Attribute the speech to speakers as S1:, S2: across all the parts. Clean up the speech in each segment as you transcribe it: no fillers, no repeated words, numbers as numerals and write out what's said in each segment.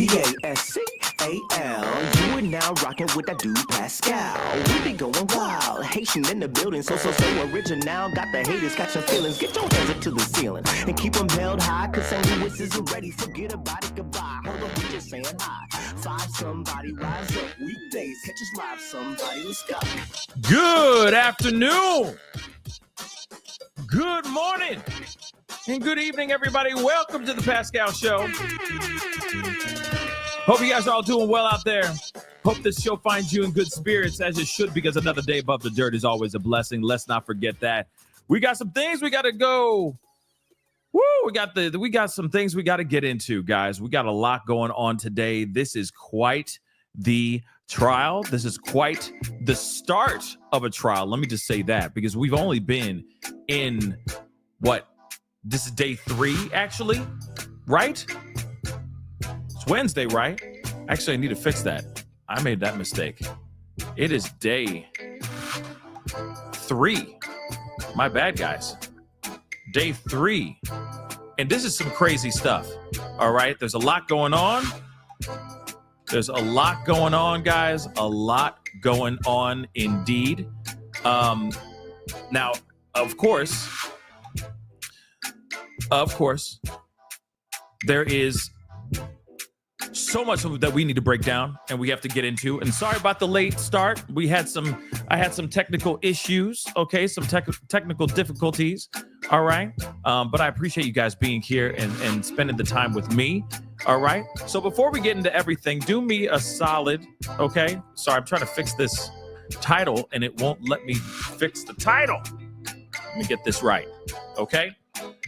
S1: Pascal. You are now rocking with that dude Pascal. We be going wild, Haitian in the building, so original. Got the haters catching feelings. Get your hands up to the ceiling and keep them held high. Cause St. Louis isn't ready. Forget about it, goodbye. Hold on, we just saying hi. Five somebody rise up. Weekdays, catch us live. Somebody, let's go.
S2: Good afternoon. Good morning. And good evening, everybody. Welcome to the Pascal Show. Hope you guys are all doing well out there. Hope this show finds you in good spirits, as it should, because another day above the dirt is always a blessing. Let's not forget that. We got some things we got to go. Woo! We got some things we got to get into, guys. We got a lot going on today. This is quite the trial. This is quite the start of a trial. Let me just say that, because we've only been in this is day 3, actually, right? It's Wednesday, right? Actually, I need to fix that. I made that mistake. It is day 3. My bad, guys. Day 3. And this is some crazy stuff. All right. There's a lot going on. There's a lot going on, guys. A lot going on indeed. Now, of course, there is so much that we need to break down and we have to get into. And sorry about the late start. I had some technical issues. Okay, some technical difficulties. All right. But I appreciate you guys being here and spending the time with me. All right. So before we get into everything, do me a solid. Okay. Sorry, I'm trying to fix this title and it won't let me fix the title. Let me get this right. Okay.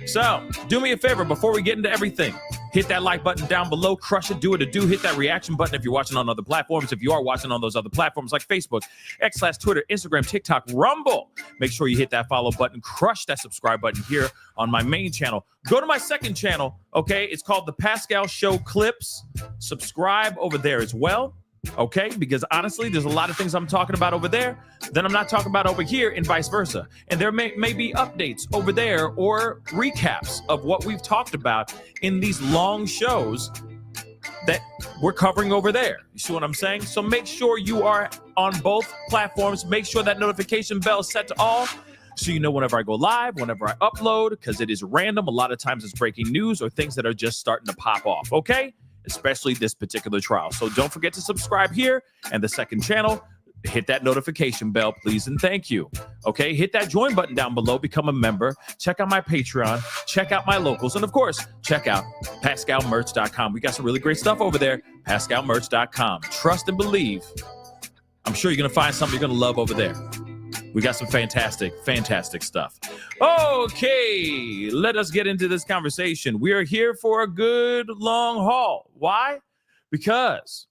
S2: So do me a favor before we get into everything. Hit that like button down below. Crush it. Do it or do. Hit that reaction button if you're watching on other platforms. If you are watching on those other platforms like Facebook, X/Twitter, Instagram, TikTok, Rumble, make sure you hit that follow button. Crush that subscribe button here on my main channel. Go to my second channel. Okay. It's called The Pascal Show Clips. Subscribe over there as well. Okay, because honestly, there's a lot of things I'm talking about over there that I'm not talking about over here, and vice versa. And there may be updates over there or recaps of what we've talked about in these long shows that we're covering over there. You see what I'm saying? So make sure you are on both platforms. Make sure that notification bell is set to all, so you know whenever I go live, whenever I upload, because it is random. A lot of times it's breaking news or things that are just starting to pop off. Okay. Especially this particular trial. So don't forget to subscribe here and the second channel. Hit that notification bell, please, and thank you. Okay, hit that join button down below. Become a member. Check out my Patreon. Check out my locals. And, of course, check out PascalMerch.com. We got some really great stuff over there. PascalMerch.com. Trust and believe. I'm sure you're going to find something you're going to love over there. We got some fantastic stuff. Okay, let us get into this conversation. We are here for a good long haul. Why? Because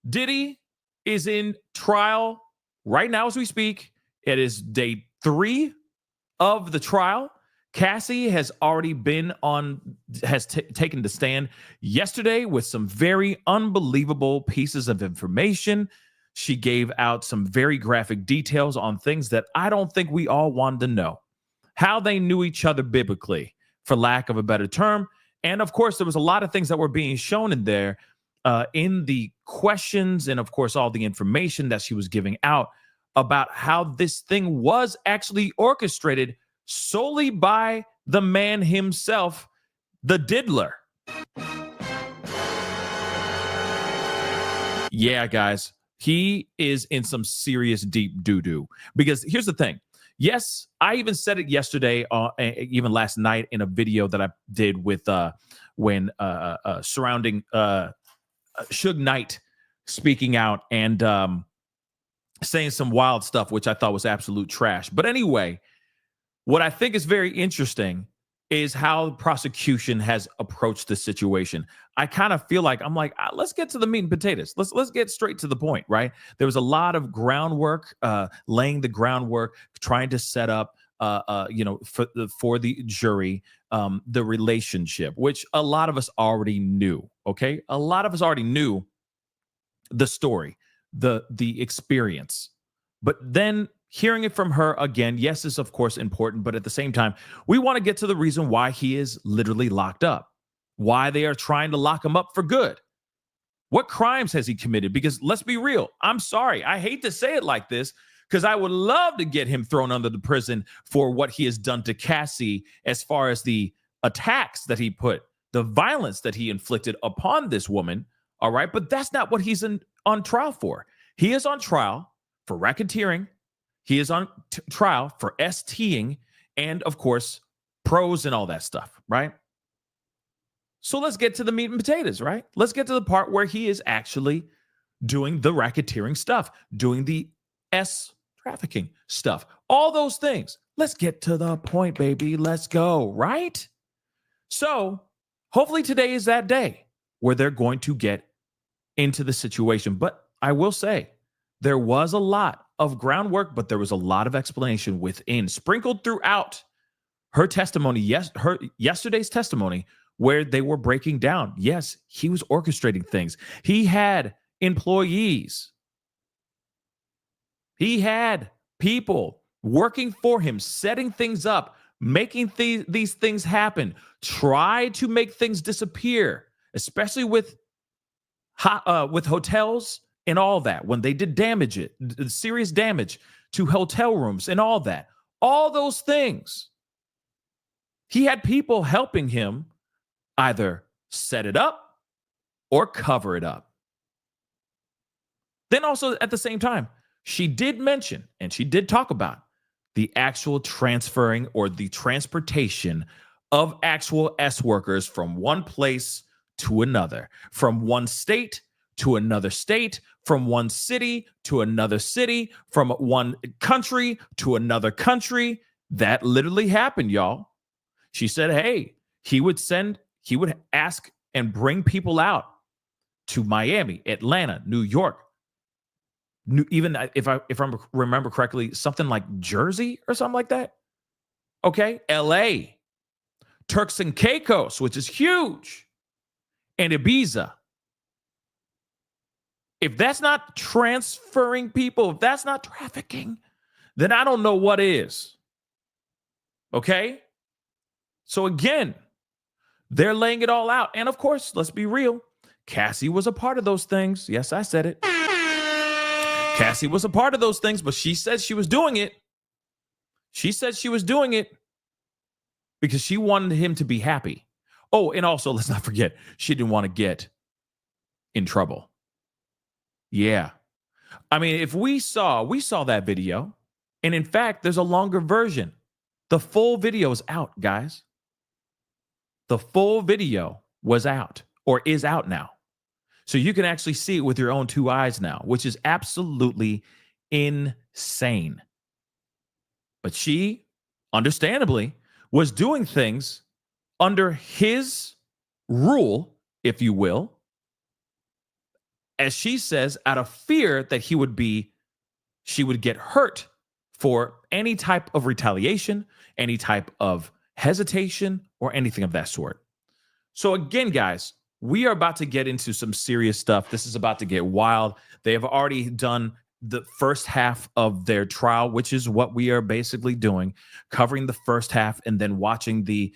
S2: Diddy is in trial right now as we speak. It is day 3 of the trial. CASSIE has already been taken the stand yesterday with some very unbelievable pieces of information. She gave out some very graphic details on things that I don't think we all wanted to know. How they knew each other biblically, for lack of a better term. And of course, there was a lot of things that were being shown in there in the questions and, of course, all the information that she was giving out about how this thing was actually orchestrated solely by the man himself, the diddler. Yeah, guys. He is in some serious deep doo-doo. Because here's the thing. Yes, I even said it yesterday, even last night in a video that I did with surrounding Suge Knight speaking out and saying some wild stuff, which I thought was absolute trash. But anyway, what I think is very interesting is how the prosecution has approached the situation. I kind of feel like let's get to the meat and potatoes. Let's get straight to the point, right? There was a lot of groundwork, laying the groundwork, trying to set up, for the jury, the relationship, which a lot of us already knew. Okay, a lot of us already knew the story, the experience, but then hearing it from her again, yes, is of course important, but at the same time, we want to get to the reason why he is literally locked up, why they are trying to lock him up for good. What crimes has he committed? Because let's be real. I'm sorry. I hate to say it like this because I would love to get him thrown under the prison for what he has done to Cassie as far as the attacks that he put, the violence that he inflicted upon this woman. All right. But that's not what he's on trial for. He is on trial for racketeering. He is on trial for STing and, of course, pros and all that stuff. Right. So let's get to the meat and potatoes, right? Let's get to the part where he is actually doing the racketeering stuff, doing the trafficking stuff, all those things. Let's get to the point, baby. Let's go, right? So hopefully today is that day where they're going to get into the situation. But I will say there was a lot of groundwork, but there was a lot of explanation within, sprinkled throughout her testimony, yesterday's testimony, where they were breaking down. Yes, he was orchestrating things. He had employees. He had people working for him, setting things up, making these things happen, try to make things disappear, especially with hotels and all that. When they did serious damage to hotel rooms and all that, all those things. He had people helping him either set it up or cover it up. Then also at the same time, she did mention and she did talk about the actual transferring or the transportation of actual S workers from one place to another, from one state to another state, from one city to another city, from one country to another country. That literally happened, y'all. She said, hey, he would ask and bring people out to Miami, Atlanta, New York, even if I remember correctly, something like Jersey or something like that. Okay, LA, Turks and Caicos, which is huge, and Ibiza. If that's not transferring people, if that's not trafficking, then I don't know what is. Okay? So again, they're laying it all out. And of course, let's be real. Cassie was a part of those things. Yes, I said it. Cassie was a part of those things, but she said she was doing it. She said she was doing it because she wanted him to be happy. Oh, and also, let's not forget, she didn't want to get in trouble. Yeah. I mean, if we saw that video, and in fact, there's a longer version. The full video is out, guys. The full video was out or is out now. So you can actually see it with your own two eyes now, which is absolutely insane. But she, understandably, was doing things under his rule, if you will, as she says, out of fear that she would get hurt for any type of retaliation, any type of hesitation, or anything of that sort. So again, guys, we are about to get into some serious stuff. This is about to get wild. They have already done the first half of their trial, which is what we are basically doing, covering the first half and then watching the,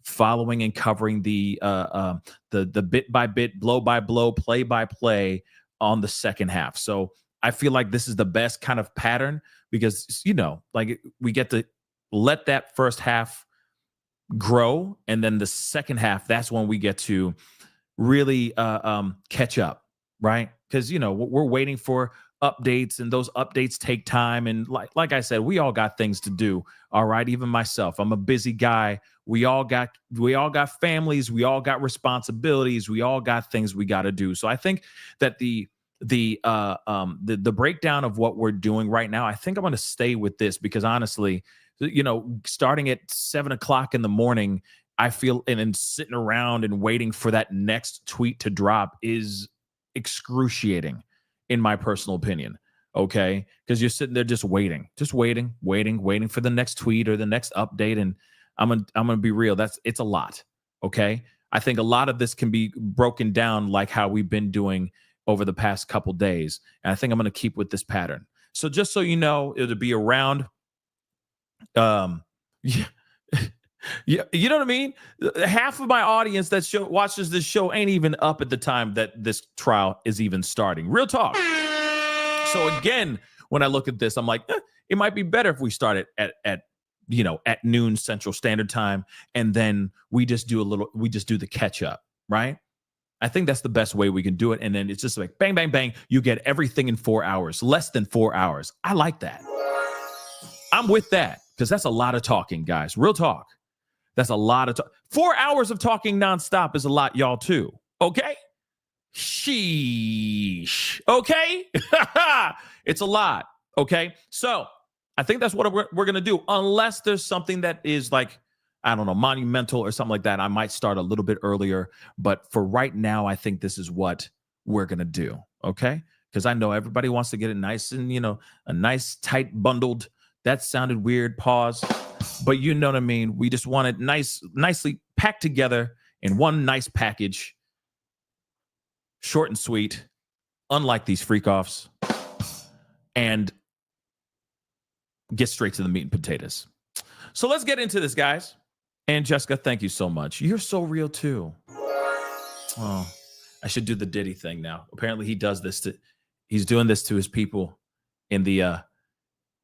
S2: following and covering the bit by bit, blow by blow, play by play on the second half. So I feel like this is the best kind of pattern because, like we get to let that first half grow. And then the second half, that's when we get to really catch up, right? Because, we're waiting for updates and those updates take time. And like I said, we all got things to do. All right. Even myself, I'm a busy guy. We all got families. We all got responsibilities. We all got things we got to do. So I think that the breakdown of what we're doing right now, I think I'm going to stay with this because honestly, starting at 7:00 in the morning, I feel and sitting around and waiting for that next tweet to drop is excruciating in my personal opinion. Okay. Because you're sitting there just waiting for the next tweet or the next update. And I'm going to be real. It's a lot. Okay. I think a lot of this can be broken down like how we've been doing over the past couple days. And I think I'm going to keep with this pattern. So just so you know, it'll be around, Yeah, you know what I mean? Half of my audience that watches this show ain't even up at the time that this trial is even starting. Real talk. So again, when I look at this, I'm like, it might be better if we start it at noon Central Standard Time, and then we just do the catch up, right? I think that's the best way we can do it. And then it's just like bang, bang, bang. You get everything in 4 hours, less than 4 hours. I like that. I'm with that because that's a lot of talking, guys. Real talk. That's a lot of 4 hours of talking nonstop is a lot, y'all, too. Okay? Sheesh. Okay? It's a lot. Okay? So I think that's what we're going to do. Unless there's something that is like, I don't know, monumental or something like that. I might start a little bit earlier. But for right now, I think this is what we're going to do. Okay? Because I know everybody wants to get it nice and, a nice, tight, bundled. That sounded weird. Pause. But you know what I mean? We just want it nicely packed together in one nice package. Short and sweet. Unlike these freak-offs. And get straight to the meat and potatoes. So let's get into this, guys. And Jessica, thank you so much. You're so real too. Oh, I should do the Diddy thing now. Apparently he's doing this to his people in the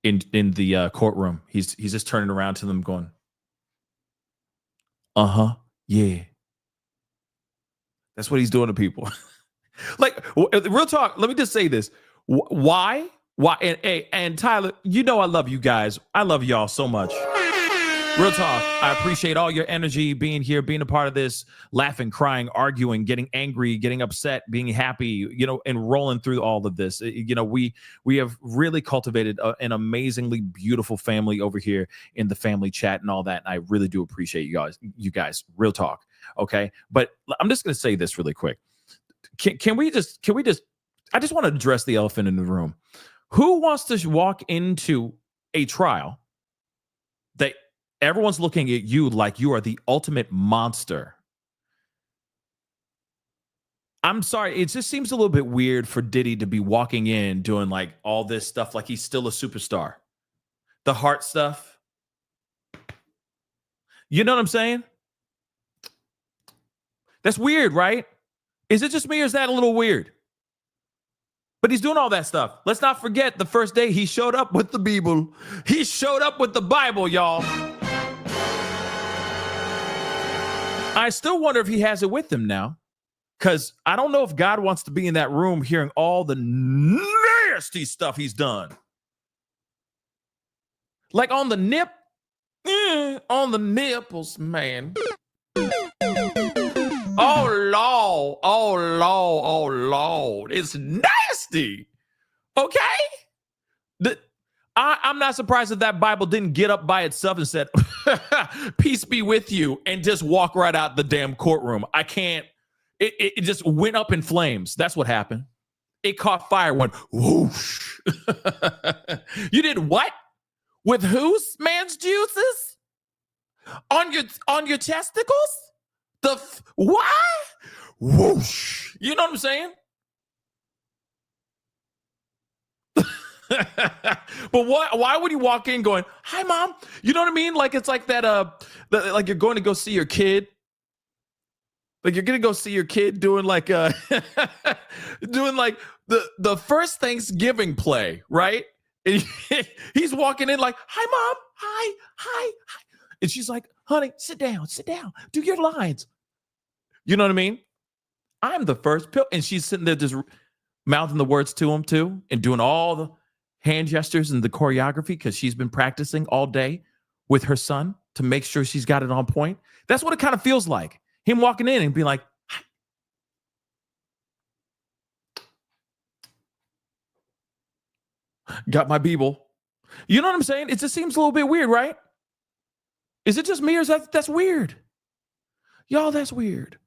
S2: in the courtroom. He's just turning around to them going, yeah. That's what he's doing to people. Like, real talk, let me just say this. Why? And Tyler, I love you guys. I love y'all so much. Real talk. I appreciate all your energy, being here, being a part of this, laughing, crying, arguing, getting angry, getting upset, being happy, and rolling through all of this. We have really cultivated an amazingly beautiful family over here in the family chat and all that. And I really do appreciate you guys. Real talk. Okay. But I'm just going to say this really quick. Can we just, I just want to address the elephant in the room. Who wants to walk into a trial that everyone's looking at you like you are the ultimate monster? I'm sorry. It just seems a little bit weird for Diddy to be walking in doing like all this stuff like he's still a superstar. The heart stuff. You know what I'm saying? That's weird, right? Is it just me or is that a little weird? But he's doing all that stuff. Let's not forget the first day he showed up with the Bible. He showed up with the Bible, y'all. I still wonder if he has it with him now. Because I don't know if God wants to be in that room hearing all the nasty stuff he's done. Like on the on the nipples, man. Oh, Lord. It's nasty. Okay? I'm not surprised that Bible didn't get up by itself and said, peace be with you, and just walk right out the damn courtroom. I can't. It just went up in flames. That's what happened. It caught fire, went whoosh. You did what? With whose man's juices? On your testicles? What? Whoosh. You know what I'm saying? But why would you walk in going, hi, Mom? You know what I mean? Like it's like that, like you're going to go see your kid. Like you're going to go see your kid doing like doing like the first Thanksgiving play, right? And he's walking in like, hi, Mom. Hi. And she's like, honey, sit down. Do your lines. You know what I mean? I'm the first pill. And she's sitting there just mouthing the words to him too and doing all the hand gestures and the choreography because she's been practicing all day with her son to make sure she's got it on point. That's what it kind of feels like. Him walking in and being like, hi. Got my Bible. You know what I'm saying? It just seems a little bit weird, right? Is it just me or is that's weird? Y'all, that's weird.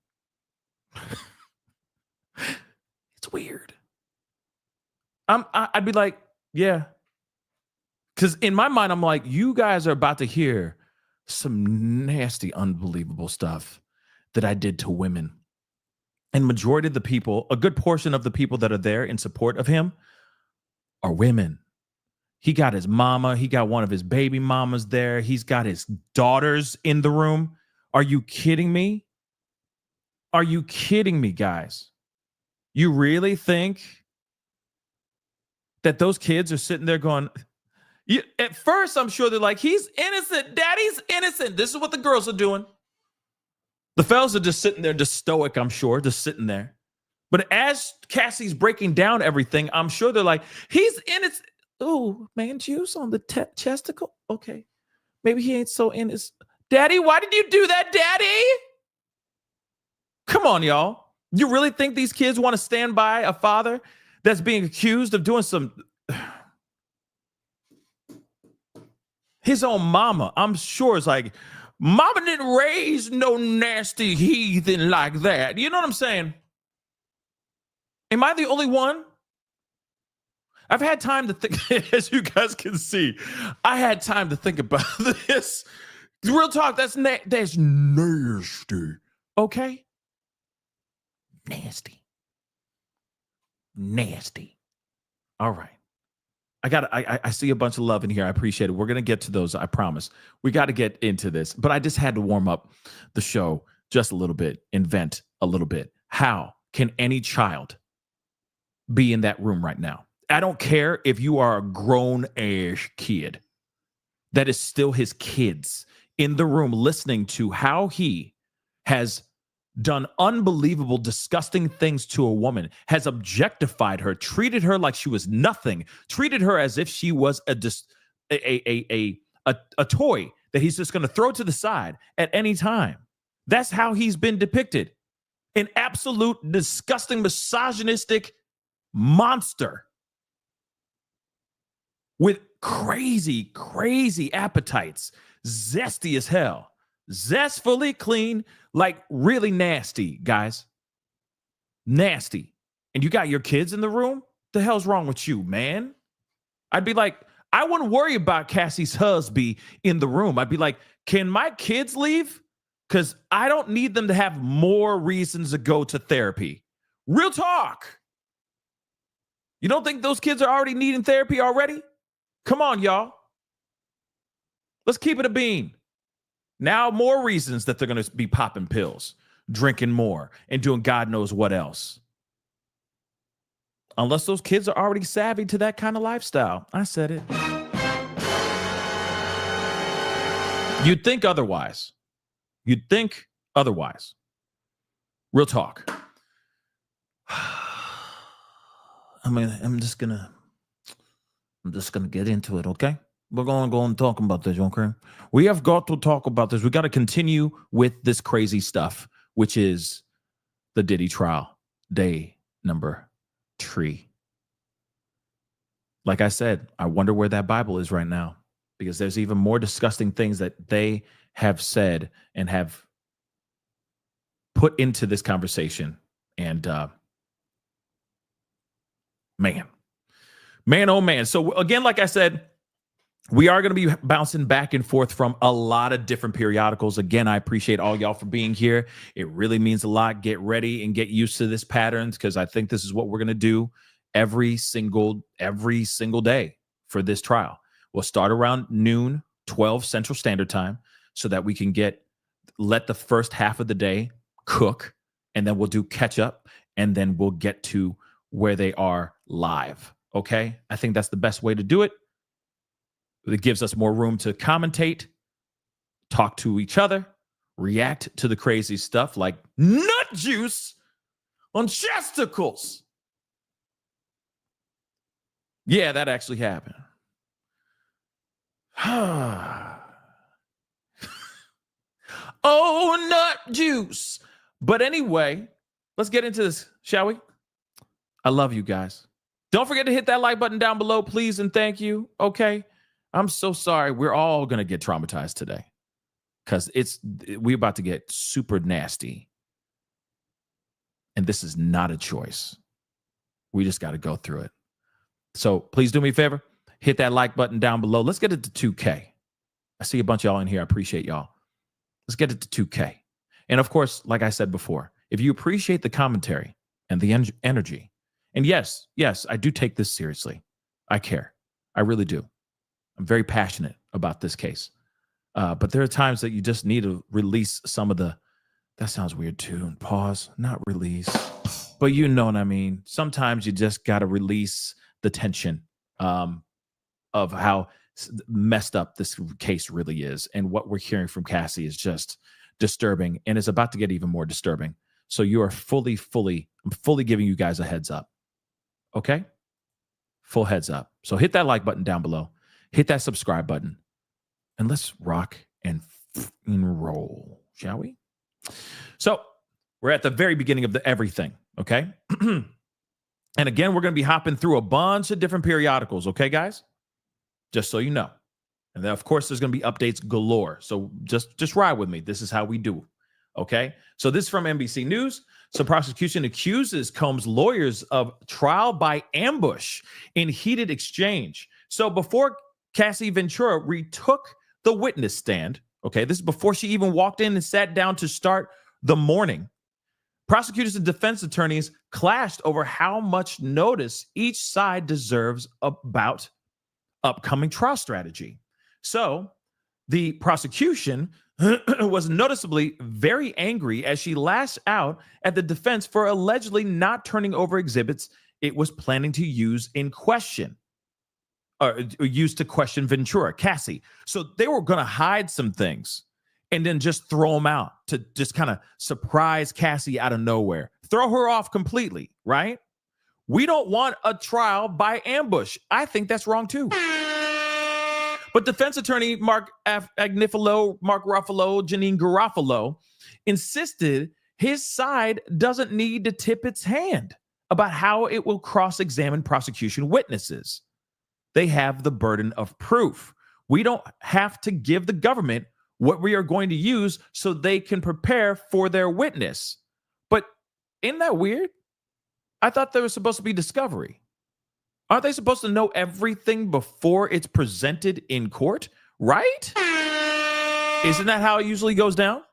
S2: It's weird. I'd be like, yeah. Because in my mind, I'm like, you guys are about to hear some nasty, unbelievable stuff that I did to women. And majority of the people, a good portion of the people that are there in support of him are women. He got his mama. He got one of his baby mamas there. He's got his daughters in the room. Are you kidding me? Are you kidding me, guys? You really think that those kids are sitting there going, at first, I'm sure they're like, he's innocent. Daddy's innocent. This is what the girls are doing. The fellas are just sitting there, just stoic, I'm sure, just sitting there. But as Cassie's breaking down everything, I'm sure they're like, he's innocent. Oh, man, juice on the chesticle. Okay. Maybe he ain't so innocent. Daddy, why did you do that, Daddy? Come on, y'all. You really think these kids want to stand by a father that's being accused of doing some... His own mama, I'm sure, is like, mama didn't raise no nasty heathen like that. You know what I'm saying? Am I the only one? I've had time to think, as you guys can see, I had time to think about this. Real talk, that's nasty. Okay? Nasty. All right. I see a bunch of love in here. I appreciate it. We're going to get to those. I promise. We got to get into this, but I just had to warm up the show just a little bit, invent a little bit. How can any child be in that room right now? I don't care if you are a grown-ass kid. That is still his kids in the room listening to how he has done unbelievable, disgusting things to a woman, has objectified her, treated her like she was nothing, treated her as if she was a toy that he's just going to throw to the side at any time. That's how he's been depicted. An absolute, disgusting, misogynistic monster with crazy, crazy appetites, zesty as hell, zestfully clean, like really nasty, guys. Nasty. And you got your kids in the room? The hell's wrong with you, man? I'd be like, I wouldn't worry about Cassie's husband in the room. I'd be like, can my kids leave? Because I don't need them to have more reasons to go to therapy. Real talk. You don't think those kids are already needing therapy already? Come on, y'all. Let's keep it a bean. Now more reasons that they're going to be popping pills, drinking more, and doing God knows what else. Unless those kids are already savvy to that kind of lifestyle. I said it. You'd think otherwise. You'd think otherwise. Real talk. I'm just gonna get into it, okay? We're going to go and talk about this, okay? We have got to talk about this. We got to continue with this crazy stuff, which is the Diddy trial, day number 3. Like I said, I wonder where that Bible is right now, because there's even more disgusting things that they have said and have put into this conversation. And man, oh man. So again, like I said, we are going to be bouncing back and forth from a lot of different periodicals. Again, I appreciate all y'all for being here. It really means a lot. Get ready and get used to this pattern, because I think this is what we're going to do every single day for this trial. We'll start around noon, 12 Central Standard Time, so that we can let the first half of the day cook, and then we'll do catch up, and then we'll get to where they are live. Okay? I think that's the best way to do it. It gives us more room to commentate, talk to each other, react to the crazy stuff like nut juice on chesticles. Yeah, that actually happened. Oh, nut juice. But anyway, let's get into this, shall we? I love you guys. Don't forget to hit that like button down below, please, and thank you. Okay? I'm so sorry. We're all going to get traumatized today, because we're about to get super nasty. And this is not a choice. We just got to go through it. So please do me a favor. Hit that like button down below. Let's get it to 2K. I see a bunch of y'all in here. I appreciate y'all. Let's get it to 2K. And of course, like I said before, if you appreciate the commentary and the energy, and yes, I do take this seriously. I care. I really do. I'm very passionate about this case. But there are times that you just need to release some of the, that sounds weird too. Pause, not release. But you know what I mean. Sometimes you just got to release the tension of how messed up this case really is. And what we're hearing from Cassie is just disturbing, and it's about to get even more disturbing. So you are I'm fully giving you guys a heads up. Okay? Full heads up. So hit that like button down below. Hit that subscribe button. And let's rock and roll, shall we? So we're at the very beginning of the everything, okay? And again, we're going to be hopping through a bunch of different periodicals, okay, guys? Just so you know. And then, of course, there's going to be updates galore. So just ride with me. This is how we do, okay? So this is from NBC News. So prosecution accuses Combs' lawyers of trial by ambush in heated exchange. So before Cassie Ventura retook the witness stand, okay, this is before she even walked in and sat down to start the morning, prosecutors and defense attorneys clashed over how much notice each side deserves about upcoming trial strategy. So the prosecution was noticeably very angry as she lashed out at the defense for allegedly not turning over exhibits it was planning to use in question. Used to question Ventura, Cassie. So they were going to hide some things and then just throw them out to just kind of surprise Cassie out of nowhere. Throw her off completely, right? We don't want a trial by ambush. I think that's wrong too. But defense attorney Mark Ruffalo, Janine Garofalo, insisted his side doesn't need to tip its hand about how it will cross-examine prosecution witnesses. They have the burden of proof. We don't have to give the government what we are going to use so they can prepare for their witness. But isn't that weird? I thought there was supposed to be discovery. Aren't they supposed to know everything before it's presented in court? Right? Isn't that how it usually goes down?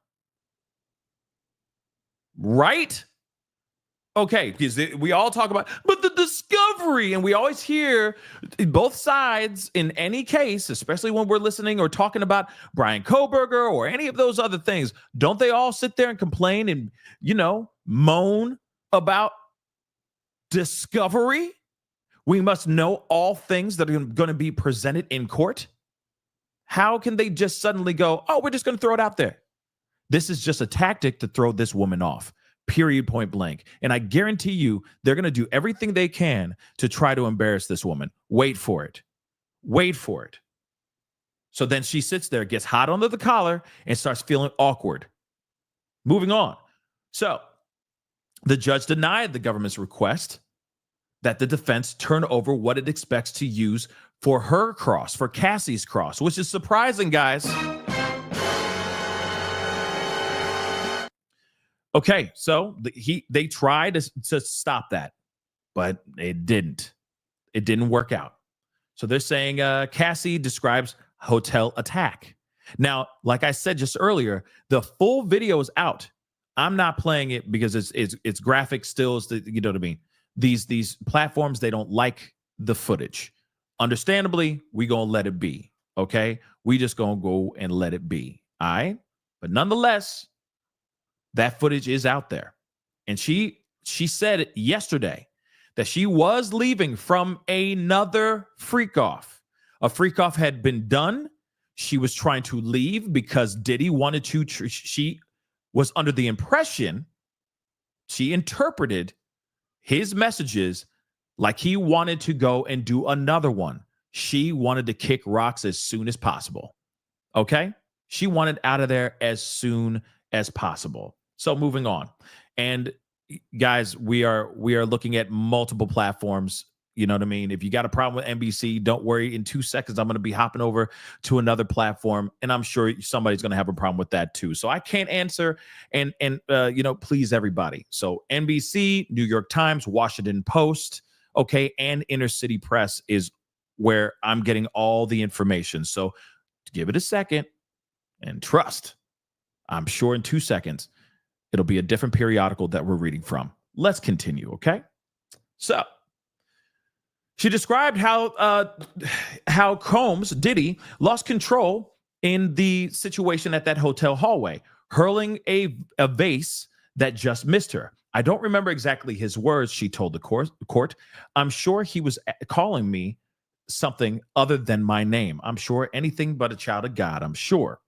S2: Right? Okay, because we all talk about, but the discovery, and we always hear both sides in any case, especially when we're listening or talking about Brian Koberger or any of those other things. Don't they all sit there and complain and, moan about discovery? We must know all things that are going to be presented in court. How can they just suddenly go, oh, we're just going to throw it out there? This is just a tactic to throw this woman off. Period, point blank. And I guarantee you, they're going to do everything they can to try to embarrass this woman. Wait for it. Wait for it. So then she sits there, gets hot under the collar, and starts feeling awkward. Moving on. So the judge denied the government's request that the defense turn over what it expects to use for her cross, for Cassie's cross, which is surprising, guys. Okay, so they tried to stop that, but it didn't. It didn't work out. So they're saying Cassie describes hotel attack. Now, like I said just earlier, the full video is out. I'm not playing it because it's graphic stills. You know what I mean? These platforms, they don't like the footage. Understandably, we gonna let it be. Okay, we just gonna go and let it be. All right, but nonetheless, that footage is out there. And she said yesterday that she was leaving from another freak off. A freak off had been done. She was trying to leave because Diddy wanted to. She was under the impression, she interpreted his messages like he wanted to go and do another one. She wanted to kick rocks as soon as possible. Okay? She wanted out of there as soon as possible. So moving on. And guys, we are looking at multiple platforms. You know what I mean? If you got a problem with NBC, don't worry. In 2 seconds, I'm going to be hopping over to another platform, and I'm sure somebody's going to have a problem with that too. So I can't answer and please everybody. So NBC, New York Times, Washington Post, okay, and Inner City Press is where I'm getting all the information. So give it a second and trust. I'm sure in 2 seconds, it'll be a different periodical that we're reading from. Let's continue, okay? So She described how Combs, Diddy, lost control in the situation at that hotel hallway, hurling a vase that just missed her. I don't remember exactly his words, she told the court. I'm sure he was calling me something other than my name. I'm sure anything but a child of God, I'm sure.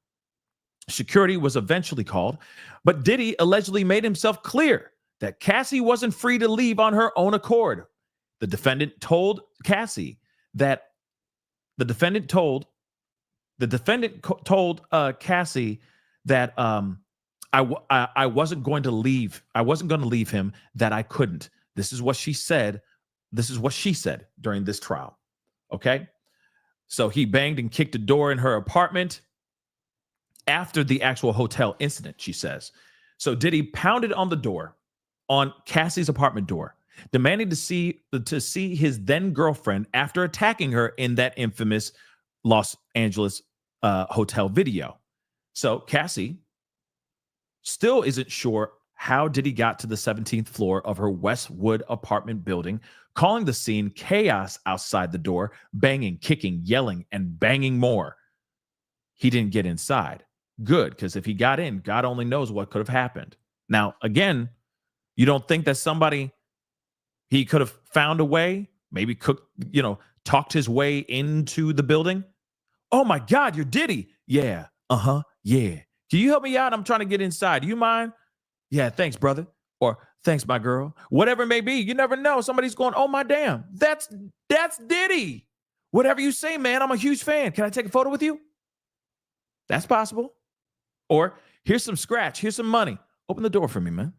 S2: Security was eventually called, but Diddy allegedly made himself clear that Cassie wasn't free to leave on her own accord. The defendant told Cassie that Cassie that I wasn't going to leave. I wasn't going to leave him. That I couldn't. This is what she said. This is what she said during this trial. Okay, so he banged and kicked a door in her apartment after the actual hotel incident. She says so. Diddy pounded on the door, on Cassie's apartment door, demanding to see his then girlfriend after attacking her in that infamous Los Angeles hotel video. So Cassie still isn't sure how Diddy got to the 17th floor of her Westwood apartment building, calling the scene chaos outside the door, banging, kicking, yelling, and banging more. He didn't get inside. Good, because if he got in, God only knows what could have happened. Now, again, you don't think that he could have found a way, maybe talked his way into the building? Oh my God, you're Diddy. Yeah. Yeah. Can you help me out? I'm trying to get inside. Do you mind? Yeah, thanks, brother. Or thanks, my girl. Whatever it may be. You never know. Somebody's going, oh my damn. That's Diddy. Whatever you say, man. I'm a huge fan. Can I take a photo with you? That's possible. Or here's some scratch. Here's some money. Open the door for me, man.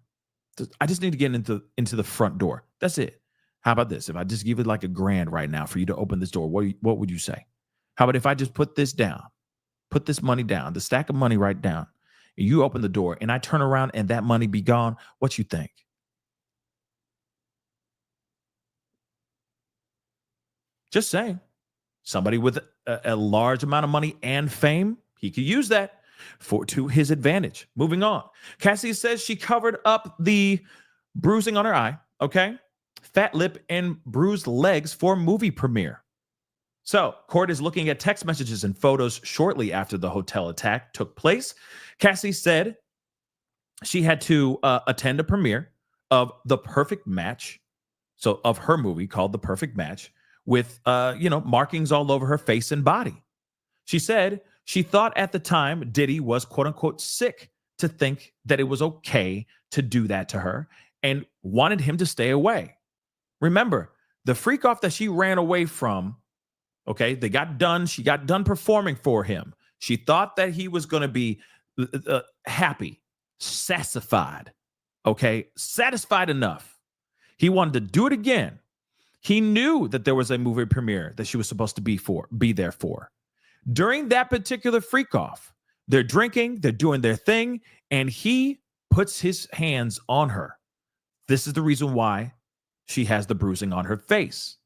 S2: I just need to get into the front door. That's it. How about this? If I just give it like $1,000 right now for you to open this door, what would you say? How about if I just put this down, put this money down, the stack of money right down, and you open the door and I turn around and that money be gone? What you think? Just saying. Somebody with a large amount of money and fame, he could use that to his advantage. Moving on. Cassie says she covered up the bruising on her eye, okay? Fat lip and bruised legs for movie premiere. So, court is looking at text messages and photos shortly after the hotel attack took place. Cassie said she had to attend a premiere of The Perfect Match, so of her movie called The Perfect Match, with markings all over her face and body. She said she thought at the time Diddy was quote unquote sick to think that it was okay to do that to her and wanted him to stay away. Remember, the freak off that she ran away from, okay, she got done performing for him. She thought that he was going to be happy, satisfied, okay, satisfied enough. He wanted to do it again. He knew that there was a movie premiere that she was supposed to be there for. During that particular freak off, they're drinking, they're doing their thing, and he puts his hands on her. This is the reason why she has the bruising on her face.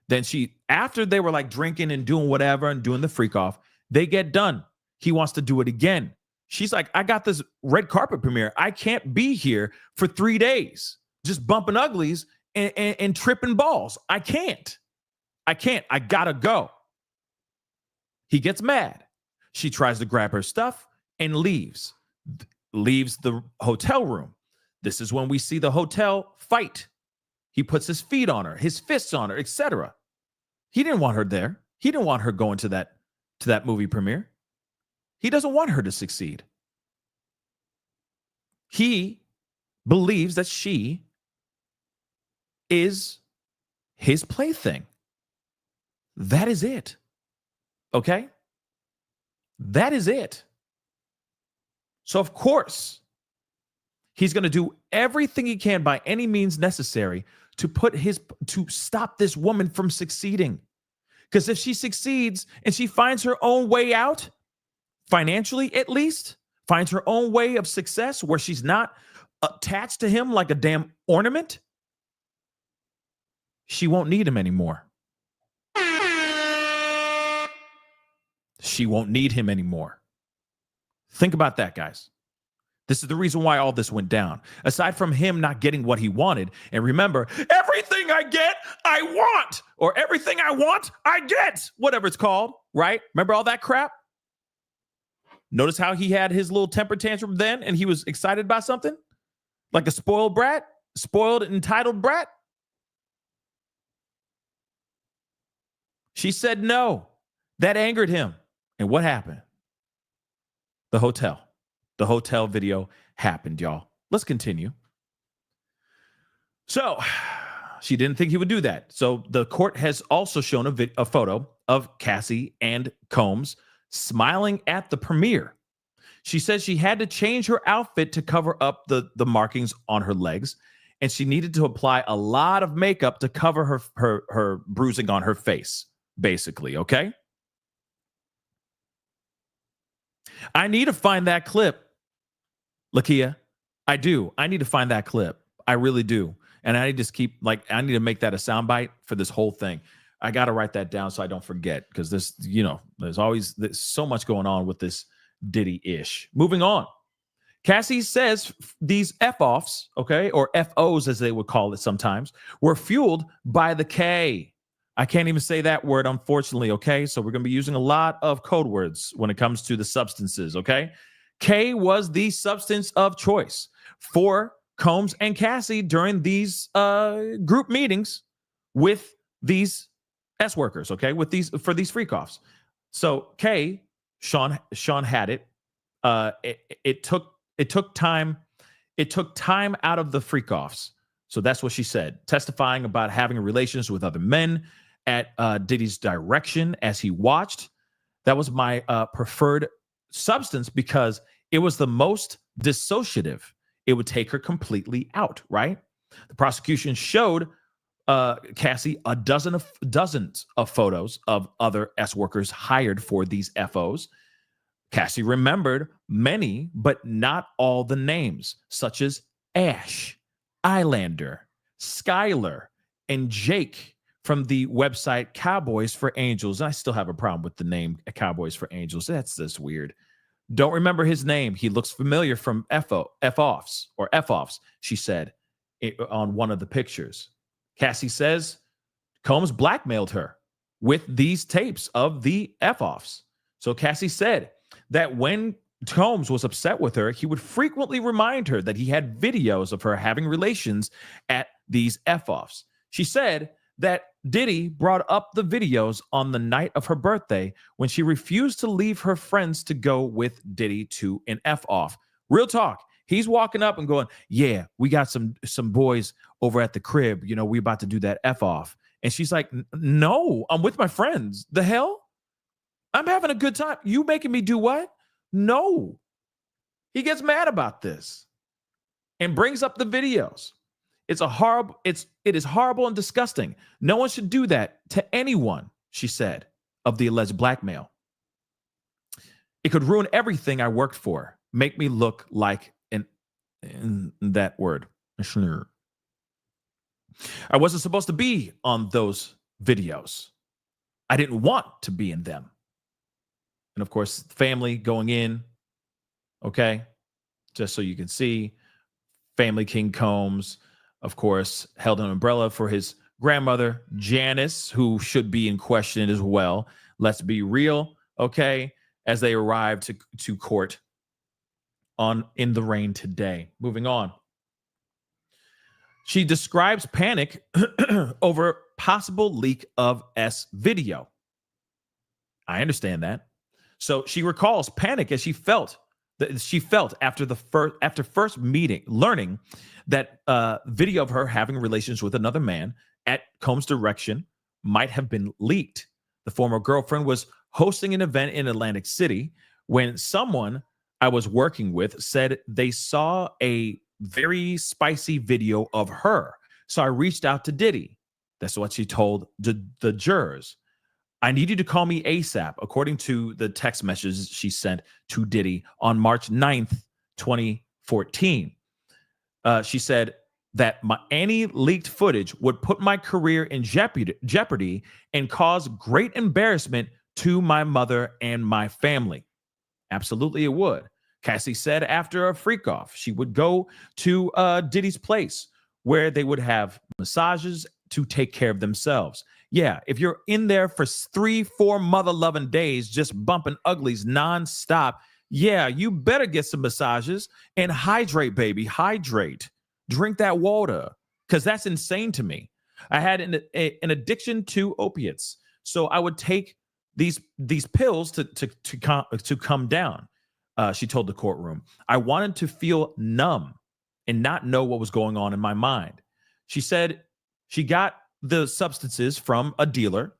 S2: Then after they were like drinking and doing whatever and doing the freak off, they get done. He wants to do it again. She's like, I got this red carpet premiere. I can't be here for 3 days, just bumping uglies and tripping balls. I can't. I gotta go. He gets mad. She tries to grab her stuff and leaves the hotel room. This is when we see the hotel fight. He puts his feet on her, his fists on her, etc. He didn't want her there. He didn't want her going to that movie premiere. He doesn't want her to succeed. He believes that she is his plaything. That is it. Okay? That is it. So, of course, he's going to do everything he can by any means necessary to stop this woman from succeeding. Because if she succeeds and she finds her own way out, financially at least, finds her own way of success where she's not attached to him like a damn ornament, she won't need him anymore. She won't need him anymore. Think about that, guys. This is the reason why all this went down. Aside from him not getting what he wanted, and remember, everything I get, I want, or everything I want, I get, whatever it's called, right? Remember all that crap? Notice how he had his little temper tantrum then and he was excited about something? Like a spoiled brat? Spoiled, entitled brat? She said no. That angered him. And what happened? The hotel. The hotel video happened, y'all. Let's continue. So she didn't think he would do that. So the court has also shown a photo of Cassie and Combs smiling at the premiere. She says she had to change her outfit to cover up the markings on her legs, and she needed to apply a lot of makeup to cover her bruising on her face, basically, okay? I need to find that clip, Lakia. I do. I need to find that clip. I really do. And I just keep, I need to make that a soundbite for this whole thing. I got to write that down so I don't forget, because there's so much going on with this Diddy-ish. Moving on. Cassie says these F-offs, okay, or F-Os as they would call it sometimes, were fueled by the K. I can't even say that word, unfortunately, okay? So we're going to be using a lot of code words when it comes to the substances, okay? K was the substance of choice for Combs and Cassie during these group meetings with these S workers, okay, for these freak-offs. So K, Sean had it. It took time out of the freak-offs. So that's what she said, testifying about having relations with other men at Diddy's direction as he watched. That was my preferred substance because it was the most dissociative. It would take her completely out, right? The prosecution showed Cassie dozens of photos of other S workers hired for these FOs. Cassie remembered many, but not all the names, such as Ash, Islander, Skylar, and Jake from the website Cowboys for Angels. I still have a problem with the name Cowboys for Angels. That's just weird. Don't remember his name. He looks familiar from F-offs, she said on one of the pictures. Cassie says Combs blackmailed her with these tapes of the F-offs. So Cassie said that when Combs was upset with her, he would frequently remind her that he had videos of her having relations at these F-offs. She said that Diddy brought up the videos on the night of her birthday when she refused to leave her friends to go with Diddy to an F-off. Real talk. He's walking up and going, yeah, we got some boys over at the crib. You know, we about to do that F-off. And she's like, no, I'm with my friends. The hell? I'm having a good time. You making me do what? No. He gets mad about this and brings up the videos. It is horrible and disgusting. No one should do that to anyone, she said, of the alleged blackmail. It could ruin everything I worked for, make me look like that word. I wasn't supposed to be on those videos. I didn't want to be in them. And of course, family going in, okay, just so you can see, Family King Combs, of course, held an umbrella for his grandmother, Janice, who should be in question as well. Let's be real, okay, as they arrived to court in the rain today. Moving on. She describes panic over possible leak of S video. I understand that. So she recalls panic as she felt after first meeting, learning that video of her having relations with another man at Combs' direction might have been leaked. The former girlfriend was hosting an event in Atlantic City when someone I was working with said they saw a very spicy video of her. So I reached out to Diddy. That's what she told the jurors. I need you to call me ASAP, according to the text messages she sent to Diddy on March 9th, 2014. She said that any leaked footage would put my career in jeopardy and cause great embarrassment to my mother and my family. Absolutely, it would. Cassie said after a freak off, she would go to Diddy's place where they would have massages to take care of themselves. Yeah, if you're in there for 3-4 mother-loving days just bumping uglies nonstop, yeah, you better get some massages and hydrate, baby. Hydrate. Drink that water, because that's insane to me. I had an addiction to opiates, so I would take these pills to come down. She told the courtroom, I wanted to feel numb and not know what was going on in my mind. She said she got the substances from a dealer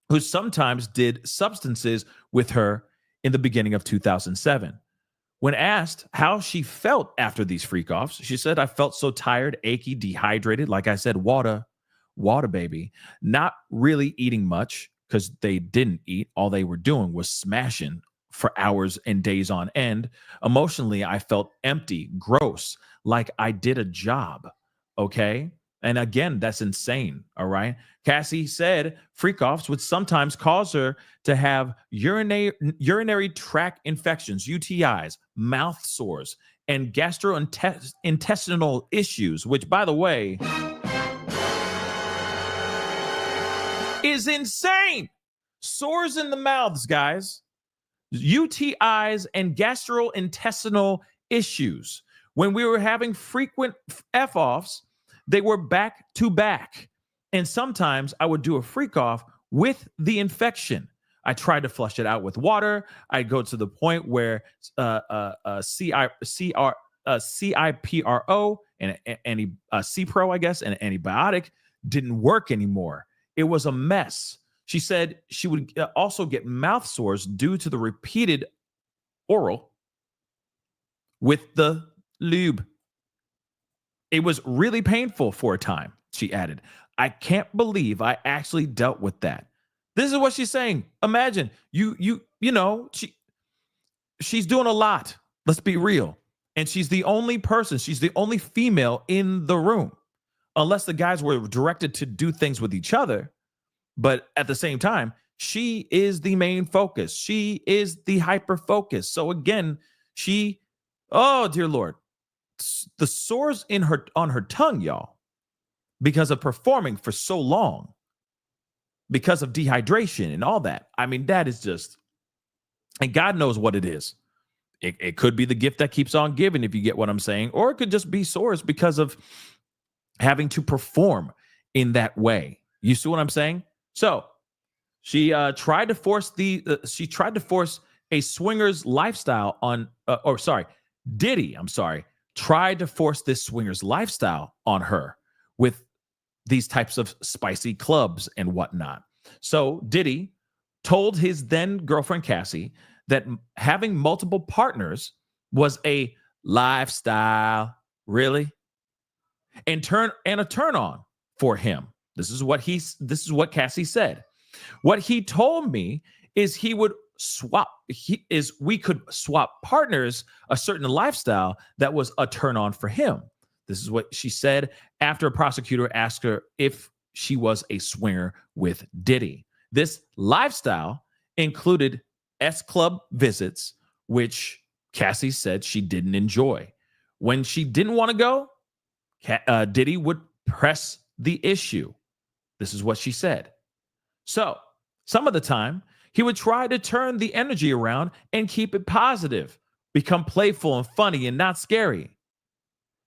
S2: who sometimes did substances with her in the beginning of 2007. When asked how she felt after these freak offs, she said, I felt so tired, achy, dehydrated. Like I said, water, baby. Not really eating much, because they didn't eat. All they were doing was smashing for hours and days on end. Emotionally, I felt empty, gross, like I did a job. Okay. And again, that's insane. All right. Cassie said freak offs would sometimes cause her to have urinary tract infections, UTIs, mouth sores, and gastrointestinal issues, which, by the way, is insane. Sores in the mouths, guys. UTIs and gastrointestinal issues. When we were having frequent F-offs, they were back to back. And sometimes I would do a freak off with the infection. I tried to flush it out with water. I'd go to the point where CIPRO and CPRO, I guess, and an antibiotic didn't work anymore. It was a mess. She said she would also get mouth sores due to the repeated oral with the lube. It was really painful for a time, she added. I can't believe I actually dealt with that. This is what she's saying. Imagine you know, she's doing a lot. Let's be real. And she's the only person, she's the only female in the room, unless the guys were directed to do things with each other. But at the same time, she is the main focus. She is the hyper focus. So again, oh dear Lord, the sores on her tongue, y'all, because of performing for so long, because of dehydration and all that. I mean, that is just, and God knows what it is. It could be the gift that keeps on giving, if you get what I'm saying, or it could just be sores because of having to perform in that way. You see what I'm saying? So she tried to force a swingers lifestyle on, Diddy, tried to force this swingers lifestyle on her with these types of spicy clubs and whatnot. So Diddy told his then girlfriend Cassie that having multiple partners was a lifestyle, really, and a turn on for him. This is what Cassie said. What he told me is we could swap partners, a certain lifestyle that was a turn on for him. This is what she said after a prosecutor asked her if she was a swinger with Diddy. This lifestyle included S Club visits, which Cassie said she didn't enjoy. When she didn't want to go, Diddy would press the issue. This is what she said. So some of the time, he would try to turn the energy around and keep it positive, become playful and funny and not scary.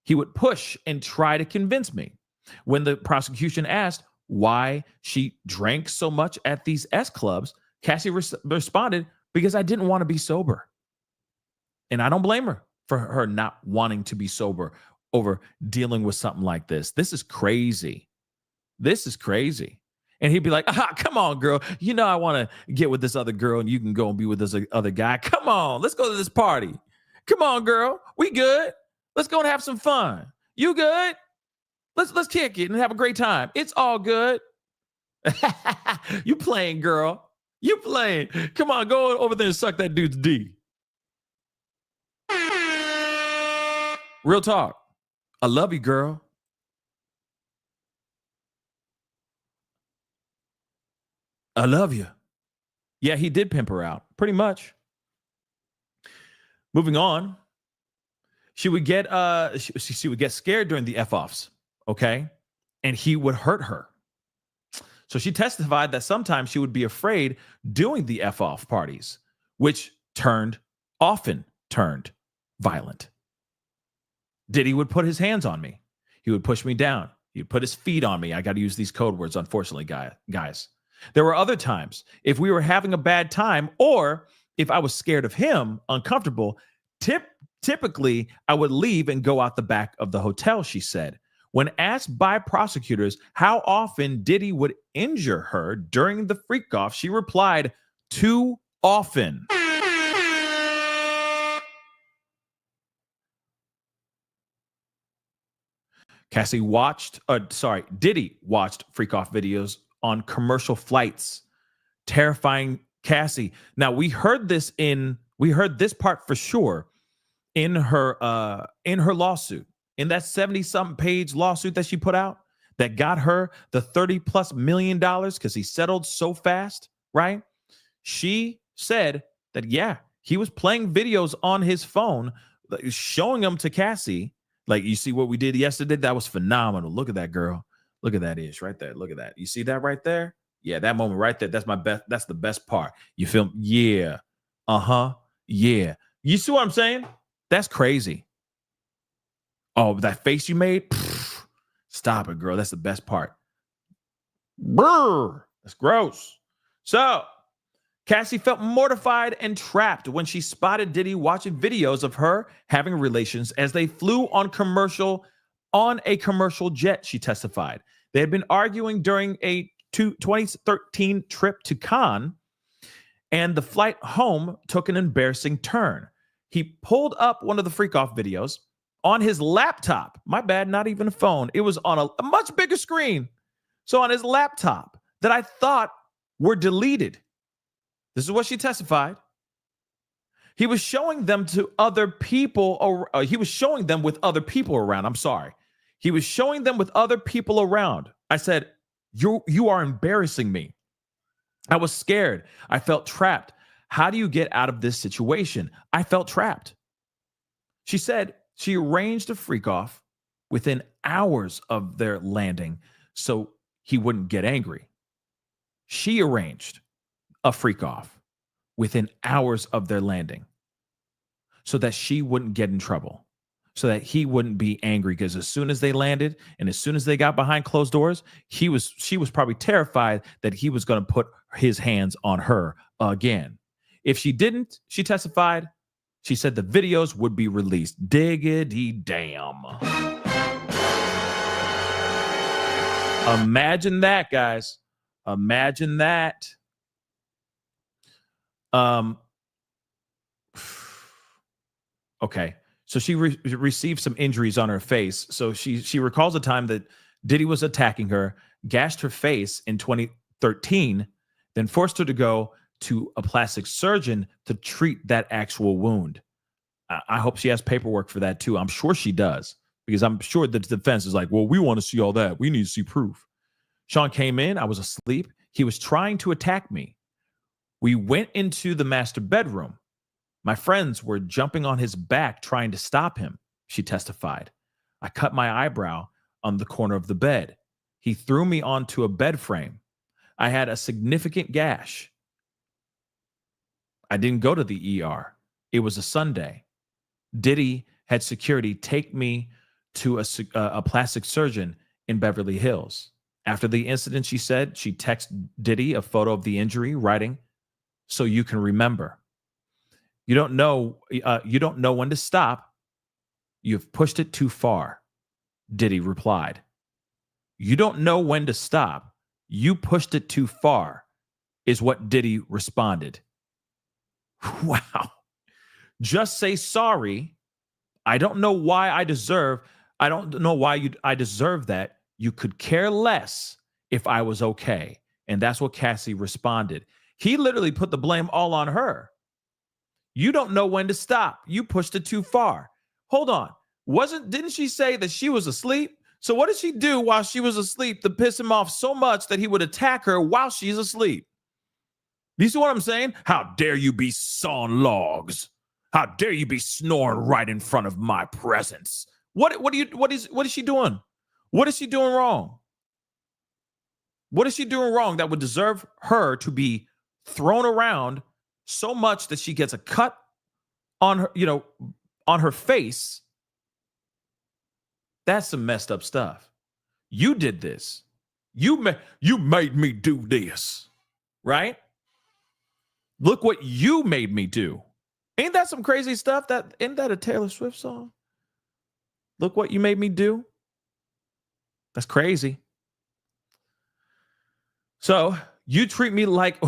S2: He would push and try to convince me. When the prosecution asked why she drank so much at these S clubs, Cassie responded, because I didn't want to be sober. And I don't blame her for her not wanting to be sober over dealing with something like this. This is crazy. This is crazy. And he'd be like, come on, girl. You know I want to get with this other girl and you can go and be with this other guy. Come on, let's go to this party. Come on, girl. We good. Let's go and have some fun. You good? Let's kick it and have a great time. It's all good. You playing, girl. You playing. Come on, go over there and suck that dude's D. Real talk. I love you, girl. I love you. Yeah, he did pimp her out, pretty much. Moving on. She would get she would get scared during the F-offs, okay? and he would hurt her. So she testified that sometimes she would be afraid doing the F off parties, which often turned violent. Diddy would put his hands on me. He would push me down. He'd put his feet on me. I got to use these code words, unfortunately, guys. There were other times if we were having a bad time or if I was scared of him, uncomfortable, typically I would leave and go out the back of the hotel, she said. When asked by prosecutors how often Diddy would injure her during the freak off, she replied, "Too often." Diddy watched freak off videos on commercial flights, terrifying Cassie. Now we heard this part for sure in her lawsuit, in that 70-something page lawsuit that she put out that got her the $30+ million because he settled so fast, right? She said that, yeah, he was playing videos on his phone, showing them to Cassie. Like, you see what we did yesterday? That was phenomenal. Look at that, girl. Look at that ish right there. Look at that. You see that right there? Yeah, that moment right there. That's my best. That's the best part. You feel? Yeah. Yeah. You see what I'm saying? That's crazy. Oh, that face you made? Pfft, stop it, girl. That's the best part. Brr. That's gross. So, Cassie felt mortified and trapped when she spotted Diddy watching videos of her having relations as they flew on a commercial jet, she testified. They had been arguing during a 2013 trip to Cannes, and the flight home took an embarrassing turn. He pulled up one of the freak-off videos on his laptop. My bad, not even a phone. It was on a much bigger screen. So on his laptop that I thought were deleted. This is what she testified. He was showing them to other people, or he was showing them with other people around. I'm sorry. He was showing them with other people around. I said, you are embarrassing me. I was scared. I felt trapped. How do you get out of this situation? I felt trapped. She said she arranged a freak off within hours of their landing so he wouldn't get angry. She arranged a freak off within hours of their landing so that she wouldn't get in trouble, so that he wouldn't be angry, because as soon as they landed and as soon as they got behind closed doors, she was probably terrified that he was going to put his hands on her again. If she didn't, she testified, she said the videos would be released. Diggity damn. Imagine that, guys. Imagine that. Okay. So she received some injuries on her face. So she recalls a time that Diddy was attacking her, gashed her face in 2013, then forced her to go to a plastic surgeon to treat that actual wound. I hope she has paperwork for that too. I'm sure she does, because I'm sure the defense is like, well, we want to see all that. We need to see proof. Sean came in. I was asleep. He was trying to attack me. We went into the master bedroom. My friends were jumping on his back trying to stop him, she testified. I cut my eyebrow on the corner of the bed. He threw me onto a bed frame. I had a significant gash. I didn't go to the ER. It was a Sunday. Diddy had security take me to a plastic surgeon in Beverly Hills. After the incident, she said she texted Diddy a photo of the injury, writing, "So you can remember. You don't know when to stop. You've pushed it too far," Diddy replied. "You don't know when to stop. You pushed it too far," is what Diddy responded. Wow. Just say sorry. I don't know why I deserve that. You could care less if I was okay. And that's what Cassie responded. He literally put the blame all on her. You don't know when to stop. You pushed it too far. Hold on. Didn't she say that she was asleep? So what did she do while she was asleep to piss him off so much that he would attack her while she's asleep? You see what I'm saying? How dare you be sawing logs? How dare you be snoring right in front of my presence? What is she doing? What is she doing wrong? What is she doing wrong that would deserve her to be thrown around so much that she gets a cut on her, on her face? That's some messed up stuff. You did this. You made me do this, right? Look what you made me do. Ain't that some crazy stuff? Isn't that a Taylor Swift song? Look what you made me do. That's crazy. So you treat me like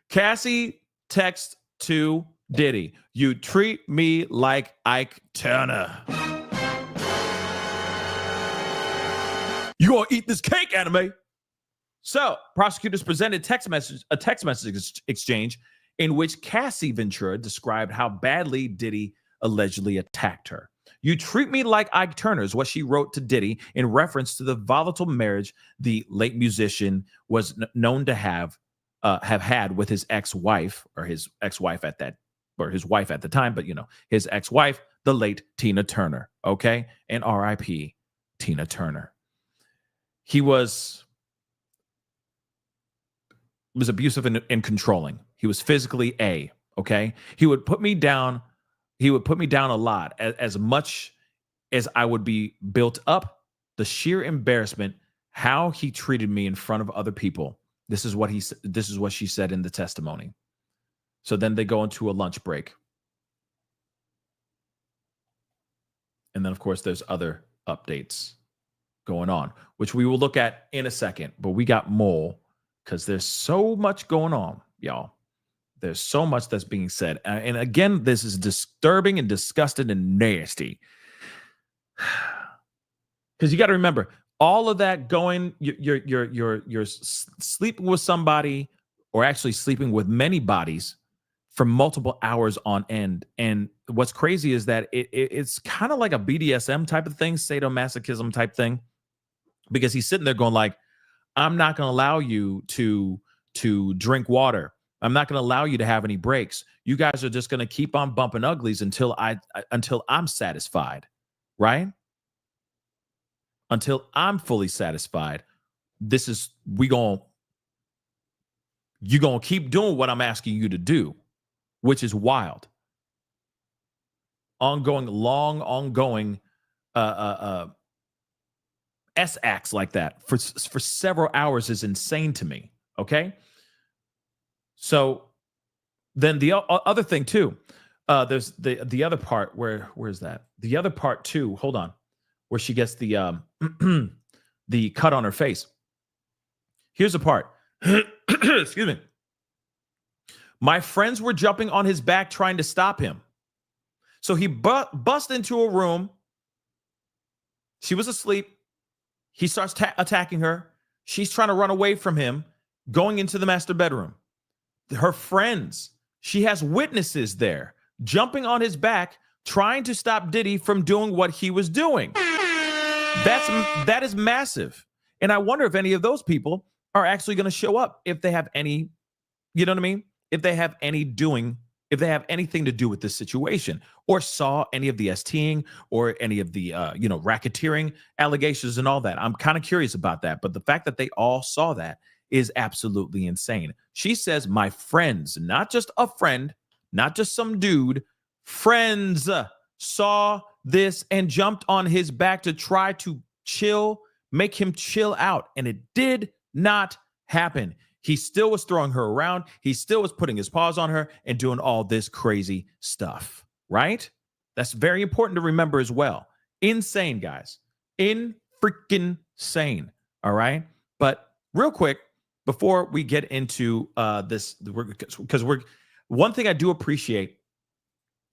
S2: Cassie text to Diddy. You treat me like Ike Turner. You gonna eat this cake, anime? So prosecutors presented a text message exchange in which Cassie Ventura described how badly Diddy allegedly attacked her. You treat me like Ike Turner is what she wrote to Diddy in reference to the volatile marriage the late musician was known to have had with his ex-wife, or his ex-wife at that, or his wife at the time, but his ex-wife, the late Tina Turner. Okay, and R.I.P. Tina Turner. He was abusive and controlling. He was physically okay. He would put me down. He would put me down a lot. As much as I would be built up, the sheer embarrassment, how he treated me in front of other people. This is what she said in the testimony. So then they go into a lunch break. And then, of course, there's other updates going on, which we will look at in a second. But we got more because there's so much going on, y'all. There's so much that's being said. And again, this is disturbing and disgusting and nasty. Because you got to remember, all of that going, you're sleeping with somebody, or actually sleeping with many bodies for multiple hours on end. And what's crazy is that it's kind of like a BDSM type of thing, sadomasochism type thing, because he's sitting there going like, I'm not going to allow you to drink water. I'm not going to allow you to have any breaks. You guys are just going to keep on bumping uglies until I'm satisfied, right? Until I'm fully satisfied. You're going to keep doing what I'm asking you to do, which is wild. Ongoing S-acts like that for several hours is insane to me, okay? So then the other thing too, there's the other part where's that? The other part too, hold on, where she gets the the cut on her face. Here's the part. Excuse me. My friends were jumping on his back trying to stop him. So he bust into a room. She was asleep. He starts attacking her. She's trying to run away from him, going into the master bedroom. Her friends, she has witnesses there, jumping on his back, trying to stop Diddy from doing what he was doing. That is massive. And I wonder if any of those people are actually going to show up, if they have any, you know what I mean? If they have anything to do with this situation, or saw any of the STing or any of the racketeering allegations and all that. I'm kind of curious about that. But the fact that they all saw that is absolutely insane. She says, my friends, not just a friend, not just some dude, friends saw this and jumped on his back to try to make him chill out. And it did not happen. He still was throwing her around. He still was putting his paws on her and doing all this crazy stuff, right? That's very important to remember as well. Insane, guys. Freaking sane, all right? But real quick, before we get into this, because one thing I do appreciate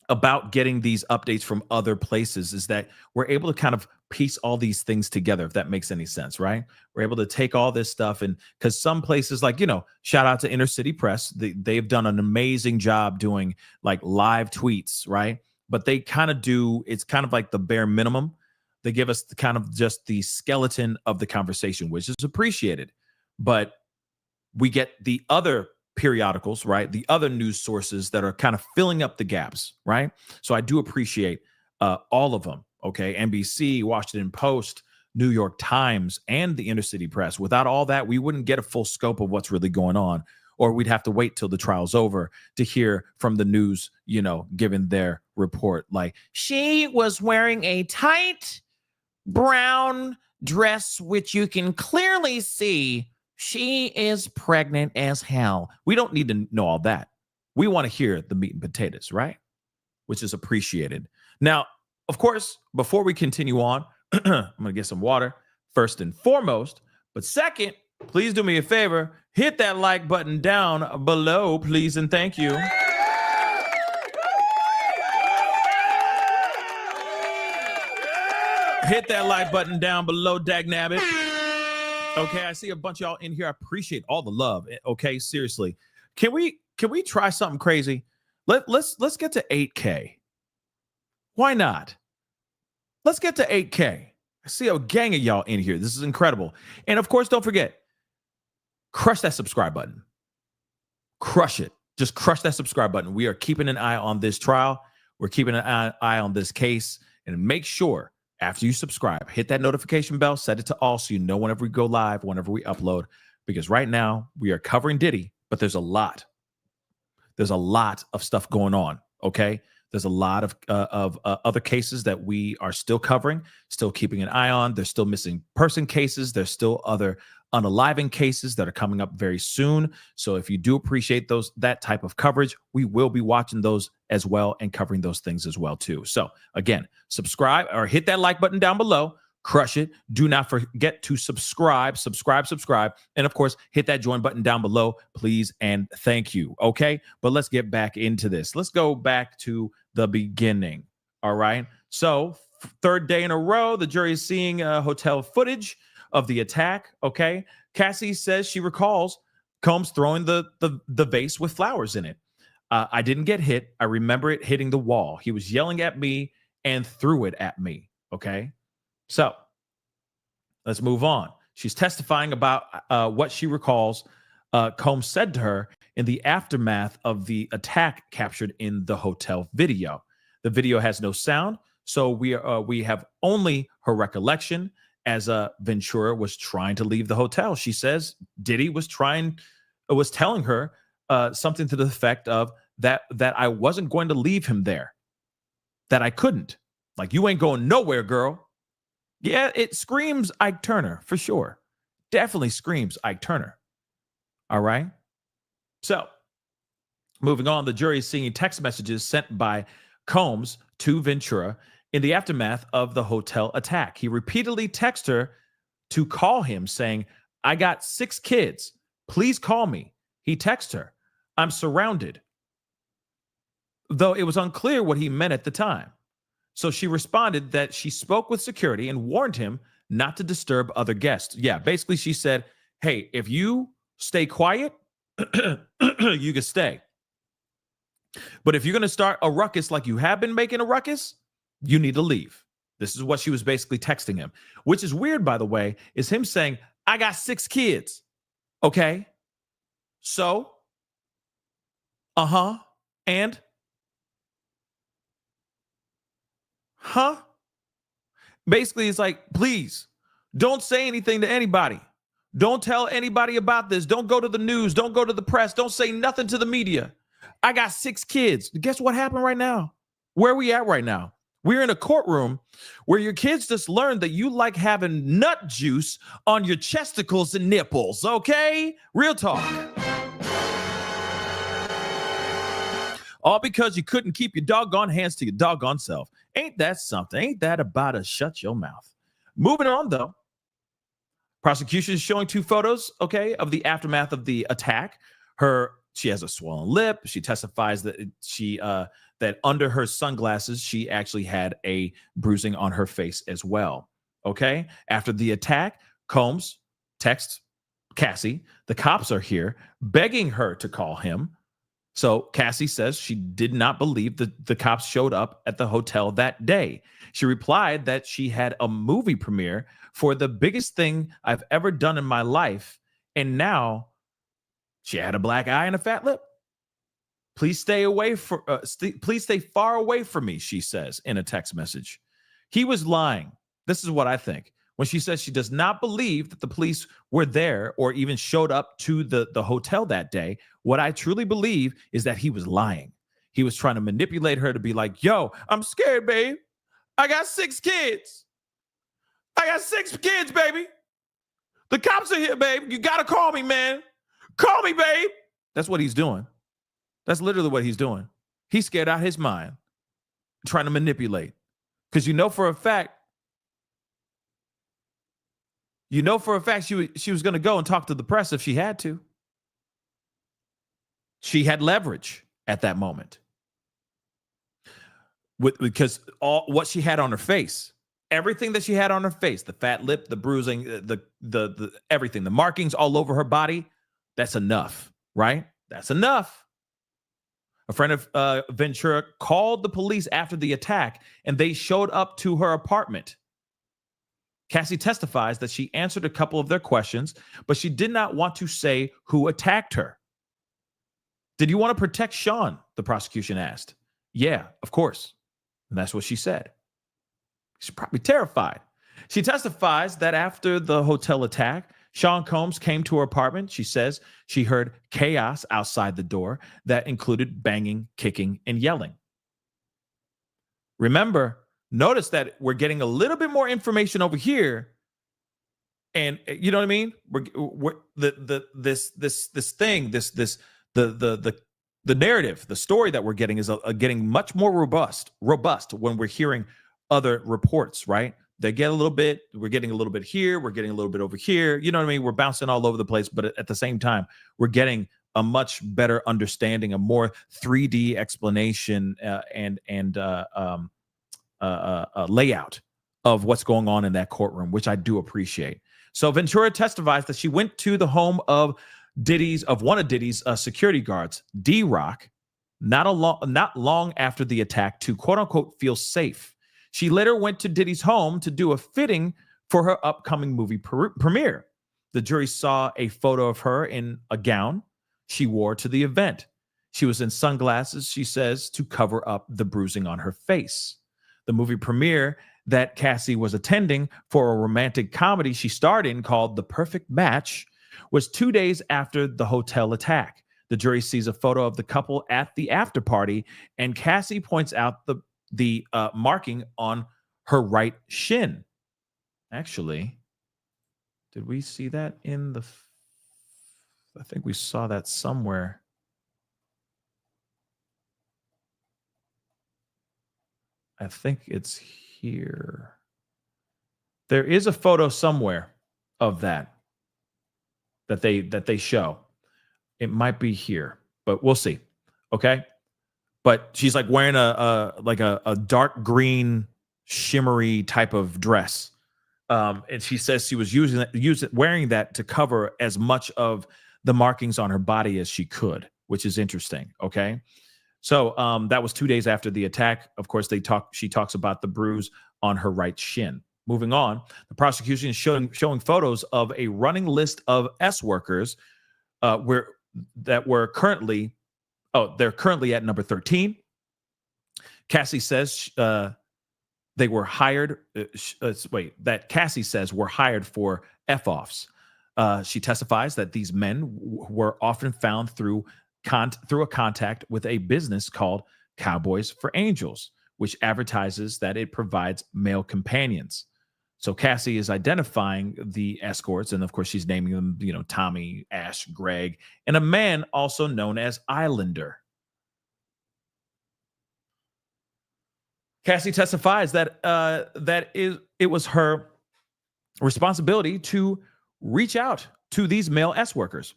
S2: about getting these updates from other places is that we're able to kind of piece all these things together, if that makes any sense, right? We're able to take all this stuff, and because some places, like, shout out to Inner City Press, they've done an amazing job doing like live tweets, right? But they kind of it's kind of like the bare minimum. They give us kind of just the skeleton of the conversation, which is appreciated. But we get the other periodicals, right? The other news sources that are kind of filling up the gaps, right? So I do appreciate all of them. Okay, NBC, Washington Post, New York Times, and the inner city press. Without all that, we wouldn't get a full scope of what's really going on, or we'd have to wait till the trial's over to hear from the news, giving their report. Like, she was wearing a tight brown dress, which you can clearly see she is pregnant as hell. We don't need to know all that. We want to hear the meat and potatoes, right? Which is appreciated. Now, of course, before we continue on, I'm going to get some water first and foremost. But second, please do me a favor. Hit that like button down below, please, and thank you. Hit that like button down below, dagnabbit. Okay, I see a bunch of y'all in here. I appreciate all the love. Okay, seriously. Can we try something crazy? Let's get to 8K. Why not? Let's get to 8K. I see a gang of y'all in here. This is incredible. And of course, don't forget, crush that subscribe button. Crush it. Just crush that subscribe button. We are keeping an eye on this trial. We're keeping an eye on this case. And make sure, after you subscribe, hit that notification bell, set it to all so you know whenever we go live, whenever we upload. Because right now, we are covering Diddy, but there's a lot. There's a lot of stuff going on, okay? There's a lot of other cases that we are still covering, still keeping an eye on. There's still missing person cases. There's still other unaliving cases that are coming up very soon. So if you do appreciate that type of coverage, we will be watching those as well and covering those things as well too. So again, subscribe or hit that like button down below. Crush it. Do not forget to subscribe. And of course, hit that join button down below, please. And thank you. Okay. But let's get back into this. Let's go back to the beginning. All right. So third day in a row, the jury is seeing hotel footage of the attack. Okay. Cassie says she recalls Combs throwing the vase with flowers in it. I didn't get hit. I remember it hitting the wall. He was yelling at me and threw it at me. Okay. So let's move on. She's testifying about what she recalls Combs said to her in the aftermath of the attack captured in the hotel video. The video has no sound, so we have only her recollection as Ventura was trying to leave the hotel. She says Diddy was telling her something to the effect of that I wasn't going to leave him there, that I couldn't. Like, you ain't going nowhere, girl. Yeah, it screams Ike Turner for sure. Definitely screams Ike Turner. All right. So moving on, the jury is seeing text messages sent by Combs to Ventura in the aftermath of the hotel attack. He repeatedly texted her to call him saying, I got 6 kids. Please call me. He texted her, I'm surrounded. Though it was unclear what he meant at the time. So she responded that she spoke with security and warned him not to disturb other guests. Yeah, basically she said, hey, if you stay quiet, you can stay. But if you're going to start a ruckus like you have been making a ruckus, you need to leave. This is what she was basically texting him, which is weird, by the way, is him saying, I got 6 kids. Okay. So, and basically it's like, please don't say anything to anybody. Don't tell anybody about this. Don't go to the news. Don't go to the press. Don't say nothing to the media. I got 6 kids. Guess what happened right now? Where are we at right now? We're in a courtroom where your kids just learned that you like having nut juice on your chesticles and nipples. Okay? Real talk. All because you couldn't keep your doggone hands to your doggone self. Ain't that something? Ain't that about to shut your mouth? Moving on, though. Prosecution is showing 2 photos, okay, of the aftermath of the attack. She has a swollen lip. She testifies that that under her sunglasses, she actually had a bruising on her face as well. Okay. After the attack, Combs texts Cassie. The cops are here begging her to call him. So Cassie says she did not believe that the cops showed up at the hotel that day. She replied that she had a movie premiere for the biggest thing I've ever done in my life. And now she had a black eye and a fat lip. Please stay far away from me, she says in a text message. He was lying. This is what I think. when she says she does not believe that the police were there or even showed up to the hotel that day. What I truly believe is that he was lying. He was trying to manipulate her to be like, yo, I'm scared, babe. I got 6 kids. I got 6 kids, baby. The cops are here, babe. You got to call me, man. Call me, babe. That's what he's doing. That's literally what he's doing. He's scared out of his mind, trying to manipulate. Because you know for a fact she was going to go and talk to the press if she had to. She had leverage at that moment. Because all what she had on her face, everything that she had on her face, the fat lip, the bruising, the everything, the markings all over her body, that's enough, right? That's enough. A friend of Ventura called the police after the attack, and they showed up to her apartment. Cassie testifies that she answered a couple of their questions, but she did not want to say who attacked her. Did you want to protect Sean? The prosecution asked. Yeah, of course. And that's what she said. She's probably terrified. She testifies that after the hotel attack, Sean Combs came to her apartment. She says she heard chaos outside the door that included banging, kicking, and yelling. Remember, notice that we're getting a little bit more information over here, and you know what I mean. We're the narrative, the story that we're getting is getting much more robust when we're hearing other reports. Right? They get a little bit. We're getting a little bit here. We're getting a little bit over here. You know what I mean? We're bouncing all over the place, but at the same time, we're getting a much better understanding, a more 3D explanation, and layout of what's going on in that courtroom, which I do appreciate. So Ventura testifies that she went to the home of one of Diddy's security guards, D-Rock, not long after the attack to quote unquote feel safe. She later went to Diddy's home to do a fitting for her upcoming movie premiere. The jury saw a photo of her in a gown she wore to the event. She was in sunglasses, she says, to cover up the bruising on her face. The movie premiere that Cassie was attending for a romantic comedy she starred in called The Perfect Match was 2 days after the hotel attack. The jury sees a photo of the couple at the after party, and Cassie points out the marking on her right shin. Actually, did we see that in the... I think we saw that somewhere. I think it's here. There is a photo somewhere of that they show. It might be here, but we'll see. Okay. But she's like wearing a dark green shimmery type of dress. And she says she was wearing that to cover as much of the markings on her body as she could, which is interesting. Okay. So that was 2 days after the attack. Of course, she talks about the bruise on her right shin. Moving on, the prosecution is showing photos of a running list of S workers they're currently at number 13. Cassie says they were hired. That Cassie says were hired for F-offs. She testifies that these men were often found through a contact with a business called Cowboys for Angels, which advertises that it provides male companions. So Cassie is identifying the escorts, and of course she's naming them, Tommy, Ash, Greg, and a man also known as Islander. Cassie testifies that it was her responsibility to reach out to these male S workers,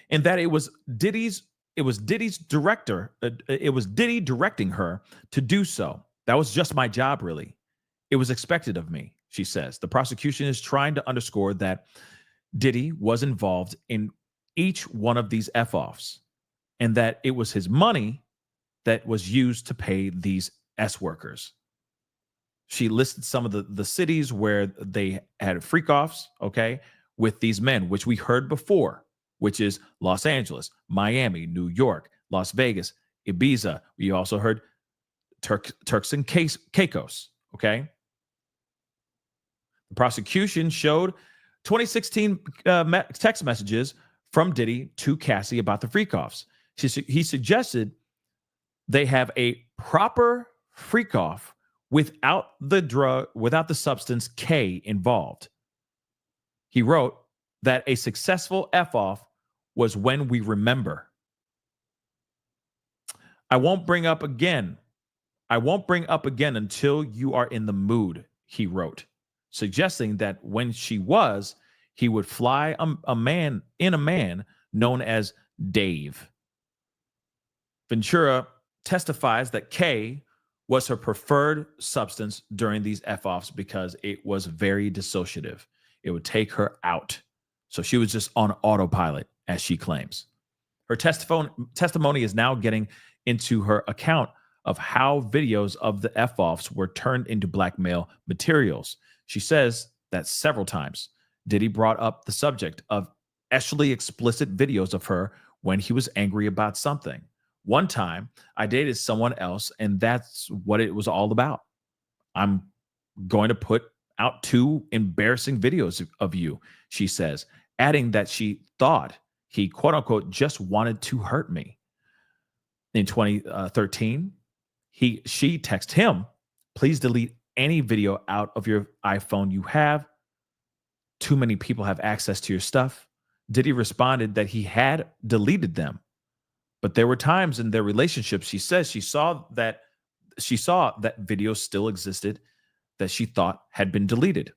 S2: and that it was Diddy directing her to do so. That was just my job, really. It was expected of me, she says. The prosecution is trying to underscore that Diddy was involved in each one of these F-offs, and that it was his money that was used to pay these S workers. She listed some of the cities where they had freak-offs, okay, with these men, which we heard before, which is Los Angeles, Miami, New York, Las Vegas, Ibiza. We also heard Turks and Caicos, okay? The prosecution showed 2016 text messages from Diddy to Cassie about the freak-offs. He suggested they have a proper freak-off without the substance K involved. He wrote that a successful F-off was when we remember. I won't bring up again until you are in the mood, he wrote, suggesting that when she was, he would fly a man known as Dave. Ventura testifies that K was her preferred substance during these F-offs because it was very dissociative. It would take her out. So she was just on autopilot, as she claims. Her testimony is now getting into her account of how videos of the F-offs were turned into blackmail materials. She says that several times Diddy brought up the subject of actually explicit videos of her when he was angry about something. One time, I dated someone else, and that's what it was all about. I'm going to put out 2 embarrassing videos of you, she says, adding that she thought he, quote unquote, just wanted to hurt me. In 2013, she texted him, please delete any video out of your iPhone you have. Too many people have access to your stuff. Diddy responded that he had deleted them. But there were times in their relationship, she says she saw that video still existed that she thought had been deleted.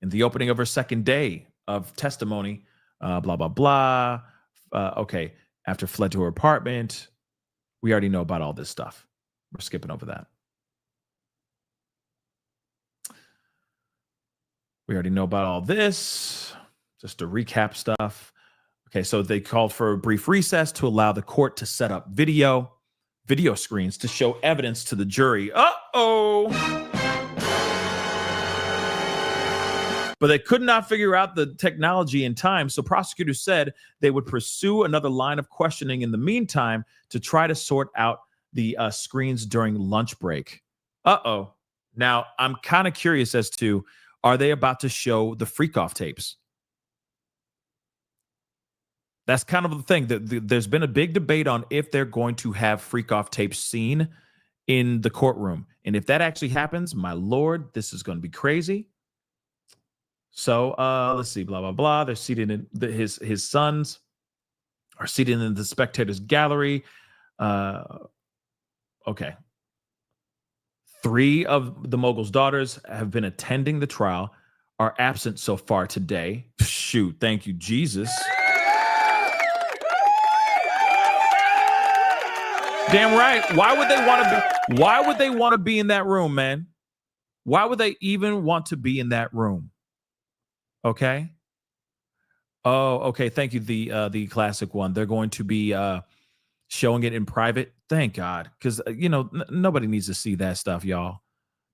S2: In the opening of her second day of testimony, blah, blah, blah. Okay, after fled to her apartment. We already know about all this stuff. We're skipping over that. We already know about all this. Just to recap stuff. Okay, so they called for a brief recess to allow the court to set up video screens to show evidence to the jury. Uh-oh. But they could not figure out the technology in time, so prosecutors said they would pursue another line of questioning in the meantime to try to sort out the screens during lunch break. Uh-oh. Now, I'm kind of curious as to, are they about to show the freak-off tapes? That's kind of the thing. There's been a big debate on if they're going to have freak-off tapes seen in the courtroom. And if that actually happens, my Lord, this is going to be crazy. So let's see, blah, blah, blah. They're seated in his sons are seated in the spectators gallery. Okay. 3 of the mogul's daughters have been attending the trial, are absent so far today. Shoot, thank you, Jesus. Damn right. Why would they want to be in that room, man? Why would they even want to be in that room? Okay. Oh, okay. Thank you. The classic one. They're going to be showing it in private. Thank God. Because nobody needs to see that stuff, y'all.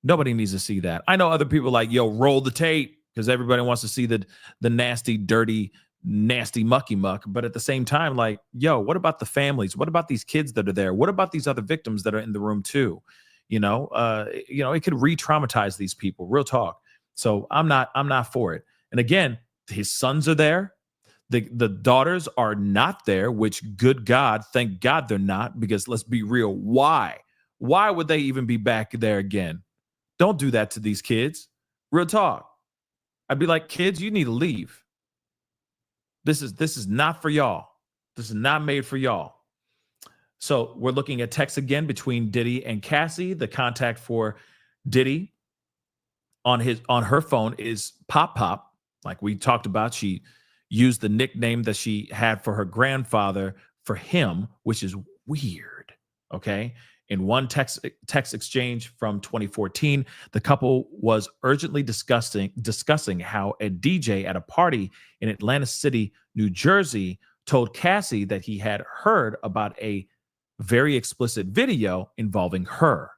S2: Nobody needs to see that. I know other people like, yo, roll the tape, because everybody wants to see the nasty, dirty, nasty mucky muck. But at the same time, like, yo, what about the families? What about these kids that are there? What about these other victims that are in the room too? It could re-traumatize these people. Real talk. So I'm not for it. And again, his sons are there. The daughters are not there, which, good God, thank God they're not, because let's be real. Why? Why would they even be back there again? Don't do that to these kids. Real talk. I'd be like, kids, you need to leave. This is not for y'all. This is not made for y'all. So we're looking at text again between Diddy and Cassie. The contact for Diddy on her phone is Pop Pop. Like we talked about, she used the nickname that she had for her grandfather for him, which is weird. Okay. In one text exchange from 2014, the couple was urgently discussing how a DJ at a party in Atlantic City, New Jersey, told Cassie that he had heard about a very explicit video involving her.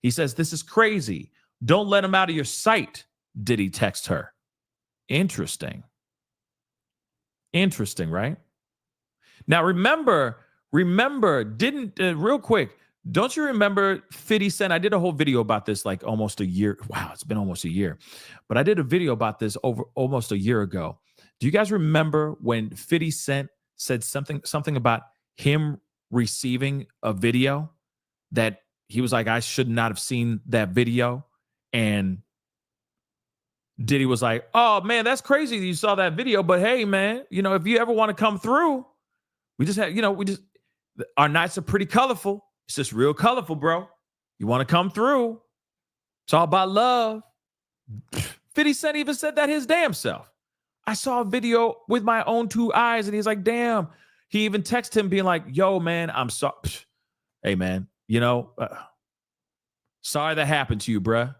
S2: He says, "This is crazy. Don't let him out of your sight," Diddy text her. Interesting, right? Now, remember, real quick, Don't you remember 50 Cent? I did a whole video about this like almost a year. Wow, it's been almost a year. But I did a video about this over almost a year ago. Do you guys remember when 50 Cent said something about him receiving a video that he was like, I should not have seen that video? And Diddy was like, oh man, that's crazy that you saw that video. But hey, man, if you ever want to come through, our nights are pretty colorful. It's just real colorful, bro. You want to come through? It's all about love. 50 Cent even said that his damn self. I saw a video with my own two eyes, and he's like, damn. He even texted him being like, yo, man, I'm sorry. Hey, man, sorry that happened to you, bruh.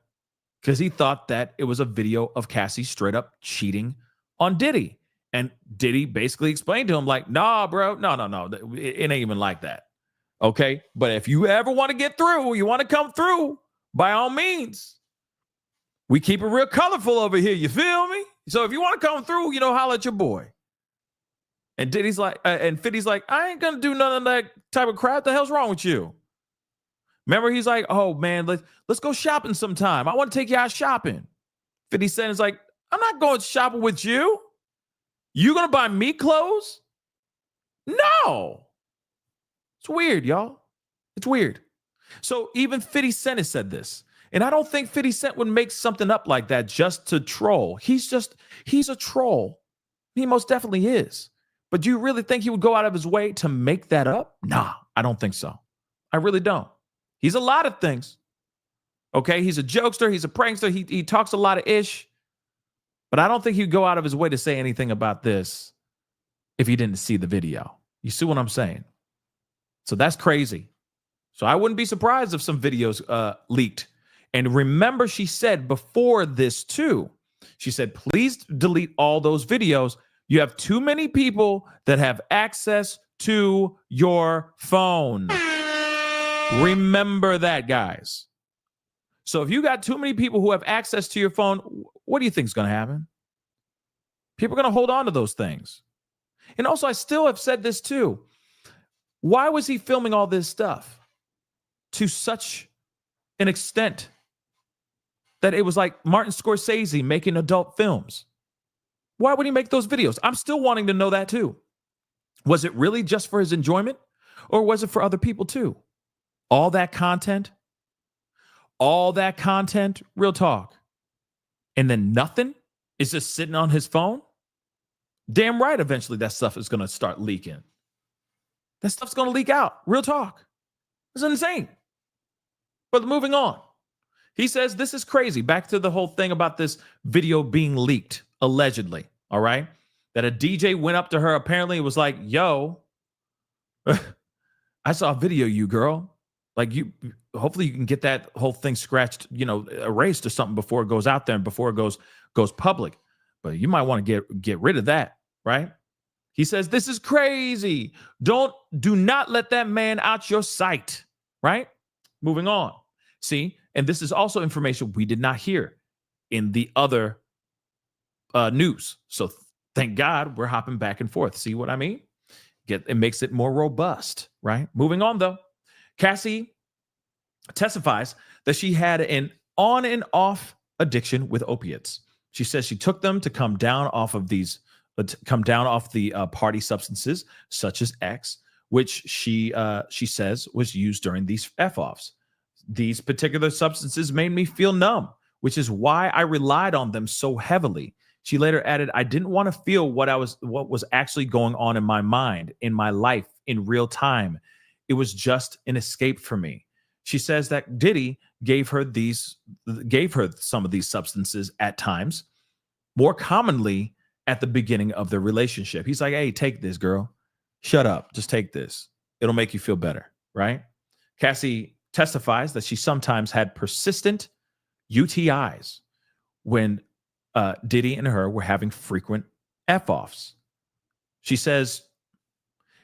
S2: Because he thought that it was a video of Cassie straight up cheating on Diddy. And Diddy basically explained to him like, nah, bro, no. It ain't even like that. Okay, but if you ever want to get through, you want to come through, by all means. We keep it real colorful over here, you feel me? So if you want to come through, holler at your boy. And Diddy's like, and 50's like, I ain't gonna do none of that type of crap. The hell's wrong with you? Remember, he's like, oh man, let's go shopping sometime. I want to take you out shopping. 50 Cent is like, I'm not going shopping with you. You gonna buy me clothes? No. It's weird, y'all. It's weird. So even 50 Cent has said this. And I don't think 50 Cent would make something up like that just to troll. He's a troll. He most definitely is. But do you really think he would go out of his way to make that up? Nah, I don't think so. I really don't. He's a lot of things. Okay, he's a jokester. He's a prankster. He talks a lot of ish. But I don't think he'd go out of his way to say anything about this if he didn't see the video. You see what I'm saying? So that's crazy. So I wouldn't be surprised if some videos leaked. And remember, she said before this too, she said, please delete all those videos. You have too many people that have access to your phone. Remember that, guys. So if you got too many people who have access to your phone, what do you think is going to happen? People are going to hold on to those things. And also, I still have said this too. Why was he filming all this stuff to such an extent that it was like Martin Scorsese making adult films? Why would he make those videos? I'm still wanting to know that too. Was it really just for his enjoyment, or was it for other people too? All that content, real talk. And then nothing is just sitting on his phone? Damn right, eventually that stuff is going to start leaking. That stuff's going to leak out. Real talk. It's insane. But moving on. He says this is crazy. Back to the whole thing about this video being leaked, allegedly. All right? That a DJ went up to her. Apparently it was like, yo, I saw a video of you, girl. Like, hopefully you can get that whole thing scratched, erased or something before it goes out there and before it goes public. But you might want to get rid of that, right? He says, this is crazy. Do not let that man out your sight, right? Moving on. See, and this is also information we did not hear in the other news. So thank God we're hopping back and forth. See what I mean? It makes it more robust, right? Moving on, though. Cassie testifies that she had an on and off addiction with opiates. She says she took them to come down off the party substances such as X, which she says was used during these F-offs. These particular substances made me feel numb, which is why I relied on them so heavily. She later added, I didn't want to feel what was actually going on in my mind, in my life, in real time. It was just an escape for me. She says that Diddy gave her some of these substances at times, more commonly at the beginning of their relationship. He's like, hey, take this, girl. Shut up. Just take this. It'll make you feel better, right? Cassie testifies that she sometimes had persistent UTIs when Diddy and her were having frequent F-offs. She says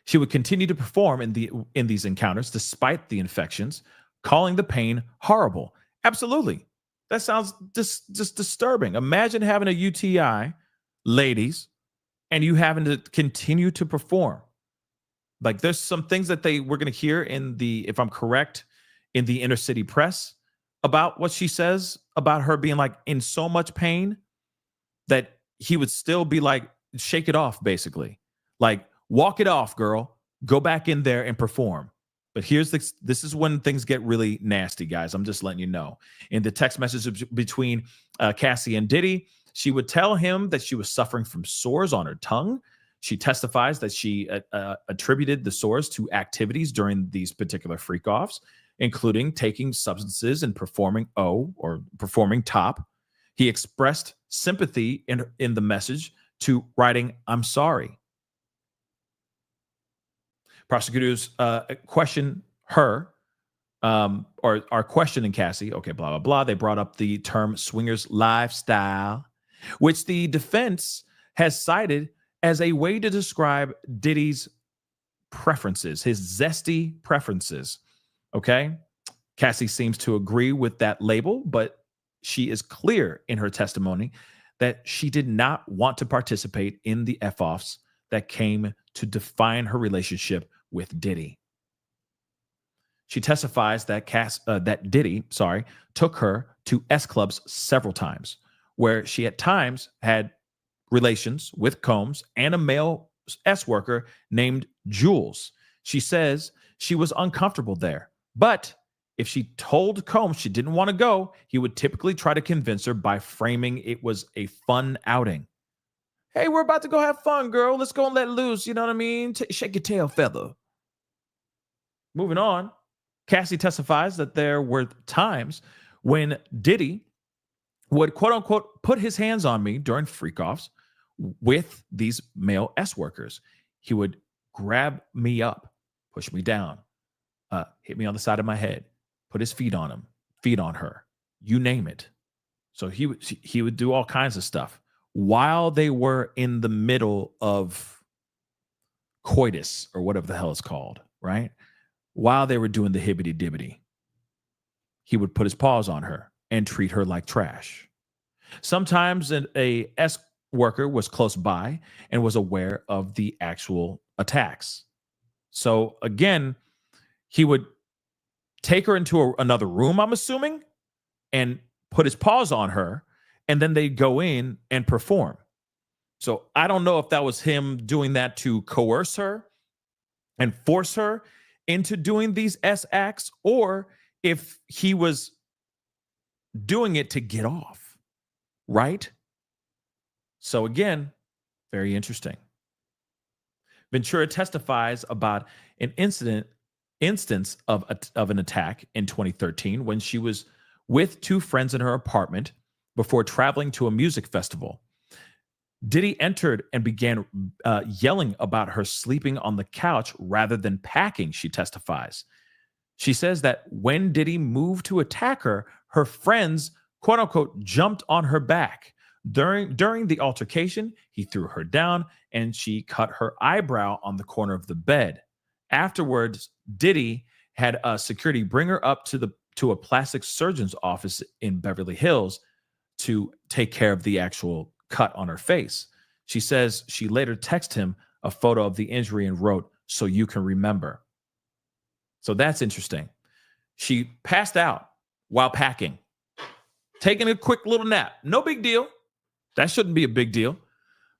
S2: she would continue to perform in these encounters despite the infections, calling the pain horrible. Absolutely. That sounds just disturbing. Imagine having a UTI, ladies, and you having to continue to perform. Like, there's some things that we're going to hear in if I'm correct, in the inner city press about what she says about her being like in so much pain that he would still be like, shake it off, basically. Like, walk it off, girl. Go back in there and perform. But this is when things get really nasty, guys. I'm just letting you know. In the text message between Cassie and Diddy, she would tell him that she was suffering from sores on her tongue. She testifies that she attributed the sores to activities during these particular freak-offs, including taking substances and performing performing top. He expressed sympathy in the message to writing, "I'm sorry." Prosecutors question her, or are questioning Cassie. Okay, blah, blah, blah. They brought up the term swingers lifestyle, which the defense has cited as a way to describe Diddy's preferences, his zesty preferences. Okay. Cassie seems to agree with that label, but she is clear in her testimony that she did not want to participate in the F-offs that came to define her relationship with Diddy. She testifies that Diddy, took her to S clubs several times, where she at times had relations with Combs and a male S worker named Jules. She says she was uncomfortable there, but if she told Combs she didn't want to go, he would typically try to convince her by framing it was a fun outing. Hey, we're about to go have fun, girl. Let's go and let loose. You know what I mean? Shake your tail feather. Moving on, Cassie testifies that there were times when Diddy would, quote unquote, put his hands on me during freak-offs with these male S workers. He would grab me up, push me down, hit me on the side of my head, put his feet on her, you name it. So he would do all kinds of stuff while they were in the middle of coitus, or whatever the hell it's called, right? While they were doing the hibbity dibbity, he would put his paws on her and treat her like trash. Sometimes a S worker was close by and was aware of the actual attacks. So again, he would take her into another room, I'm assuming, and put his paws on her, and then they'd go in and perform. So I don't know if that was him doing that to coerce her and force her into doing these S acts, or if he was doing it to get off, right? So again, very interesting. Ventura testifies about an instance of an attack in 2013 when she was with two friends in her apartment before traveling to a music festival. Diddy entered and began yelling about her sleeping on the couch rather than packing, she testifies. She says that when Diddy moved to attack her, her friends, quote unquote, jumped on her back. During the altercation, he threw her down and she cut her eyebrow on the corner of the bed. Afterwards, Diddy had security bring her up to a plastic surgeon's office in Beverly Hills to take care of the actual cut on her face. She says she later texted him a photo of the injury and wrote, "So you can remember." So that's interesting. She passed out while packing, taking a quick little nap. No big deal. That shouldn't be a big deal.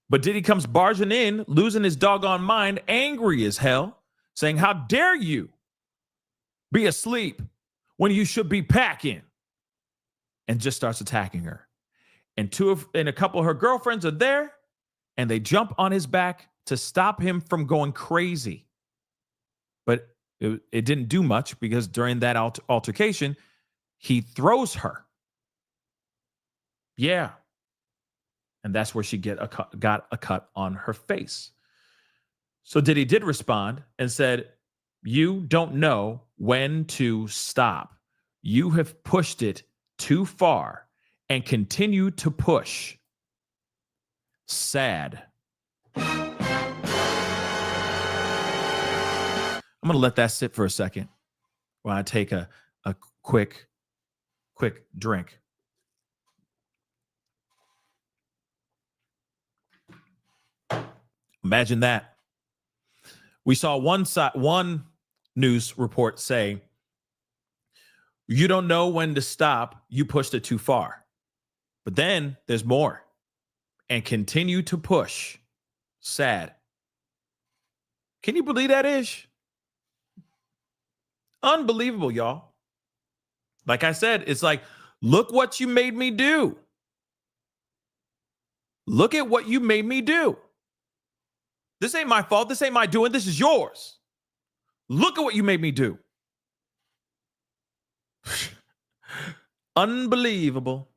S2: But Diddy comes barging in, losing his doggone mind, angry as hell, saying, "How dare you be asleep when you should be packing?" And just starts attacking her. And a couple of her girlfriends are there, and they jump on his back to stop him from going crazy. But it didn't do much, because during that altercation, he throws her. Yeah. And that's where she got a cut on her face. So Diddy did respond and said, "You don't know when to stop. You have pushed it too far and continue to push. Sad." I'm going to let that sit for a second while I take a quick drink. Imagine that. We saw one news report say You don't know when to stop. You pushed it too far. But then there's more. And continue to push. Sad. Can you believe that, Ish? Unbelievable, y'all. Like I said, it's like, look what you made me do. Look at what you made me do. This ain't my fault. This ain't my doing. This is yours. Look at what you made me do. Unbelievable.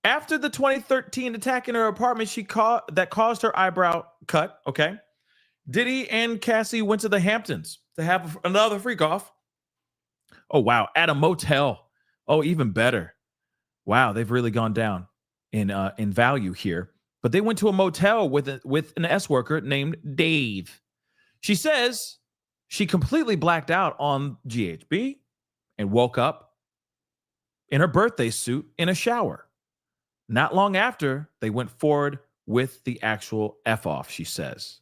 S2: After the 2013 attack in her apartment, that caused her eyebrow cut, okay? Diddy and Cassie went to the Hamptons to have another freak off. Oh, wow. At a motel. Oh, even better. Wow, they've really gone down in value here. But they went to a motel with an S worker named Dave. She says she completely blacked out on GHB and woke up in her birthday suit in a shower. Not long after, they went forward with the actual F-off, she says.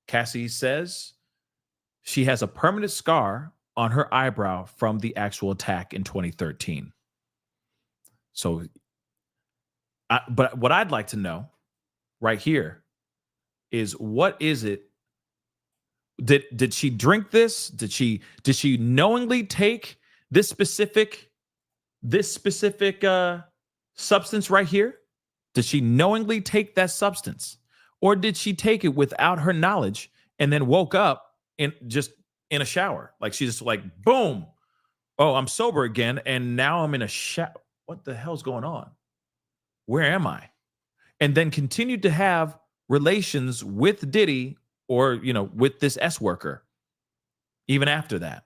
S2: Cassie says she has a permanent scar on her eyebrow from the actual attack in 2013. So, but what I'd like to know right here is, what is it? Did she drink this? Did she knowingly take this specific substance right here? Did she knowingly take that substance? Or did she take it without her knowledge and then woke up in a shower? Like, she's just like, boom. Oh, I'm sober again. And now I'm in a shower. What the hell's going on? Where am I? And then continued to have relations with Diddy or, with this S worker even after that.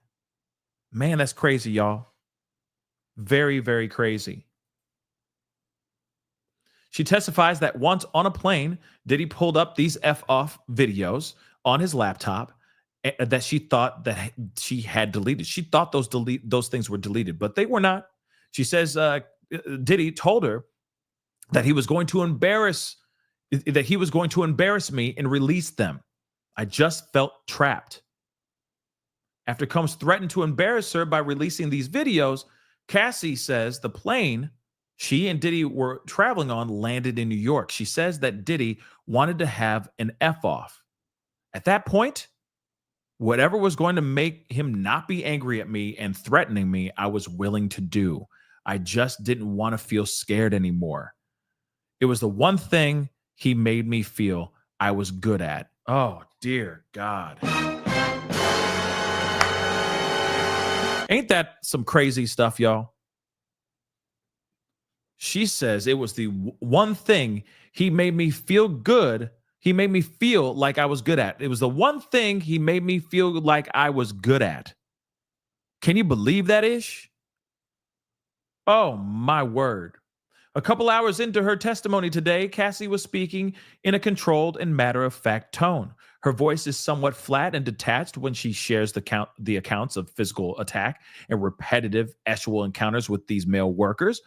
S2: Man, that's crazy, y'all. Very, very crazy. She testifies that once on a plane, Diddy pulled up these F-off videos on his laptop that she thought that she had deleted. She thought those things were deleted, but they were not. She says Diddy told her that he was going to embarrass me and release them. I just felt trapped. After Combs threatened to embarrass her by releasing these videos, Cassie says the plane she and Diddy were traveling on landed in New York. She says that Diddy wanted to have an F-off. At that point, whatever was going to make him not be angry at me and threatening me, I was willing to do. I just didn't want to feel scared anymore. It was the one thing he made me feel I was good at. Oh, dear God. Ain't that some crazy stuff, y'all? She says it was the one thing he made me feel good. He made me feel like I was good at. It was the one thing he made me feel like I was good at. Can you believe that, Ish? Oh, my word. A couple hours into her testimony today, Cassie was speaking in a controlled and matter-of-fact tone. Her voice is somewhat flat and detached when she shares the accounts of physical attack and repetitive sexual encounters with these male workers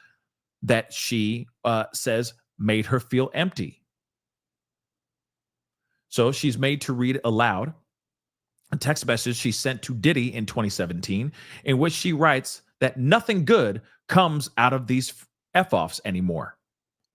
S2: that she says made her feel empty. So she's made to read aloud a text message she sent to Diddy in 2017, in which she writes that nothing good comes out of these F-offs anymore.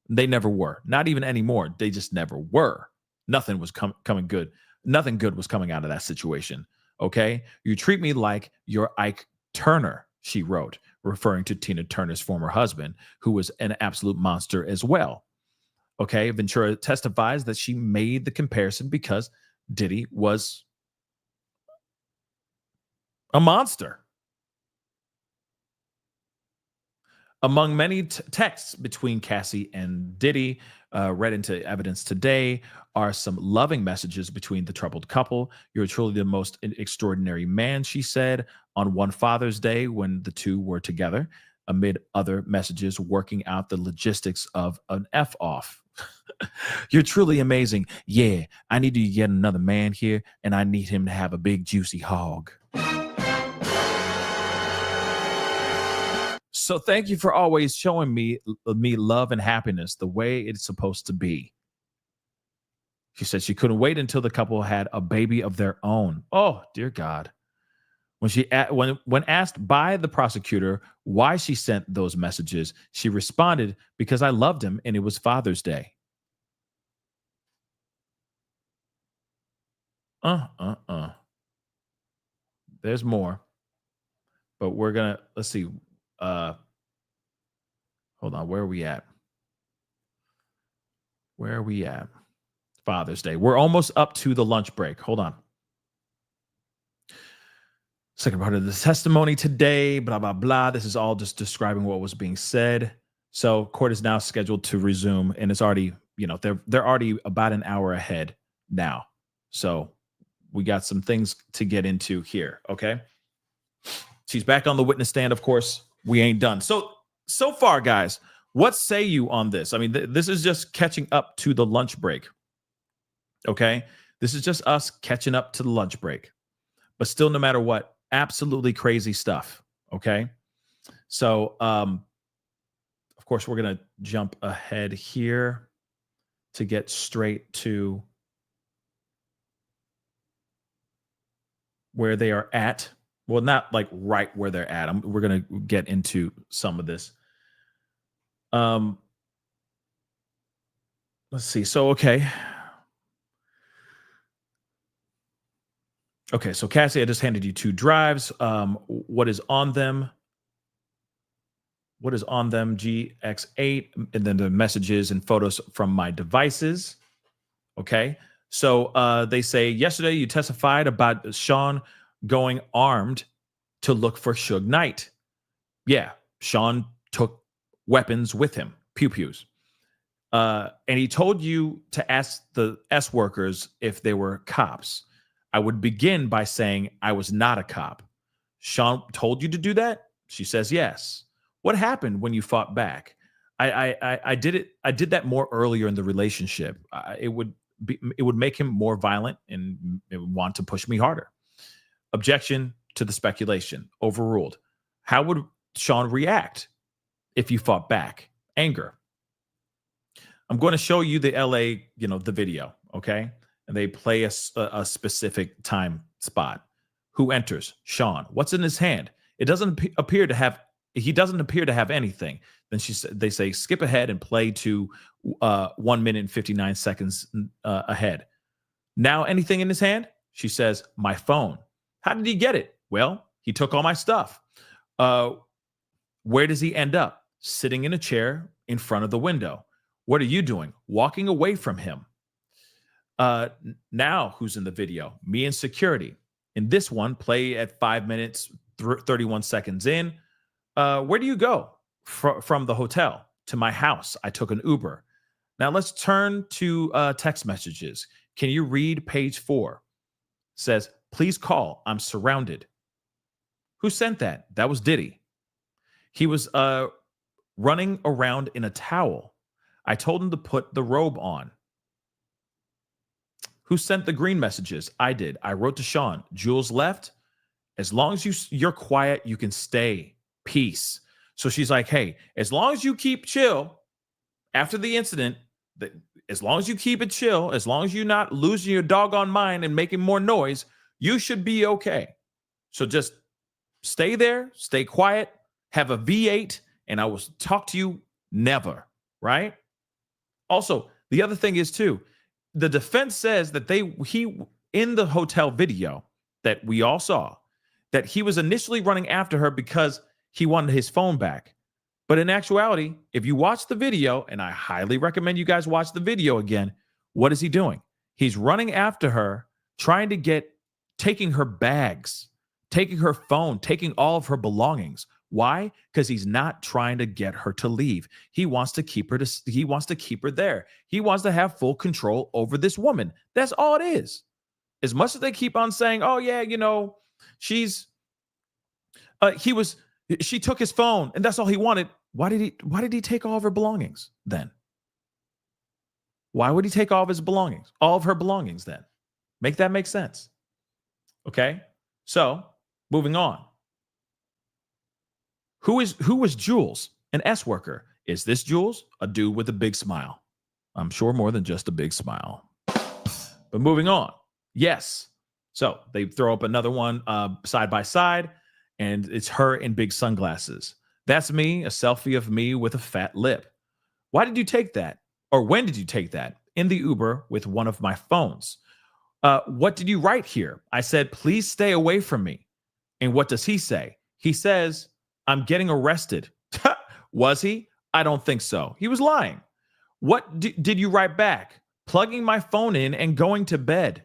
S2: They never were. Not even anymore. They just never were. Nothing was coming good. Nothing good was coming out of that situation. Okay? You treat me like you're Ike Turner, she wrote, referring to Tina Turner's former husband, who was an absolute monster as well. Okay, Ventura testifies that she made the comparison because Diddy was a monster. Among many texts between Cassie and Diddy, read into evidence today, are some loving messages between the troubled couple. You're truly the most extraordinary man, she said, on one Father's Day when the two were together, amid other messages working out the logistics of an F-off. You're truly amazing. Yeah, I need to get another man here, and I need him to have a big, juicy hog. So thank you for always showing me love and happiness the way it's supposed to be. She said she couldn't wait until the couple had a baby of their own. Oh, dear God. When asked by the prosecutor why she sent those messages, she responded, "Because I loved him and it was Father's Day." There's more, but let's see. Uh, Hold on. Where are we at? Where are we at? Father's Day. We're almost up to the lunch break. Hold on. Second part of the testimony today, blah, blah, blah. This is all just describing what was being said. So court is now scheduled to resume, and it's already, they're already about an hour ahead now. So we got some things to get into here. Okay. She's back on the witness stand. Of course, we ain't done. So far, guys, what say you on this? I mean, this is just catching up to the lunch break. Okay. This is just us catching up to the lunch break, but still, no matter what, absolutely crazy stuff. Okay. So, of course, we're going to jump ahead here to get straight to where they are at. Well, not like right where they're at. We're going to get into some of this. Let's see. So, okay. Okay, so Cassie, I just handed you 2 drives. What is on them? What is on them? GX8, and then the messages and photos from my devices. Okay, so they say, yesterday you testified about Sean going armed to look for Suge Knight. Yeah, Sean took weapons with him, pew-pews. And he told you to ask the S workers if they were cops. I would begin by saying I was not a cop. Sean told you to do that? She says yes. What happened when you fought back? I did it. I did that more earlier in the relationship. It would make him more violent and want to push me harder. Objection to the speculation. Overruled. How would Sean react if you fought back? Anger. I'm going to show you the LA, the video, okay? And they play a specific time spot. Who enters? Sean. What's in his hand? It doesn't appear to have. He doesn't appear to have anything. Then they say skip ahead and play to 1 minute and 59 seconds ahead. Now anything in his hand? She says my phone. How did he get it? Well, he took all my stuff. Where does he end up? Sitting in a chair in front of the window. What are you doing? Walking away from him. Now who's in the video? Me and security. In this one, play at 5 minutes, 31 seconds in. Where do you go? From the hotel to my house. I took an Uber. Now let's turn to text messages. Can you read page 4? Says, please call. I'm surrounded. Who sent that? That was Diddy. He was running around in a towel. I told him to put the robe on. Who sent the green messages? I did. I wrote to Sean. Jules left. As long as you're quiet, you can stay. Peace. So she's like, hey, as long as you keep chill after the incident, as long as you keep it chill, as long as you're not losing your doggone mind and making more noise, you should be okay. So just stay there, stay quiet, have a V8, and I will talk to you never, right? Also, the other thing is too, the defense says that he in the hotel video that we all saw, that he was initially running after her because he wanted his phone back. But in actuality, if you watch the video, and I highly recommend you guys watch the video again, what is he doing? He's running after her, taking her bags, taking her phone, taking all of her belongings. Why? Because he's not trying to get her to leave. He wants to keep her there. He wants to have full control over this woman. That's all it is. As much as they keep on saying, oh yeah, she took his phone and that's all he wanted. Why did he take all of her belongings then? Why would he take all of her belongings then? Make that make sense. Okay. So moving on. Who was Jules? An S worker. Is this Jules? A dude with a big smile. I'm sure more than just a big smile. But moving on. Yes. So they throw up another one side by side, and it's her in big sunglasses. That's me, a selfie of me with a fat lip. Why did you take that? Or when did you take that? In the Uber with one of my phones. What did you write here? I said, please stay away from me. And what does he say? He says, I'm getting arrested. Was he? I don't think so. He was lying. What did you write back? Plugging my phone in and going to bed.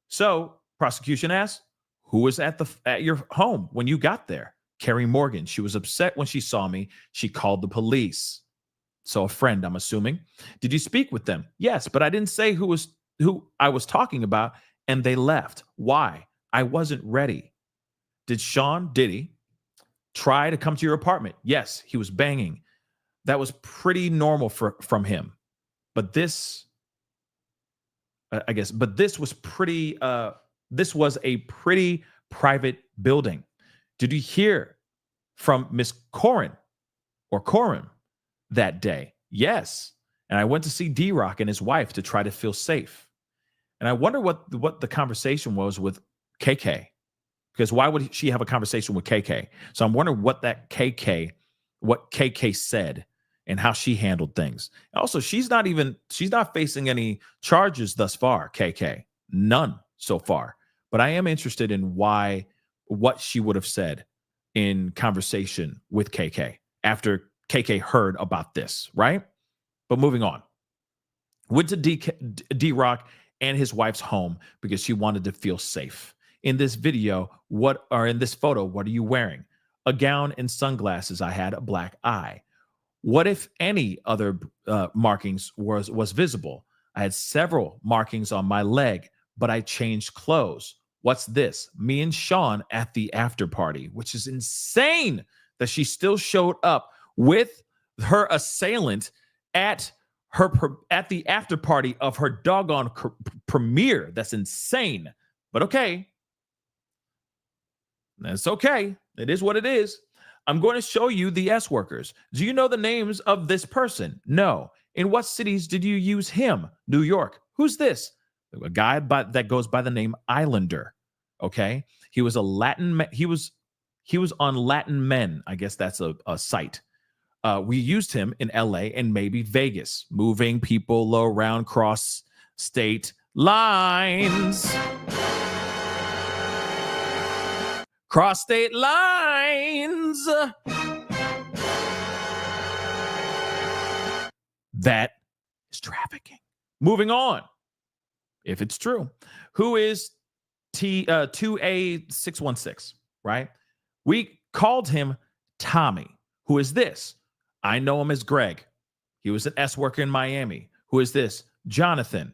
S2: So prosecution asks, who was at your home when you got there? Carrie Morgan. She was upset when she saw me. She called the police. So a friend, I'm assuming. Did you speak with them? Yes, but I didn't say who I was talking about, and they left. Why? I wasn't ready. Did Sean Diddy try to come to your apartment? Yes, he was banging. That was pretty normal from him. But this, this was pretty, this was a pretty private building. Did you hear from Miss Corin that day? Yes. And I went to see D-Rock and his wife to try to feel safe. And I wonder what the conversation was with KK. Because why would she have a conversation with KK? So I'm wondering what KK said and how she handled things. Also, she's not facing any charges thus far, KK. None so far. But I am interested in what she would have said in conversation with KK after KK heard about this, right? But moving on. Went to D-Rock and his wife's home because she wanted to feel safe. In this video, in this photo, what are you wearing? A gown and sunglasses. I had a black eye. What if any other markings was visible? I had several markings on my leg, but I changed clothes. What's this? Me and Sean at the after party, which is insane that she still showed up with her assailant at the after party of her doggone premiere. That's insane. But okay. That's okay. It is what it is. I'm going to show you the S workers. Do you know the names of this person? No. In what cities did you use him? New York. Who's this? A guy that goes by the name Islander. Okay. He was he was on Latin Men. I guess that's a site. We used him in LA and maybe Vegas, moving people around cross state lines. Cross state lines. That is trafficking. Moving on. If it's true. Who is 2A616, right? We called him Tommy. Who is this? I know him as Greg. He was an S worker in Miami. Who is this? Jonathan.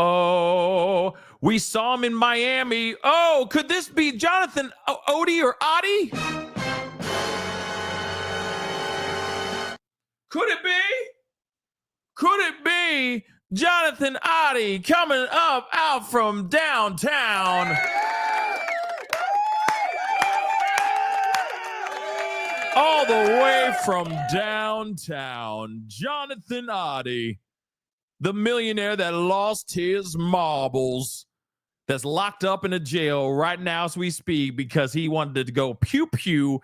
S2: Oh, we saw him in Miami. Oh, could this be Jonathan Odie or Adi? Could it be? Could it be Jonathan Adi coming out from downtown? All the way from downtown, Jonathan Adi. The millionaire that lost his marbles, that's locked up in a jail right now as we speak because he wanted to go pew-pew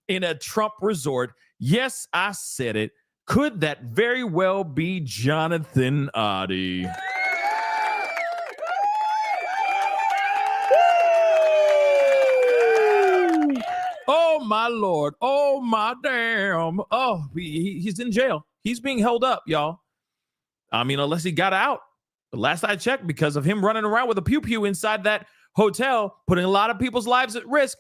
S2: in a Trump resort. Yes, I said it. Could that very well be Jonathan Adi? Oh, my Lord. Oh, my damn. Oh, he's in jail. He's being held up, y'all. I mean, unless he got out. But last I checked, because of him running around with a pew-pew inside that hotel, putting a lot of people's lives at risk,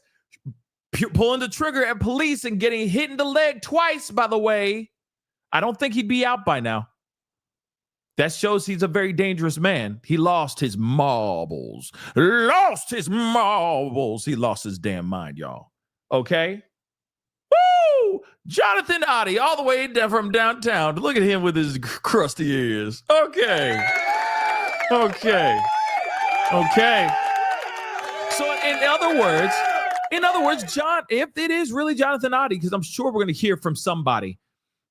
S2: pulling the trigger at police and getting hit in the leg twice, by the way, I don't think he'd be out by now. That shows he's a very dangerous man. He lost his marbles. Lost his marbles. He lost his damn mind, y'all. Okay? Woo! Jonathan Adi, all the way down from downtown. Look at him with his crusty ears. Okay. Okay. Okay. So in other words, John, if it is really Jonathan Adi, because I'm sure we're going to hear from somebody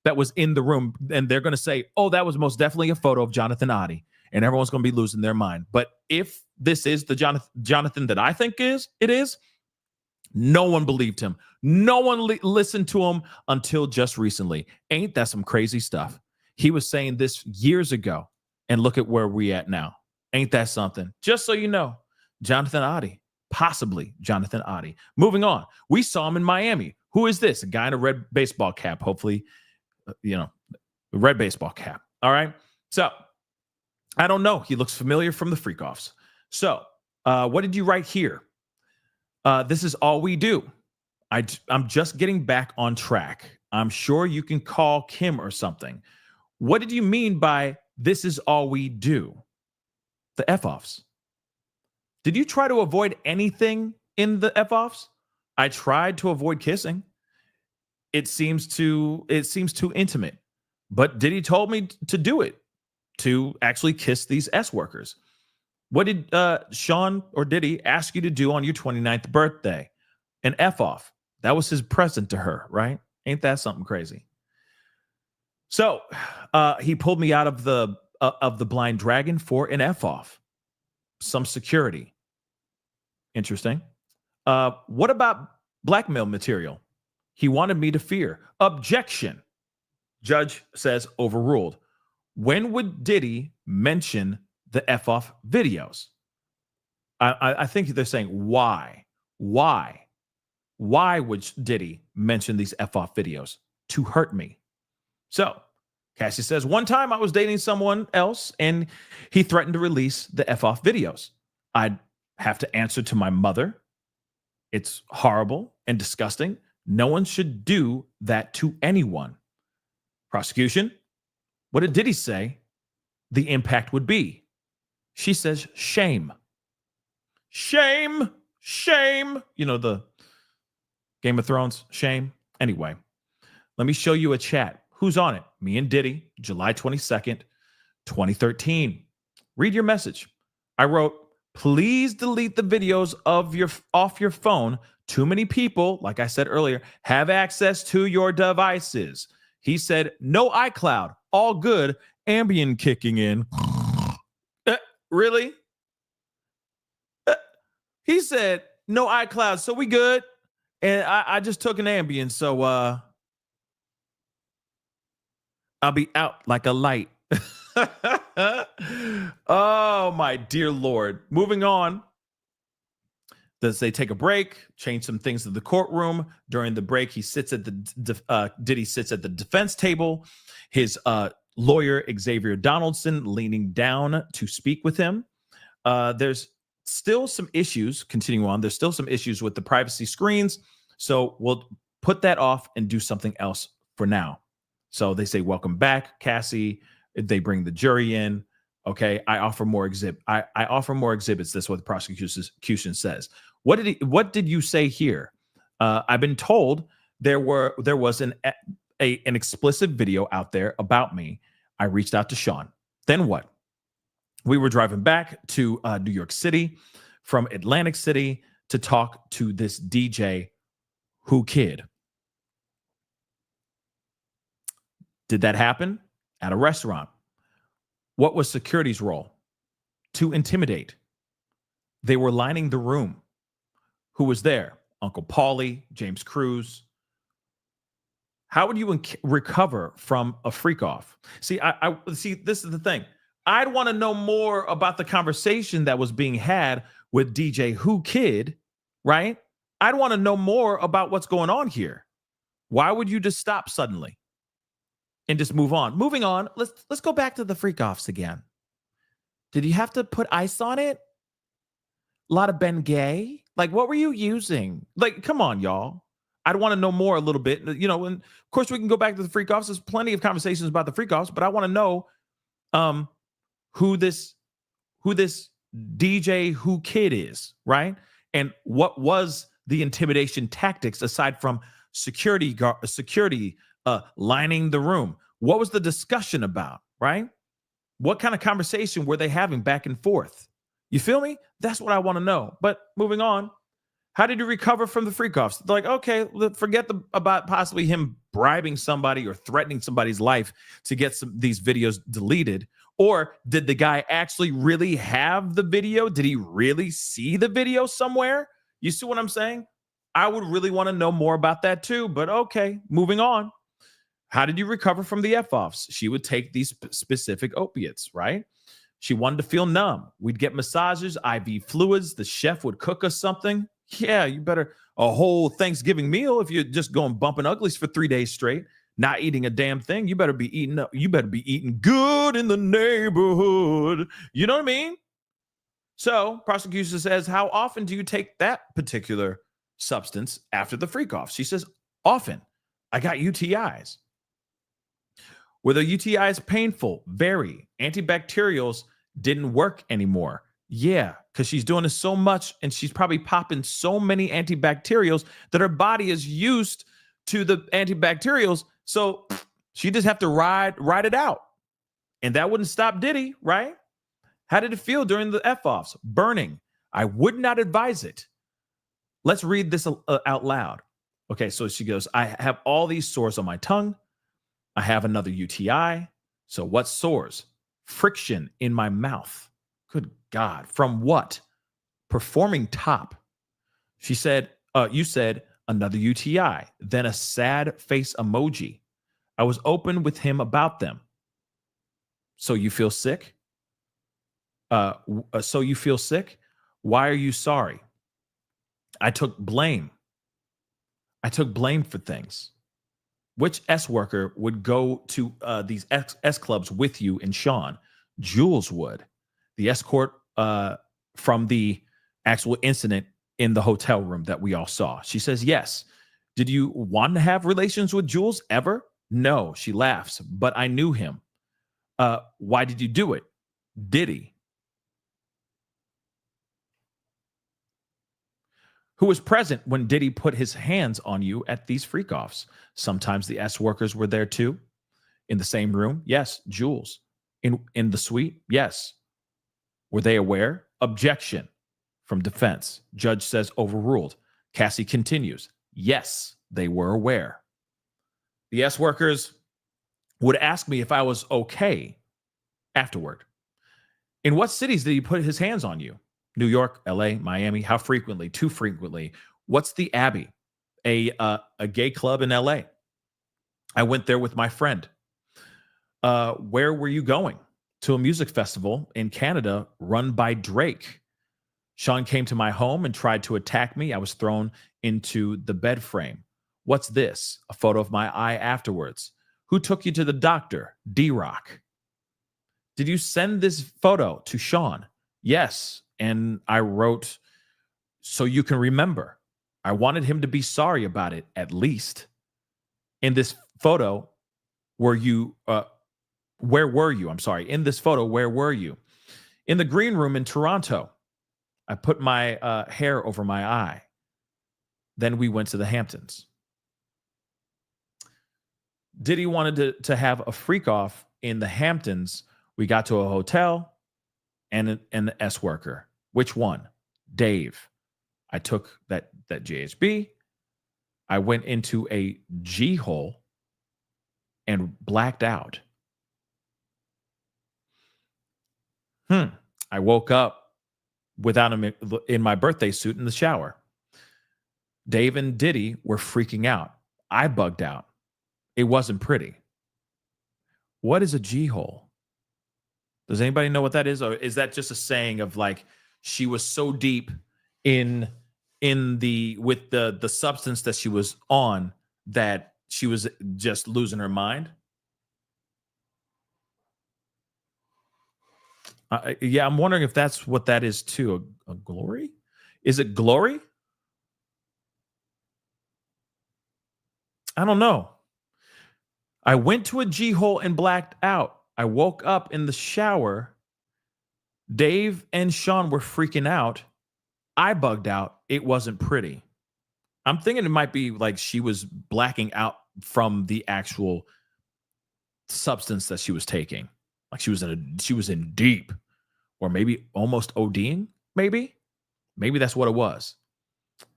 S2: that was in the room, and they're going to say, oh, that was most definitely a photo of Jonathan Adi, and everyone's going to be losing their mind. But if this is the Jonathan that I think it is, no one believed him. No one listened to him until just recently. Ain't that some crazy stuff? He was saying this years ago, and look at where we at now. Ain't that something? Just so you know, Jonathan Oddie, possibly Jonathan Oddie. Moving on, we saw him in Miami. Who is this? A guy in a red baseball cap, hopefully, red baseball cap. All right. So I don't know. He looks familiar from the freak offs. So what did you write here? This is all we do. I'm just getting back on track. I'm sure you can call Kim or something. What did you mean by this is all we do? The F-offs. Did you try to avoid anything in the F-offs? I tried to avoid kissing. It seems too intimate. But Diddy told me to do it, to actually kiss these S workers. What did Sean or Diddy ask you to do on your 29th birthday? An F-off. That was his present to her, right? Ain't that something crazy? So he pulled me out of the Blind Dragon for an F-off. Some security. Interesting. What about blackmail material? He wanted me to fear. Objection. Judge says overruled. When would Diddy mention the F-off videos? I think they're saying why? Why would Diddy mention these F-off videos? To hurt me. So Cassie says, one time I was dating someone else and he threatened to release the F-off videos. I'd have to answer to my mother. It's horrible and disgusting. No one should do that to anyone. Prosecution, what did Diddy say the impact would be? She says, shame. Shame. Shame. You know, the Game of Thrones, shame. Anyway, let me show you a chat. Who's on it? Me and Diddy, July 22nd, 2013. Read your message. I wrote, please delete the videos off your phone. Too many people, like I said earlier, have access to your devices. He said, no iCloud, all good. Ambien kicking in. Really? He said, no iCloud, so we good. And I just took an Ambien, so I'll be out like a light. Oh, my dear Lord. Moving on. Does they take a break, change some things to the courtroom? During the break, he sits at Diddy sits at the defense table. His lawyer, Xavier Donaldson, leaning down to speak with him. There's still some issues, continuing on. There's still some issues with the privacy screens. So we'll put that off and do something else for now. So they say, welcome back, Cassie. They bring the jury in. Okay, I offer more I offer more exhibits. That's what the prosecution says. What did you say here? I've been told there was an explicit video out there about me. I reached out to Sean. Then what? We were driving back to New York City from Atlantic City to talk to this DJ Who Kid. Did that happen? At a restaurant. What was security's role? To intimidate. They were lining the room. Who was there? Uncle Paulie, James Cruz. How would you recover from a freak off? See, I see. This is the thing. I'd want to know more about the conversation that was being had with DJ Who Kid, right? I'd want to know more about what's going on here. Why would you just stop suddenly and just move on? Moving on, let's go back to the freak offs again. Did you have to put ice on it? A lot of Bengay? Like, what were you using? Like, come on, y'all. I'd want to know more a little bit. You know, and of course we can go back to the freak offs. There's plenty of conversations about the freak offs, but I want to know who this DJ Who Kid is, right? And what was the intimidation tactics aside from security lining the room? What was the discussion about, right? What kind of conversation were they having back and forth? You feel me? That's what I want to know. But moving on, how did you recover from the freak offs? Like, okay, forget about possibly him bribing somebody or threatening somebody's life to get these videos deleted, Or did the guy actually really have the video? Did he really see the video somewhere? You see what I'm saying? I would really want to know more about that too, but okay, moving on. How did you recover from the F-offs? She would take these specific opiates, right? She wanted to feel numb. We'd get massages, IV fluids. The chef would cook us something. Yeah, you better a whole Thanksgiving meal if you're just going bumping uglies for 3 days straight, not eating a damn thing. You better be eating up. You better be eating good in the neighborhood. You know what I mean? So prosecution says, how often do you take that particular substance after the freak off? She says, often. I got UTIs. Were the UTIs painful? Very. Antibacterials didn't work anymore. Yeah, because she's doing this so much and she's probably popping so many antibacterials that her body is used to the antibacterials. So she just have to ride it out. And that wouldn't stop Diddy, right? How did it feel during the F-offs? Burning. I would not advise it. Let's read this out loud. Okay, so she goes, I have all these sores on my tongue. I have another UTI. So what sores? Friction in my mouth. Good God. From what? Performing top. She said, you said another UTI, then a sad face emoji. I was open with him about them. So you feel sick? So you feel sick? Why are you sorry? I took blame. I took blame for things. Which S worker would go to these S clubs with you and Sean? Jules would. The escort from the actual incident in the hotel room that we all saw. She says, yes. Did you want to have relations with Jules ever? No, she laughs, but I knew him. Why did you do it? Diddy. Who was present when Diddy put his hands on you at these freak-offs? Sometimes the S workers were there too. In the same room? Yes. Jules. In the suite? Yes. Were they aware? Objection from defense. Judge says overruled. Cassie continues. Yes, they were aware. The S workers would ask me if I was okay afterward. In what cities did he put his hands on you? New York, LA, Miami. How frequently? Too frequently. What's the Abbey? A gay club in LA. I went there with my friend. Where were you going? To a music festival in Canada run by Drake. Sean came to my home and tried to attack me. I was thrown into the bed frame. What's this? A photo of my eye afterwards. Who took you to the doctor? D-Rock. Did you send this photo to Sean? Yes. And I wrote, so you can remember. I wanted him to be sorry about it, at least. In this photo, where were you? I'm sorry. In this photo, where were you? In the green room in Toronto. I put my hair over my eye. Then we went to the Hamptons. Diddy wanted to have a freak off in the Hamptons. We got to a hotel and an S worker. Which one? Dave. I took that JHB. I went into a G hole and blacked out. I woke up without him in my birthday suit in the shower. Dave and Diddy were freaking out. I bugged out. It wasn't pretty. What is a G hole? Does anybody know what that is? Or is that just a saying of like, she was so deep with the substance that she was on that she was just losing her mind? Yeah, I'm wondering if that's what that is too. A glory? Is it glory? I don't know. I went to a G hole and blacked out. I woke up in the shower. Dave and Sean were freaking out. I bugged out. It wasn't pretty. I'm thinking it might be like she was blacking out from the actual substance that she was taking. Like she was in deep, or maybe almost ODing. Maybe that's what it was.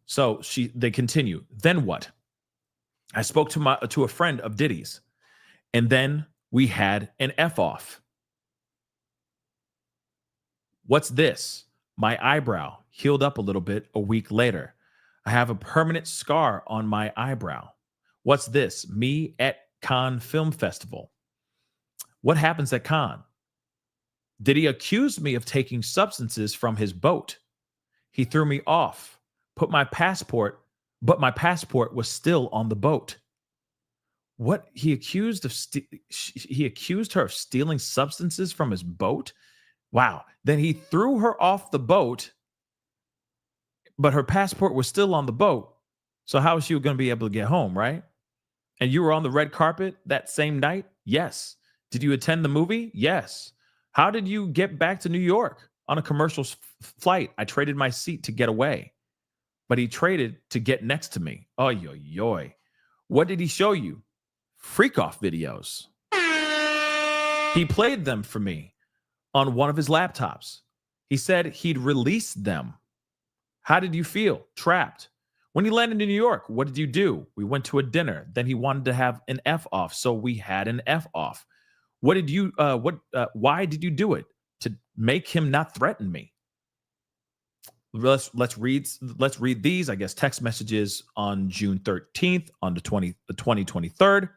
S2: So they continue. Then what? I spoke to a friend of Diddy's, and then we had an F off. What's this? My eyebrow healed up a little bit a week later. I have a permanent scar on my eyebrow. What's this? Me at Cannes Film Festival. What happens at Cannes? Did he accuse me of taking substances from his boat? He threw me off, put my passport, but my passport was still on the boat. What he accused of he accused her of stealing substances from his boat? Wow. Then he threw her off the boat, but her passport was still on the boat. So how was she going to be able to get home, right? And you were on the red carpet that same night? Yes. Did you attend the movie? Yes. How did you get back to New York on a commercial flight? I traded my seat to get away, but he traded to get next to me. Oh, yo, yo. What did he show you? Freak off videos. He played them for me on one of his laptops. He said he'd release them. How did you feel? Trapped. When you landed in New York, what did you do? We went to a dinner. Then he wanted to have an F off, so we had an F off. What did you? Why did you do it? To make him not threaten me. Let's read these. I guess text messages on June 13th, on the 2023rd,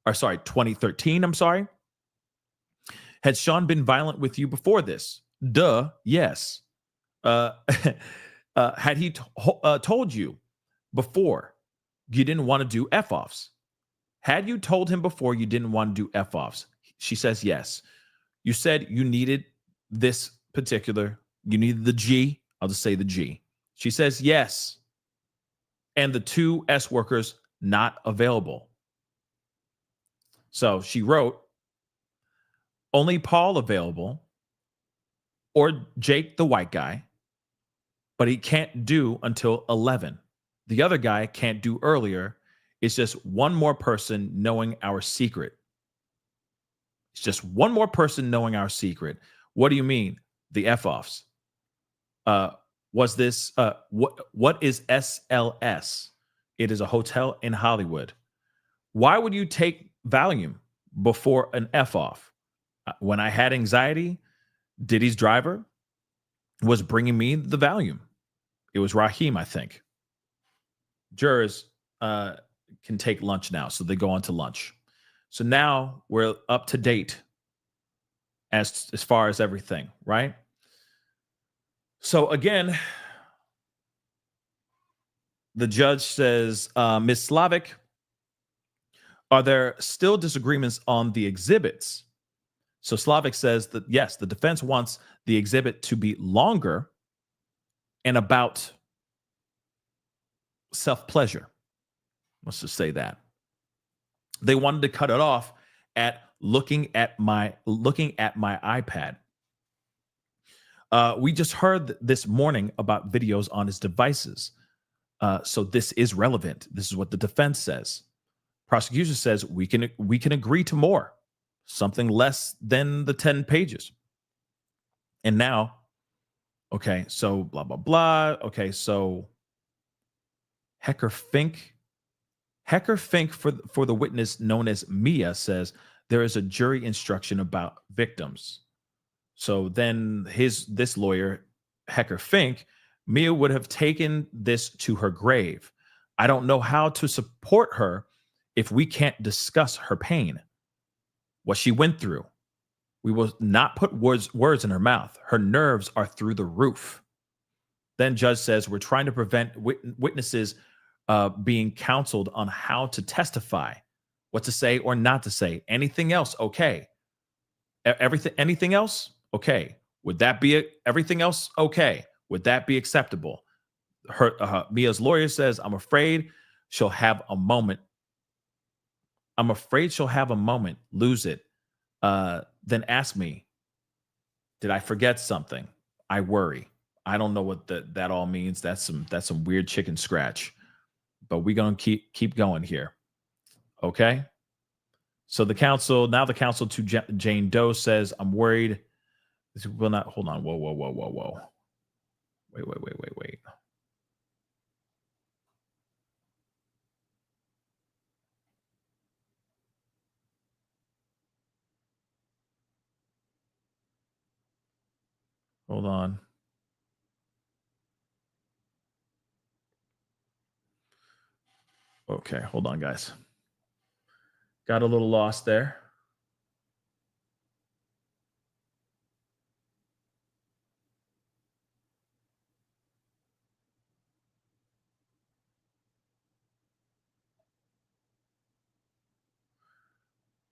S2: or sorry, 2013. I'm sorry. Had Sean been violent with you before this? Duh. Yes. Had he told you before you didn't want to do F-offs? Had you told him before you didn't want to do F-offs? She says yes. You said you needed this particular, you needed the G. I'll just say the G. She says yes. And the two S workers not available. So she wrote, only Paul available or Jake, the white guy, but he can't do until 11. The other guy can't do earlier. It's just one more person knowing our secret. It's just one more person knowing our secret. What do you mean? The F-offs. Was this, what is SLS? It is a hotel in Hollywood. Why would you take Valium before an F-off? When I had anxiety, Diddy's driver was bringing me the Valium. It was Raheem, I think. Jurors can take lunch now, so they go on to lunch. So now we're up to date as far as everything, right? So again, the judge says, Ms. Slavic, are there still disagreements on the exhibits? So Slavic says that yes, the defense wants the exhibit to be longer and about self-pleasure. Let's just say that. They wanted to cut it off at looking at my iPad. We just heard this morning about videos on his devices. So this is relevant. This is what the defense says. Prosecution says we can agree to more, something less than the 10 pages. And now, okay, so blah, blah, blah. Okay, so Hecker Fink for the witness known as Mia says there is a jury instruction about victims. So then this lawyer, Hecker Fink, Mia would have taken this to her grave. I don't know how to support her if we can't discuss her pain, what she went through. We will not put words in her mouth. Her nerves are through the roof. Then judge says we're trying to prevent witnesses being counseled on how to testify, what to say or not to say. Anything else? Okay. Anything else? Okay. Would that be everything else? Okay. Would that be acceptable? Mia's lawyer says, I'm afraid she'll have a moment. Lose it. Then ask me, did I forget something? I worry. I don't know what that all means. That's some weird chicken scratch. But we're gonna keep going here. Okay. So the counsel to Jane Doe says, I'm worried. This will not hold on. Whoa. Wait. Hold on. Okay, hold on, guys. Got a little lost there.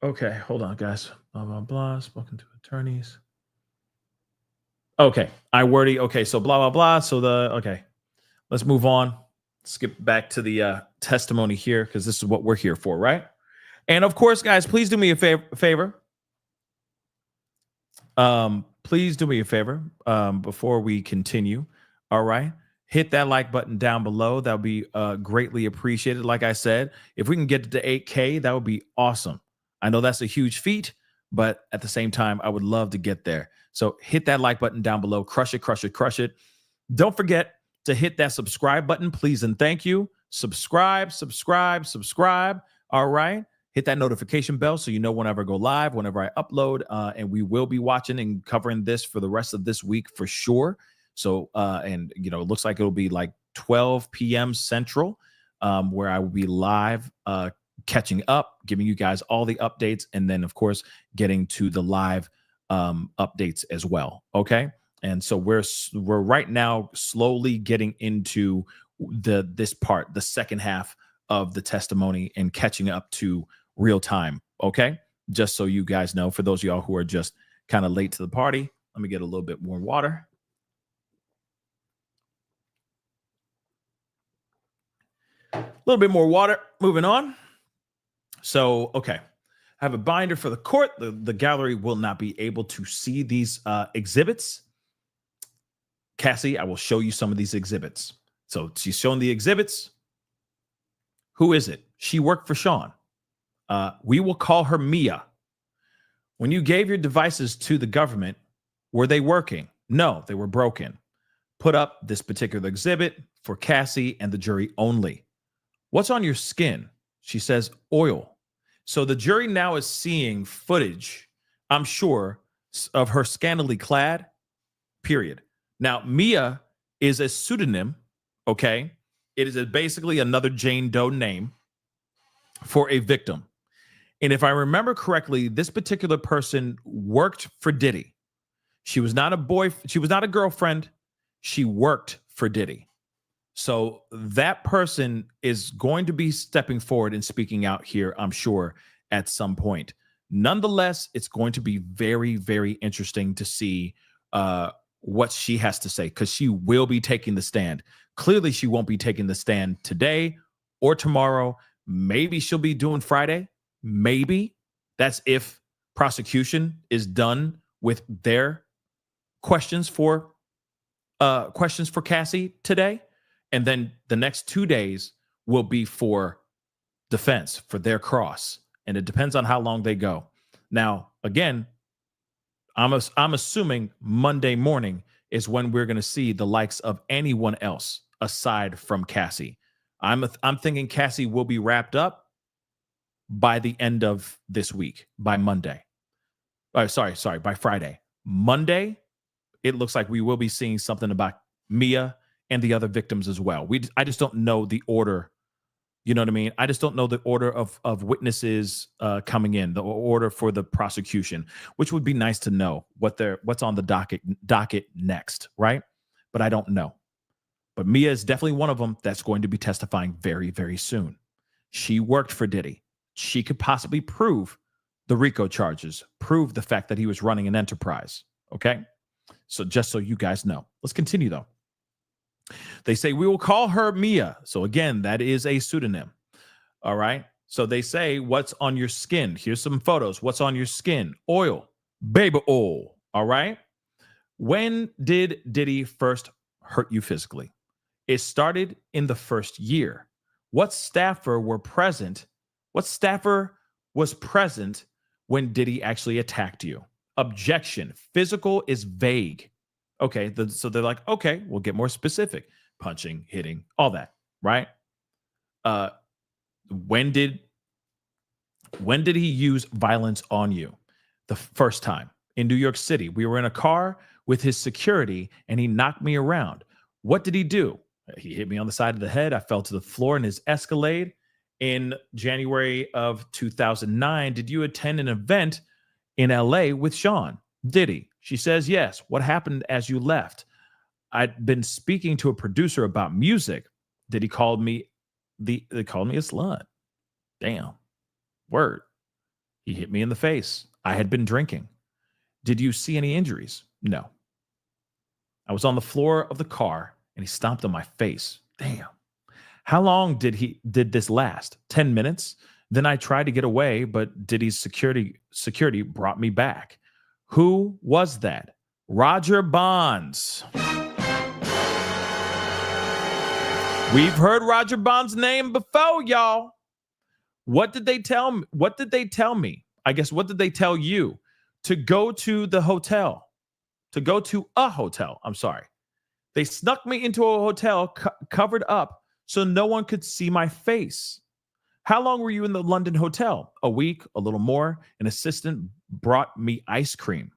S2: Okay, hold on, guys. Blah, blah, blah. Spoken to attorneys. Okay, okay, so blah, blah, blah. So okay, let's move on. Skip back to the testimony here because this is what we're here for, right? And of course, guys, please do me a favor. Please do me a favor before we continue. All right. Hit that like button down below. That would be greatly appreciated. Like I said, if we can get to 8K, that would be awesome. I know that's a huge feat, but at the same time, I would love to get there. So hit that like button down below. Crush it, crush it, crush it. Don't forget to hit that subscribe button, please and thank you. Subscribe, subscribe, subscribe. All right. Hit that notification bell so you know whenever I go live, whenever I upload, and we will be watching and covering this for the rest of this week for sure. So, and it looks like it'll be like 12 p.m. Central, where I will be live, catching up, giving you guys all the updates, and then of course getting to the live updates as well. Okay, and so we're right now slowly getting into this part, the second half of the testimony, and catching up to real time. Okay, just so you guys know, for those of y'all who are just kind of late to the party, let me get a little bit more water. A little bit more water. Moving on. So, okay, I have a binder for the court. The gallery will not be able to see these exhibits. Cassie, I will show you some of these exhibits. So she's showing the exhibits. Who is it? She worked for Sean. We will call her Mia. When you gave your devices to the government, were they working? No, they were broken. Put up this particular exhibit for Cassie and the jury only. What's on your skin? She says oil. So the jury now is seeing footage, I'm sure, of her scantily clad, period. Now, Mia is a pseudonym, okay? It is basically another Jane Doe name for a victim. And if I remember correctly, this particular person worked for Diddy. She was not she was not a girlfriend. She worked for Diddy. So that person is going to be stepping forward and speaking out here, I'm sure, at some point. Nonetheless, it's going to be very, very interesting to see what she has to say, because she will be taking the stand. Clearly, she won't be taking the stand today or tomorrow. Maybe she'll be doing Friday. Maybe. That's if prosecution is done with their questions for Cassie today. And then the next 2 days will be for defense, for their cross. And it depends on how long they go. Now, again, I'm assuming Monday morning is when we're going to see the likes of anyone else aside from Cassie. I'm thinking Cassie will be wrapped up by the end of this week, by Monday. By Friday. Monday, it looks like we will be seeing something about Mia and the other victims as well. I just don't know the order. You know what I mean? I just don't know the order of witnesses coming in, the order for the prosecution, which would be nice to know what's on the docket next, right? But I don't know. But Mia is definitely one of them that's going to be testifying very, very soon. She worked for Diddy. She could possibly prove the RICO charges, prove the fact that he was running an enterprise. Okay? So just so you guys know. Let's continue, though. They say, we will call her Mia. So again, that is a pseudonym. All right. So they say, what's on your skin? Here's some photos. What's on your skin? Oil, baby oil. All right. When did Diddy first hurt you physically? It started in the first year. What staffer were present? What staffer was present when Diddy actually attacked you? Objection. Physical is vague. Okay, so they're like, okay, we'll get more specific. Punching, hitting, all that, right? When did he use violence on you? The first time in New York City. We were in a car. with his security and he knocked me around. What did he do? He hit me on the side of the head. I fell to the floor in his Escalade. In January of 2009, did you attend an event in LA with Sean? Diddy. She says, yes. What happened as you left? I'd been speaking to a producer about music. Diddy called me they called me a slut. Damn. Word. He hit me in the face. I had been drinking. Did you see any injuries? No. I was on the floor of the car and he stomped on my face. Damn. How long did this last? 10 minutes? Then I tried to get away, but Diddy's security brought me back. Who was that? Roger Bonds. We've heard Roger Bonds' name before, y'all. What did they tell me? What did they tell me? I guess, what did they tell you? To go to the hotel. To go to a hotel. I'm sorry. They snuck me into a hotel covered up so no one could see my face. How long were you in the London hotel? A week, a little more. An assistant brought me ice cream.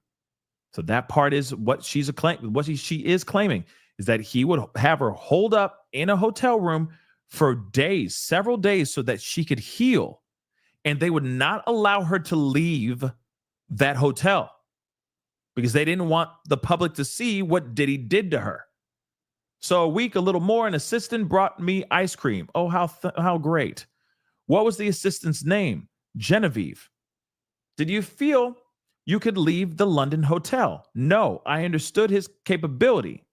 S2: So that part is what she is claiming, is that he would have her hold up in a hotel room for days, several days, so that she could heal. And they would not allow her to leave that hotel because they didn't want the public to see what Diddy did to her. So a week, a little more, an assistant brought me ice cream. Oh, how great. What was the assistant's name? Genevieve. Did you feel you could leave the London hotel? No, I understood his capability,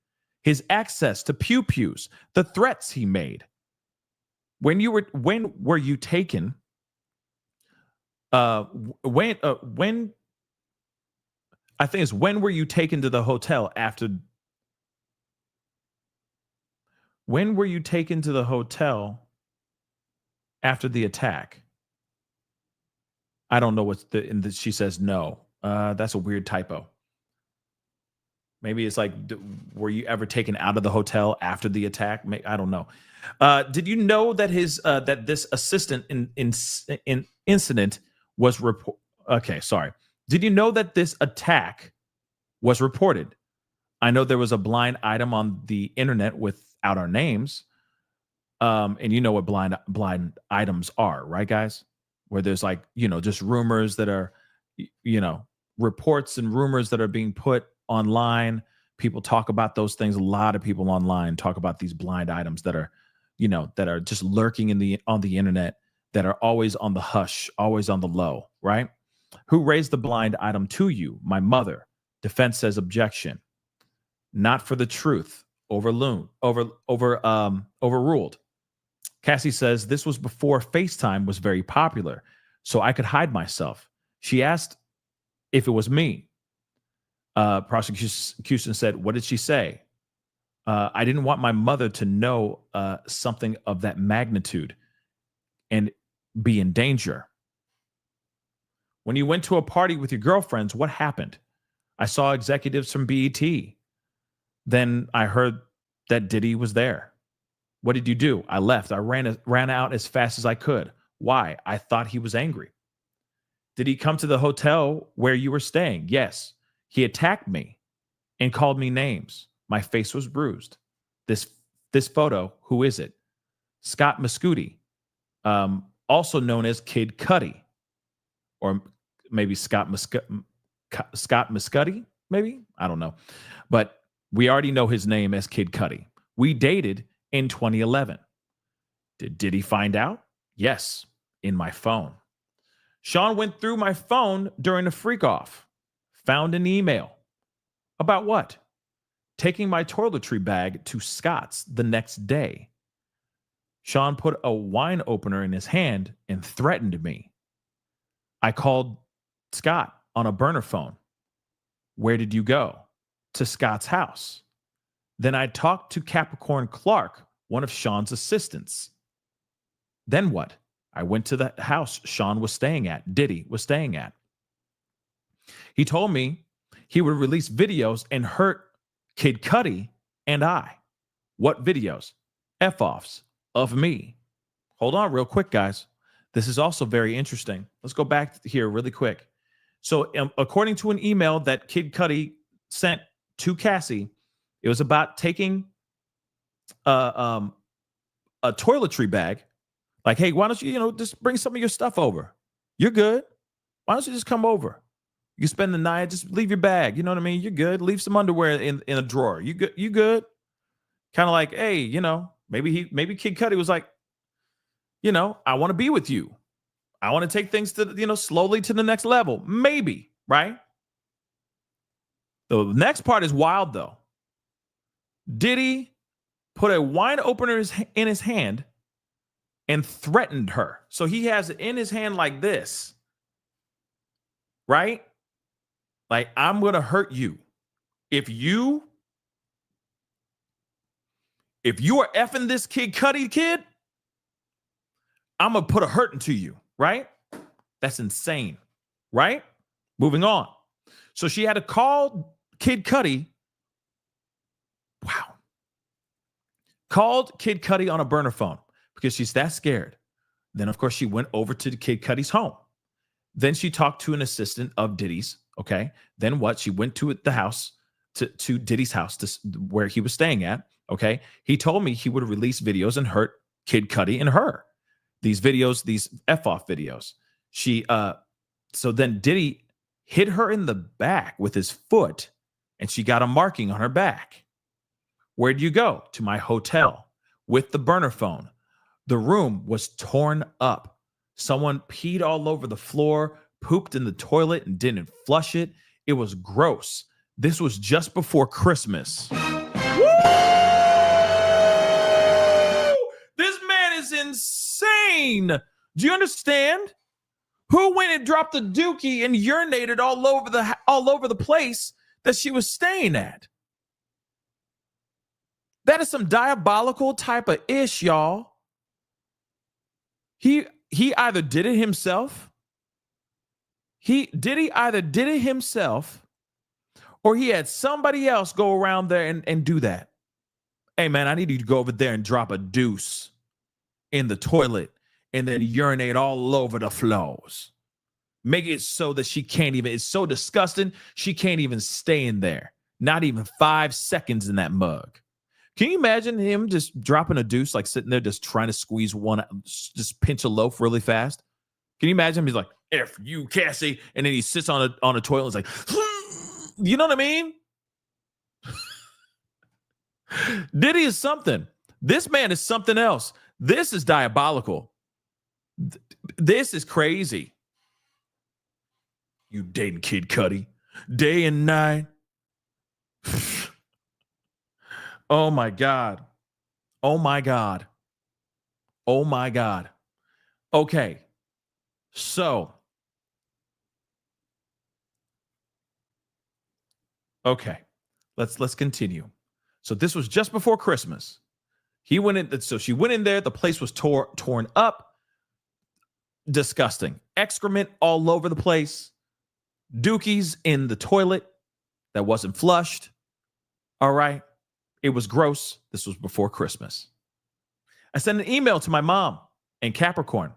S2: his access to pew-pews, the threats he made. When were you taken? When I think it's when were you taken to the hotel after? When were you taken to the hotel after the attack? I don't know what's she says no. That's a weird typo. Maybe it's like, were you ever taken out of the hotel after the attack? I don't know. Did you know that that this assistant incident was reported? Okay, sorry. Did you know that this attack was reported? I know there was a blind item on the internet without our names. And you know what blind items are, right, guys? Where there's like, just rumors that are, reports and rumors that are being put online. People talk about those things. A lot of people online talk about these blind items that are, that are just lurking on the internet, that are always on the hush, always on the low, right? Who raised the blind item to you? My mother. Defense says objection. Not for the truth. Overruled. Cassie says this was before FaceTime was very popular, so I could hide myself. She asked if it was me. Prosecution said, what did she say? I didn't want my mother to know something of that magnitude and be in danger. When you went to a party with your girlfriends, what happened? I saw executives from BET. Then I heard that Diddy was there. What did you do? I left. I ran out as fast as I could. Why? I thought he was angry. Did he come to the hotel where you were staying? Yes. He attacked me and called me names. My face was bruised. This photo, who is it? Scott Muscudi, also known as Kid Cudi, or maybe Scott Muscudi, maybe? I don't know. But we already know his name as Kid Cudi. We dated in 2011. Did Diddy find out? Yes, in my phone. Sean went through my phone during a freak off. Found an email. About what? Taking my toiletry bag to Scott's the next day. Sean put a wine opener in his hand and threatened me. I called Scott on a burner phone. Where did you go? To Scott's house. Then I talked to Capricorn Clark, one of Sean's assistants. Then what? I went to the house Sean was staying at, Diddy was staying at. He told me he would release videos and hurt Kid Cudi and I. What videos? F-offs of me. Hold on real quick, guys. This is also very interesting. Let's go back here really quick. So according to an email that Kid Cudi sent to Cassie. It was about taking a toiletry bag. Like, hey, why don't you, just bring some of your stuff over? You're good. Why don't you just come over? You spend the night, just leave your bag. You know what I mean? You're good. Leave some underwear in a drawer. You good? You good? Kind of like, hey, maybe Kid Cudi was like, I want to be with you. I want to take things to, slowly to the next level. Maybe, right? The next part is wild, though. Diddy put a wine opener in his hand and threatened her. So he has it in his hand like this, right? Like, I'm going to hurt you. If you are effing this Kid Cudi kid, I'm going to put a hurt into you, right? That's insane, right? Moving on. So she had to call Kid Cudi. Wow. Called Kid Cudi on a burner phone because she's that scared. Then, of course, she went over to Kid Cudi's home. Then she talked to an assistant of Diddy's, okay? Then what? She went to the house, to Diddy's house, where he was staying at, okay? He told me he would release videos and hurt Kid Cudi and her. These videos, these F-off videos. So then Diddy hit her in the back with his foot, and she got a marking on her back. Where'd you go? To my hotel with the burner phone. The room was torn up. Someone peed all over the floor, pooped in the toilet, and didn't flush it. It was gross. This was just before Christmas. Woo! This man is insane. Do you understand? Who went and dropped the dookie and urinated all over the place that she was staying at? That is some diabolical type of ish, y'all. He either did it himself. Diddy either did it himself, or he had somebody else go around there and do that. Hey, man, I need you to go over there and drop a deuce in the toilet and then urinate all over the floors. Make it so that she can't even, it's so disgusting, she can't even stay in there. Not even 5 seconds in that mug. Can you imagine him just dropping a deuce, like sitting there just trying to squeeze one, just pinch a loaf really fast? Can you imagine him? He's like, F you, Cassie. And then he sits on a toilet and is like, you know what I mean? Diddy is something. This man is something else. This is diabolical. This is crazy. You dating Kid Cudi day and night. Oh my God. Oh my God. Oh my God. Okay. So. Okay. Let's continue. So this was just before Christmas. He went in, so she went in there, the place was torn up. Disgusting. Excrement all over the place. Dookies in the toilet that wasn't flushed. All right. It was gross. This was before Christmas. I sent an email to my mom in Capricorn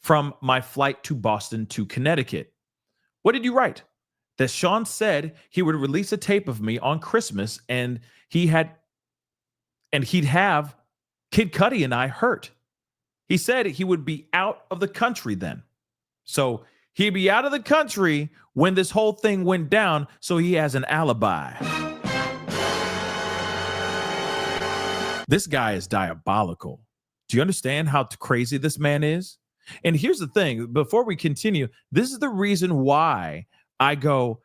S2: from my flight to Boston to Connecticut. What did you write? That Sean said he would release a tape of me on Christmas and he'd have Kid Cudi and I hurt. He said he would be out of the country then. So he'd be out of the country when this whole thing went down, so he has an alibi. This guy is diabolical. Do you understand how crazy this man is? And here's the thing, before we continue, this is the reason why I go,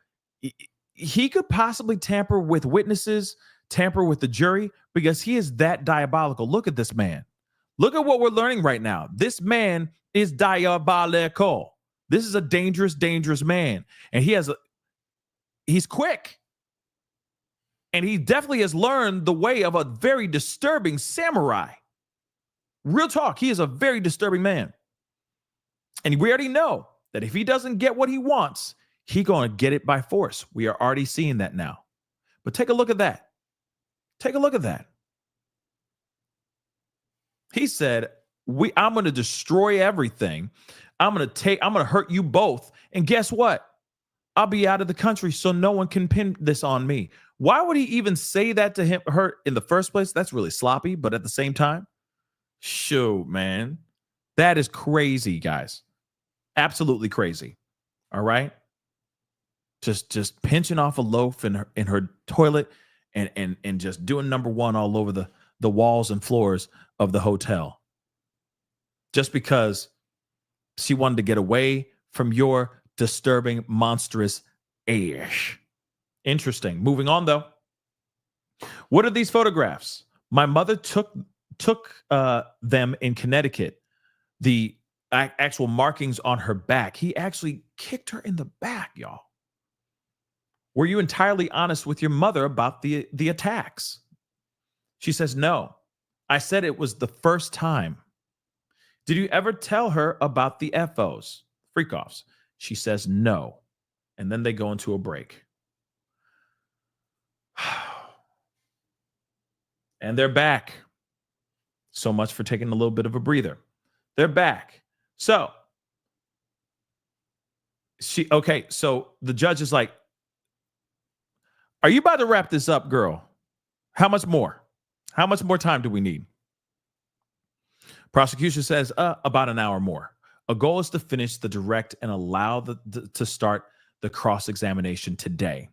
S2: he could possibly tamper with witnesses, tamper with the jury, because he is that diabolical. Look at this man. Look at what we're learning right now. This man is diabolical. This is a dangerous, dangerous man. And he's quick. And he definitely has learned the way of a very disturbing samurai. Real talk, he is a very disturbing man. And we already know that if he doesn't get what he wants, he's going to get it by force. We are already seeing that now. But take a look at that. Take a look at that. He said, I'm going to destroy everything. I'm going to hurt you both. And guess what? I'll be out of the country so no one can pin this on me. Why would he even say that to her in the first place? That's really sloppy, but at the same time, shoot, man. That is crazy, guys. Absolutely crazy. All right? Just pinching off a loaf in her toilet and just doing number one all over the walls and floors of the hotel. Just because she wanted to get away from your disturbing, monstrous ash. Interesting. Moving on, though. What are these photographs? My mother took them in Connecticut. The actual markings on her back. He actually kicked her in the back, y'all. Were you entirely honest with your mother about the attacks? She says, no. I said it was the first time. Did you ever tell her about the FOs, freak-offs? She says, no. And then they go into a break. And they're back. So much for taking a little bit of a breather. They're back. So the judge is like, are you about to wrap this up, girl? How much more? How much more time do we need? Prosecution says about an hour more. A goal is to finish the direct and allow to start the cross-examination today.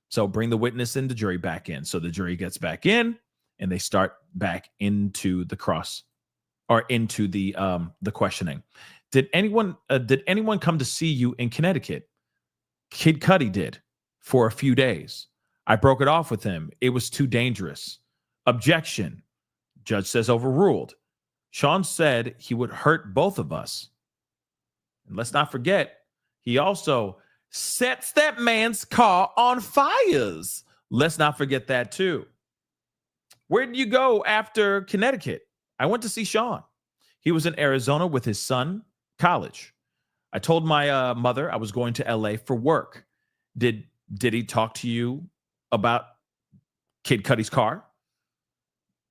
S2: So bring the witness and the jury back in. So the jury gets back in and they start back into the the questioning. Did anyone come to see you in Connecticut? Kid Cudi did for a few days. I broke it off with him. It was too dangerous. Objection. Judge says overruled. Sean said he would hurt both of us. And let's not forget, he also sets that man's car on fires. Let's not forget that too. Where did you go after Connecticut? I went to see Sean. He was in Arizona with his son, college. I told my mother I was going to LA for work. Did he talk to you about Kid Cudi's car?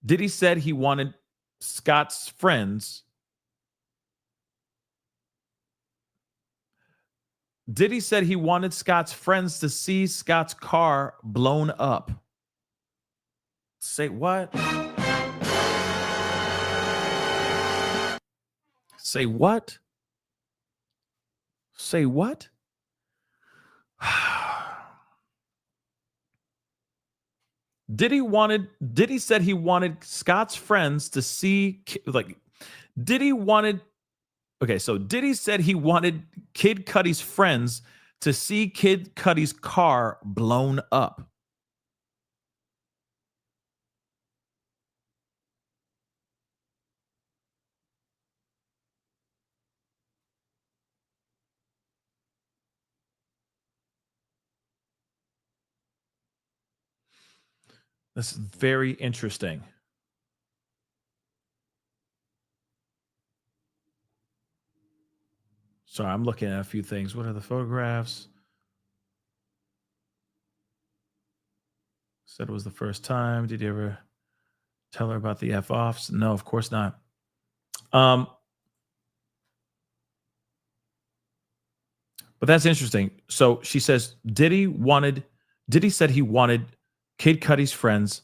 S2: Diddy said he wanted Scott's friends. Diddy said he wanted Scott's friends to see Scott's car blown up. Say what? Say what? Say what? Diddy said he wanted Scott's friends to see, like, Diddy said he wanted Kid Cudi's friends to see Kid Cudi's car blown up. This is very interesting. Sorry, I'm looking at a few things. What are the photographs? Said it was the first time. Did you ever tell her about the F-offs? No, of course not. But that's interesting. So she says Diddy said he wanted Kid Cudi's friends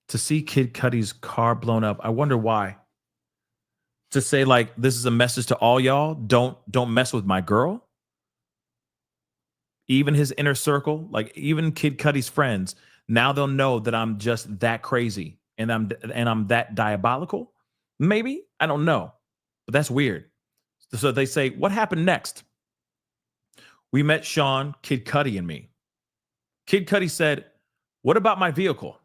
S2: to see Kid Cudi's car blown up. I wonder why. To say, like, this is a message to all y'all. Don't mess with my girl. Even his inner circle, like even Kid Cudi's friends, now they'll know that I'm just that crazy and I'm that diabolical. Maybe, I don't know, but that's weird. So they say, what happened next? We met Sean, Kid Cudi, and me. Kid Cudi said, what about my vehicle?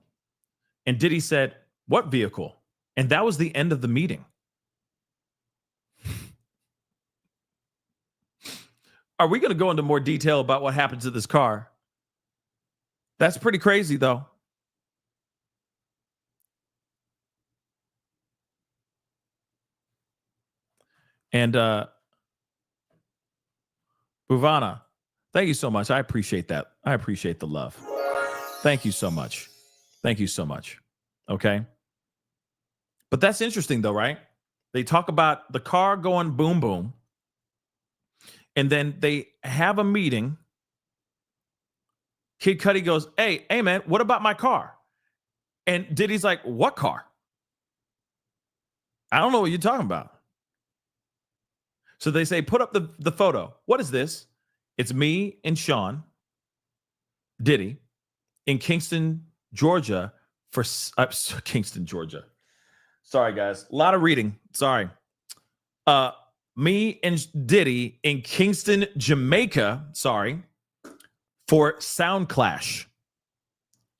S2: And Diddy said, what vehicle? And that was the end of the meeting. Are we going to go into more detail about what happened to this car? That's pretty crazy, though. And Buvana, thank you so much. I appreciate that. I appreciate the love. Thank you so much. Thank you so much. Okay. But that's interesting, though, right? They talk about the car going boom, boom. And then they have a meeting Kid Cudi goes, hey man, what about my car? And Diddy's like, what car? I don't know what you're talking about. So they say, put up the photo. What is this? It's me and Sean Diddy in Kingston, Georgia for Kingston, Georgia. Sorry, guys. A lot of reading. Sorry. Me and Diddy in Kingston, Jamaica. Sorry. For Sound Clash.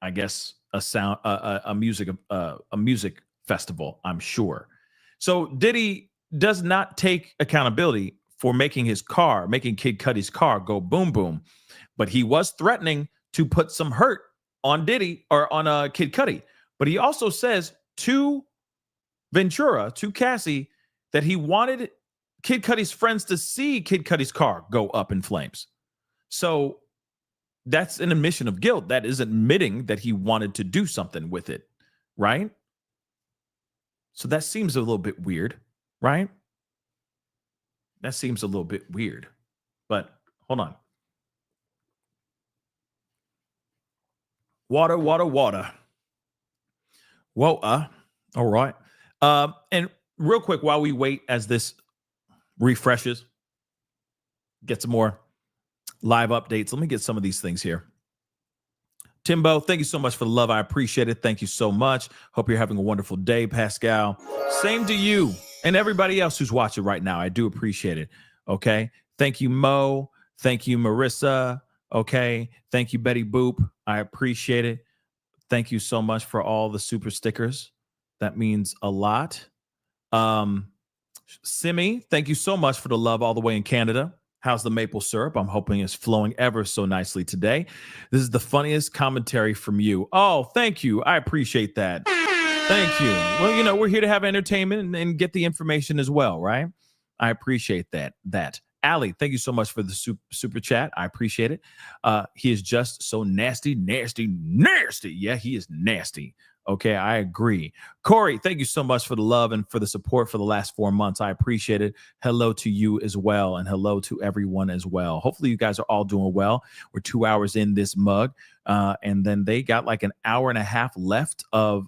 S2: I guess a music festival, I'm sure. So Diddy does not take accountability for making Kid Cudi's car go boom boom, but he was threatening to put some hurt on Diddy or on Kid Cudi. But he also says to CASSIE, that he wanted Kid Cudi's friends to see Kid Cudi's car go up in flames. So that's an admission of guilt. That is admitting that he wanted to do something with it, right? So that seems a little bit weird, right? That seems a little bit weird. But hold on. Water. Whoa, all right. And real quick, while we wait as this refreshes, get some more live updates. Let me get some of these things here. Timbo, thank you so much for the love. I appreciate it. Thank you so much. Hope you're having a wonderful day, Pascal. Same to you and everybody else who's watching right now. I do appreciate it. Okay. Thank you, Mo. Thank you, Marissa. Okay. Thank you, Betty Boop. I appreciate it. Thank you so much for all the super stickers. That means a lot. Simi, thank you so much for the love all the way in Canada. How's the maple syrup? I'm hoping it's flowing ever so nicely today. This is the funniest commentary from you. Oh, thank you. I appreciate that. Thank you. Well, we're here to have entertainment and get the information as well, right? I appreciate that. Ali, thank you so much for the super chat. I appreciate it. He is just so nasty. Yeah, he is nasty. Okay, I agree. Corey, thank you so much for the love and for the support for the last 4 months. I appreciate it. Hello to you as well, and hello to everyone as well. Hopefully you guys are all doing well. We're 2 hours in this mug, and then they got like an hour and a half left of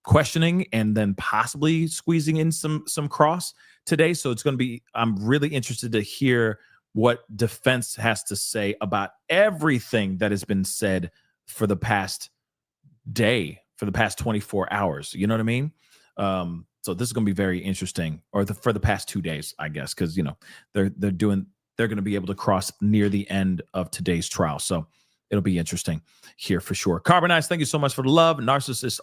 S2: questioning and then possibly squeezing in some cross today. So it's going to be, I'm really interested to hear what defense has to say about everything that has been said for the past day, for the past 24 hours. You know what I mean? So this is going to be very interesting, or for the past 2 days, I guess, because they're going to be able to cross near the end of today's trial. So it'll be interesting here for sure. Carbonize, thank you so much for the love. Narcissists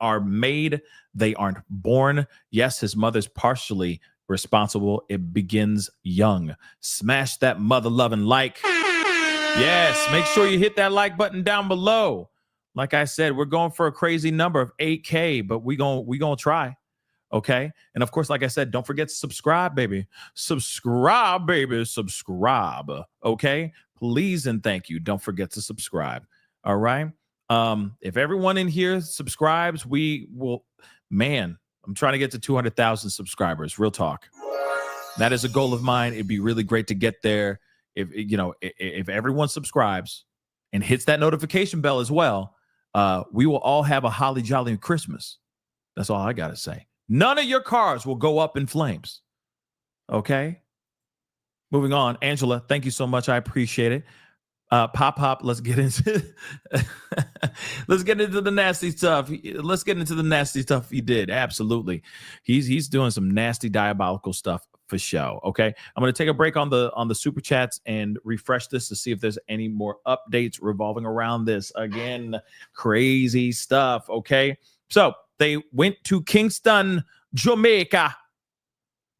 S2: are made, they aren't born. Yes, his mother's partially responsible. It begins young. Smash that mother loving like. Yes, make sure you hit that like button down below. Like I said, we're going for a crazy number of 8K, but we gonna try. Okay. And of course, like I said, don't forget to subscribe, baby. Subscribe, baby. Subscribe. Okay. Please and thank you. Don't forget to subscribe. All right. If everyone in here subscribes, we will, man, I'm trying to get to 200,000 subscribers. Real talk. That is a goal of mine. It'd be really great to get there. If everyone subscribes and hits that notification bell as well, we will all have a holly jolly Christmas. That's all I got to say. None of your cars will go up in flames. Okay. Moving on. Angela, thank you so much. I appreciate it. Pop, let's get into the nasty stuff. Let's get into the nasty stuff he did. Absolutely. He's doing some nasty diabolical stuff for show. Okay. I'm going to take a break on the super chats and refresh this to see if there's any more updates revolving around this. Again, crazy stuff. Okay. So they went to Kingston, Jamaica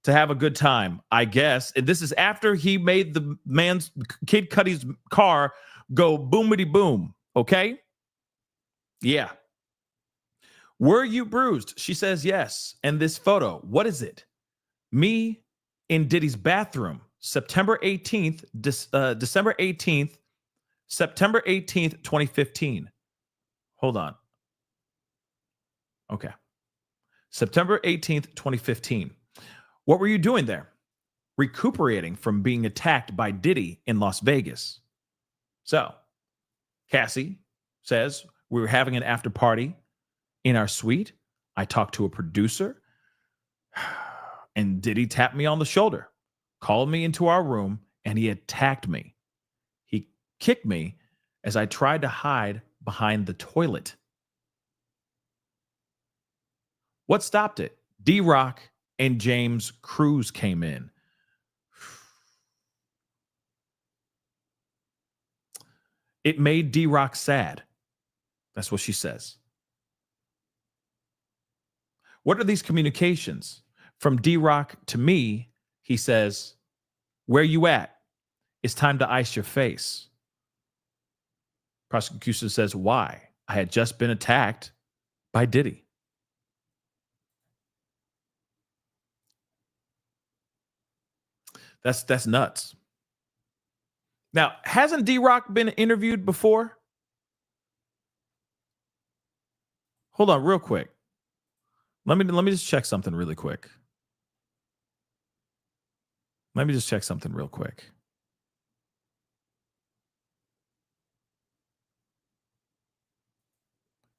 S2: to have a good time, I guess. And this is after he made the man's Kid Cudi's car go boomity boom. Okay. Yeah. Were you bruised? She says yes. And this photo, what is it? Me in Diddy's bathroom, September 18th, December 18th, September 18th, 2015. Hold on. Okay. September 18th, 2015. What were you doing there? Recuperating from being attacked by Diddy in Las Vegas. So Cassie says, we were having an after party in our suite. I talked to a producer, and Diddy tapped me on the shoulder, called me into our room, and he attacked me. He kicked me as I tried to hide behind the toilet. What stopped it? D-Rock and James Cruz came in. It made D-Rock sad. That's what she says. What are these communications? From D-Rock to me, he says, where you at? It's time to ice your face. Prosecution says, why? I had just been attacked by Diddy. That's nuts. Now, hasn't D-Rock been interviewed before? Hold on, real quick. Let me just check something really quick.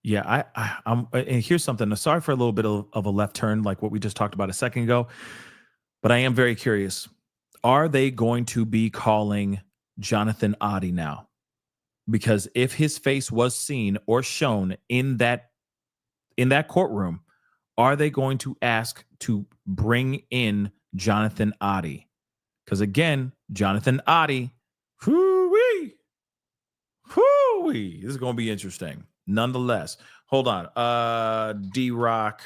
S2: Yeah, I'm and here's something. Sorry for a little bit of a left turn, like what we just talked about a second ago, but I am very curious. Are they going to be calling Jonathan Oddie now? Because if his face was seen or shown in that courtroom, are they going to ask to bring in Jonathan Oddie? Because again, Jonathan Oddie, whoo-wee, this is going to be interesting. Nonetheless, hold on. D-Rock.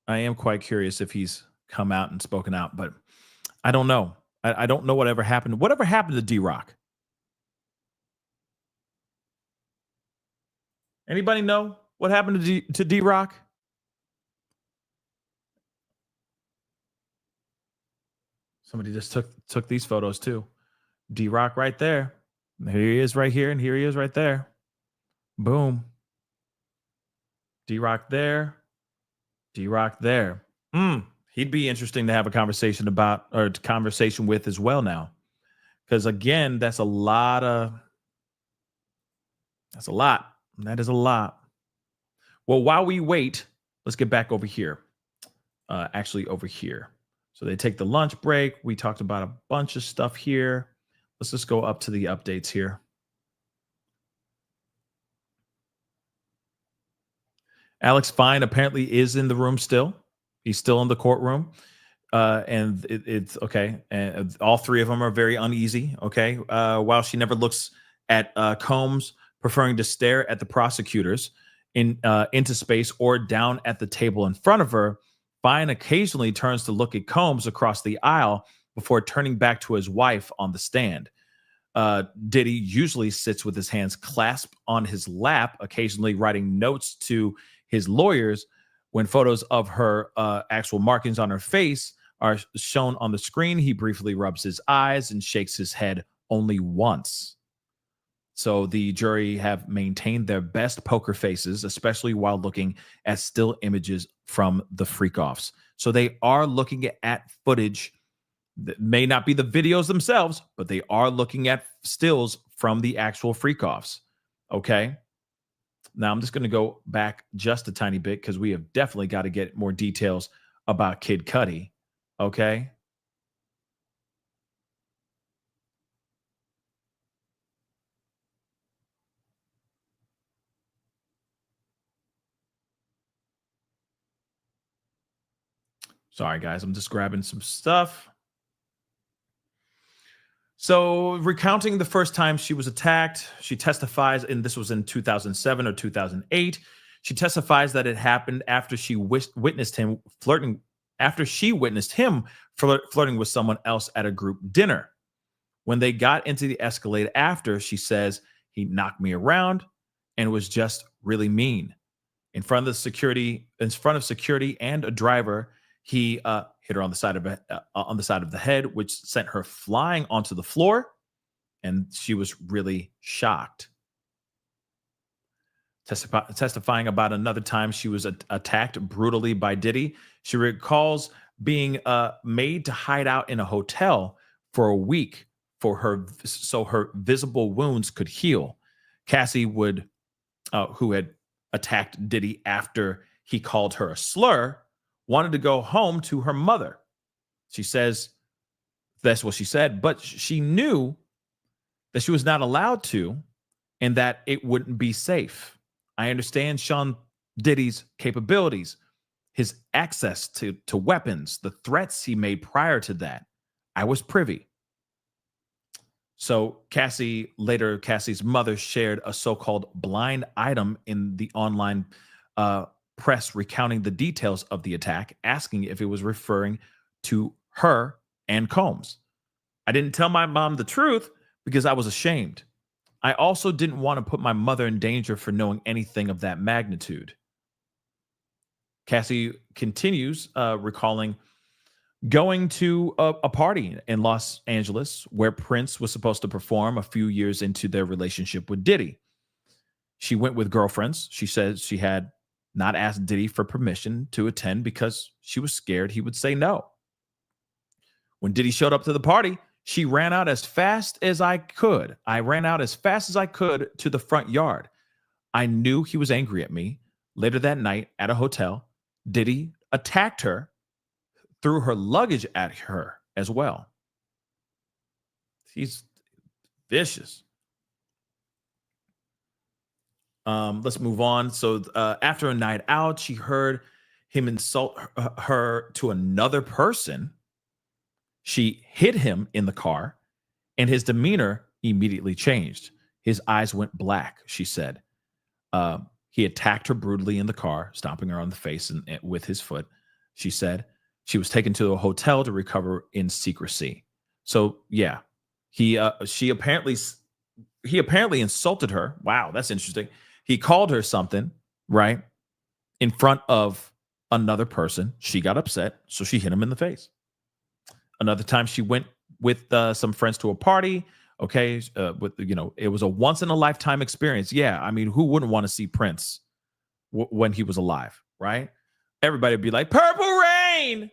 S2: I am quite curious if he's come out and spoken out, but I don't know. I don't know whatever happened. Whatever happened to D-Rock? Anybody know what happened to D-Rock? Somebody just took these photos too. D-Rock right there. Here he is right here, and here he is right there. Boom. D-Rock there. D-Rock there. He'd be interesting to have a conversation about, or conversation with as well now. Because again, that's a lot. That is a lot. Well, while we wait, let's get back over here. Actually over here. So they take the lunch break. We talked about a bunch of stuff here. Let's just go up to the updates here. Alex Fine apparently is in the room still. He's still in the courtroom. And it's okay. And all three of them are very uneasy. Okay. While she never looks at Combs, preferring to stare at the prosecutors into space or down at the table in front of her, Fine occasionally turns to look at Combs across the aisle before turning back to his wife on the stand. Diddy usually sits with his hands clasped on his lap, occasionally writing notes to his lawyers. When photos of her actual markings on her face are shown on the screen, he briefly rubs his eyes and shakes his head only once. So the jury have maintained their best poker faces, especially while looking at still images from the freak-offs. So they are looking at footage that may not be the videos themselves, but they are looking at stills from the actual freak-offs. Okay? Now I'm just going to go back just a tiny bit because we have definitely got to get more details about Kid Cudi. Okay? Sorry, guys. I'm just grabbing some stuff. So, recounting the first time she was attacked, she testifies, and this was in 2007 or 2008. She testifies that it happened after she witnessed him flirting. After she witnessed him flirting with someone else at a group dinner. When they got into the Escalade after, she says he knocked me around and was just really mean. In front of security and a driver, he hit her on the side of the head, which sent her flying onto the floor. and she was really shocked. Testifying about another time she was attacked brutally by Diddy, she recalls being made to hide out in a hotel for a week for her so her visible wounds could heal. Cassie would, who had attacked Diddy after he called her a slur, wanted to go home to her mother. She says that's what she said, but she knew that she was not allowed to and that it wouldn't be safe. I understand Sean Diddy's capabilities, his access to weapons, the threats he made prior to that. I was privy. So Cassie's mother shared a so-called blind item in the online press recounting the details of the attack, asking if it was referring to her and Combs. I didn't tell my mom the truth because I was ashamed. I also didn't want to put my mother in danger for knowing anything of that magnitude. Cassie continues recalling going to a party in Los Angeles where Prince was supposed to perform a few years into their relationship with Diddy. She went with girlfriends. She said she had not asked Diddy for permission to attend because she was scared he would say no. When Diddy showed up to the party, she ran out as fast as I could. I ran out as fast as I could to the front yard. I knew he was angry at me. Later that night at a hotel, Diddy attacked her, threw her luggage at her as well. He's vicious. Let's move on. So after a night out, she heard him insult her to another person. She hit him in the car, and his demeanor immediately changed. His eyes went black, she said. He attacked her brutally in the car, stomping her on the face and with his foot. She said she was taken to a hotel to recover in secrecy. So yeah, he apparently insulted her. Wow, that's interesting. He called her something, right, in front of another person. She got upset, so she hit him in the face. Another time she went with some friends to a party. Okay, it was a once in a lifetime experience. Yeah, I mean, who wouldn't want to see Prince when he was alive, right? Everybody would be like, "Purple Rain,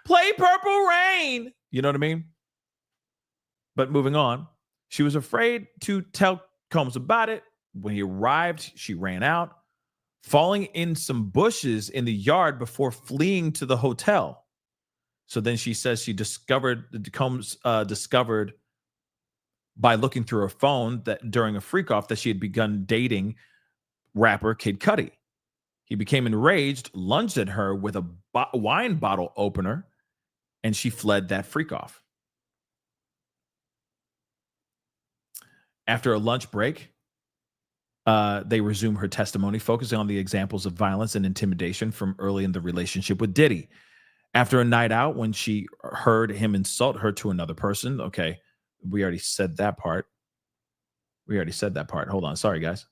S2: play Purple Rain." You know what I mean? But moving on, she was afraid to tell Combs about it. When he arrived, she ran out, falling in some bushes in the yard before fleeing to the hotel. So then she says Combs discovered by looking through her phone that during a freak off that she had begun dating rapper Kid Cudi. He became enraged, lunged at her with a wine bottle opener, and she fled that freak off. After a lunch break, they resume her testimony, focusing on the examples of violence and intimidation from early in the relationship with Diddy. After a night out, when she heard him insult her to another person, okay, we already said that part. Hold on. Sorry, guys.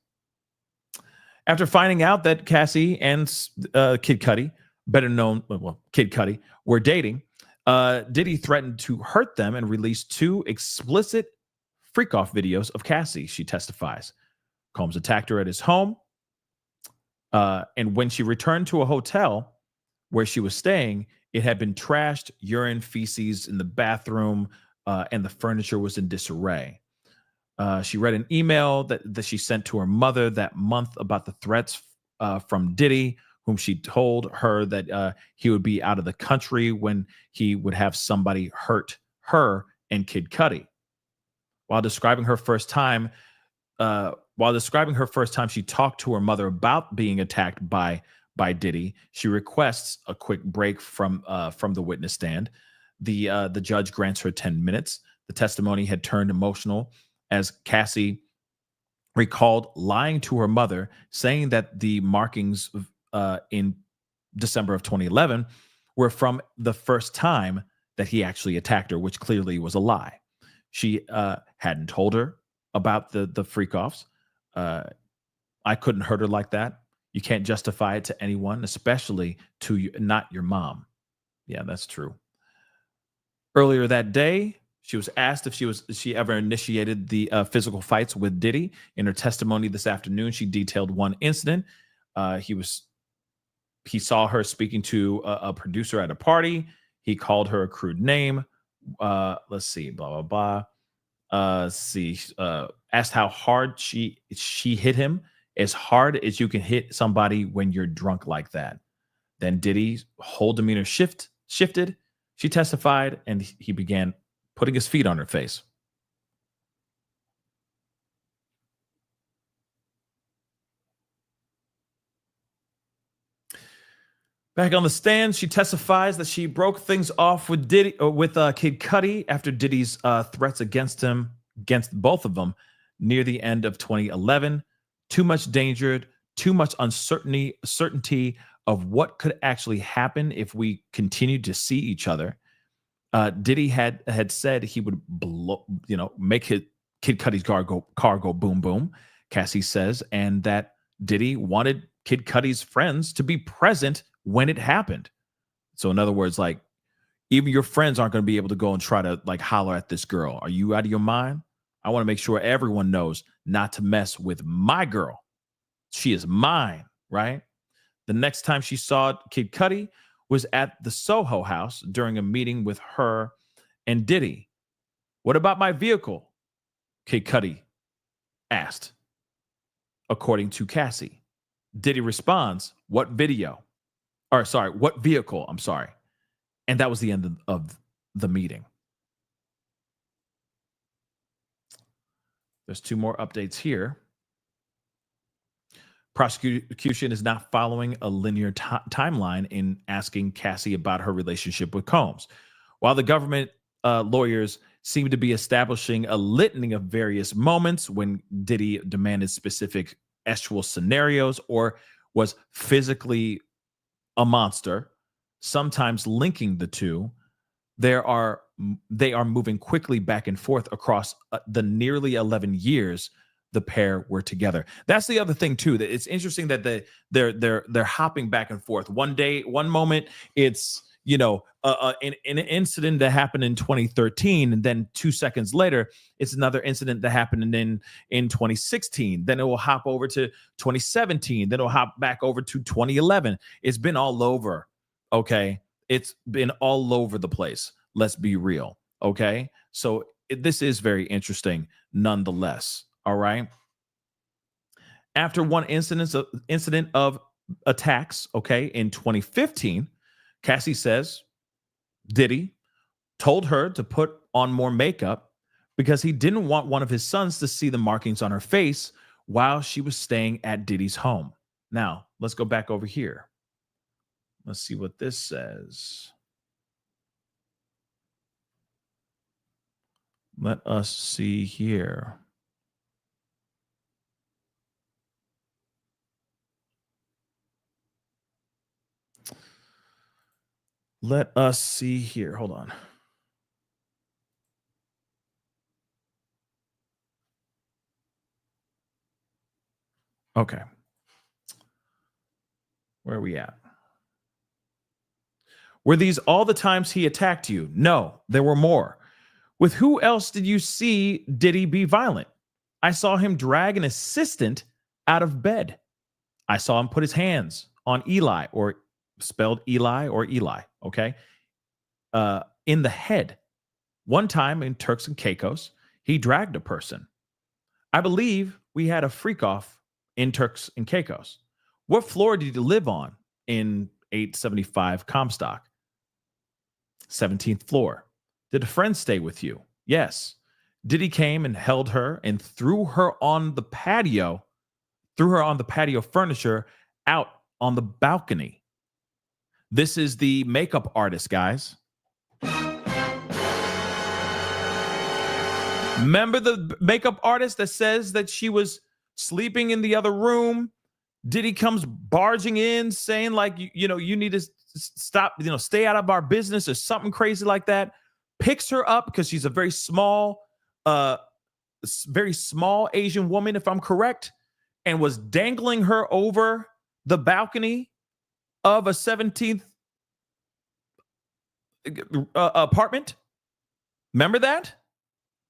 S2: After finding out that Cassie and Kid Cudi, better known, Kid Cudi, were dating, Diddy threatened to hurt them and released 2 explicit freak-off videos of Cassie, she testifies. Combs attacked her at his home. And when she returned to a hotel where she was staying, it had been trashed, urine, feces in the bathroom, and the furniture was in disarray. She read an email that she sent to her mother that month about the threats from Diddy, whom she told her that he would be out of the country when he would have somebody hurt her and Kid Cudi. While describing her first time, she talked to her mother about being attacked by Diddy. She requests a quick break from the witness stand. The judge grants her 10 minutes. The testimony had turned emotional as Cassie recalled lying to her mother, saying that the markings in December of 2011 were from the first time that he actually attacked her, which clearly was a lie. She hadn't told her about the freak-offs. I couldn't hurt her like that. You can't justify it to anyone, especially to you, not your mom. Yeah, that's true. Earlier that day, She was asked if she ever initiated the physical fights with Diddy. In her testimony this afternoon, she detailed one incident. He saw her speaking to a producer at a party. He called her a crude name. Let's see, blah blah blah. Asked how hard she hit him. As hard as you can hit somebody when you're drunk like that. Then Diddy's whole demeanor shifted. She testified, and he began putting his feet on her face. Back on the stand, she testifies that she broke things off with Diddy or with Kid Cudi after Diddy's threats against both of them near the end of 2011. Too much danger, too much certainty of what could actually happen if we continued to see each other. Diddy had said he would make his Kid Cudi's car go boom boom. Cassie says, and that Diddy wanted Kid Cudi's friends to be present when it happened. So in other words, like, even your friends aren't going to be able to go and try to like holler at this girl. Are you out of your mind? I want to make sure everyone knows not to mess with my girl. She is mine, right? The next time she saw Kid Cudi was at the Soho House during a meeting with her and Diddy. What about my vehicle? Kid Cudi asked, according to Cassie. Diddy responds, what vehicle? I'm sorry. And that was the end of the meeting. There's two more updates here. Prosecution is not following a linear timeline in asking Cassie about her relationship with Combs. While the government lawyers seem to be establishing a litany of various moments when Diddy demanded specific actual scenarios or was physically a monster, sometimes linking the two, they are moving quickly back and forth across the nearly 11 years the pair were together. That's the other thing too. That it's interesting that they're hopping back and forth. One moment it's an incident that happened in 2013, and then 2 seconds later it's another incident that happened in 2016. Then it will hop over to 2017. Then it'll hop back over to 2011. It's been all over. Okay, it's been all over the place. Let's be real. Okay, so this is very interesting, nonetheless. All right. After one incident of attacks, okay, in 2015, Cassie says Diddy told her to put on more makeup because he didn't want one of his sons to see the markings on her face while she was staying at Diddy's home. Now, let's go back over here. Let's see what this says. Let us see here. Let us see here. Hold on. Okay. Where are we at? Were these all the times he attacked you? No, there were more. With who else did you see Diddy be violent? I saw him drag an assistant out of bed. I saw him put his hands on Eli, or spelled Eli or Eli, okay? In the head. One time in Turks and Caicos, he dragged a person. I believe we had a freak off in Turks and Caicos. What floor did you live on in 875 Comstock? 17th floor. Did a friend stay with you? Yes. Diddy came and held her and threw her on the patio furniture out on the balcony. This is the makeup artist, guys. Remember the makeup artist that says that she was sleeping in the other room? Diddy comes barging in saying like, you need to stop, stay out of our business or something crazy like that. Picks her up because she's a very small Asian woman, if I'm correct, and was dangling her over the balcony of a 17th apartment. Remember that?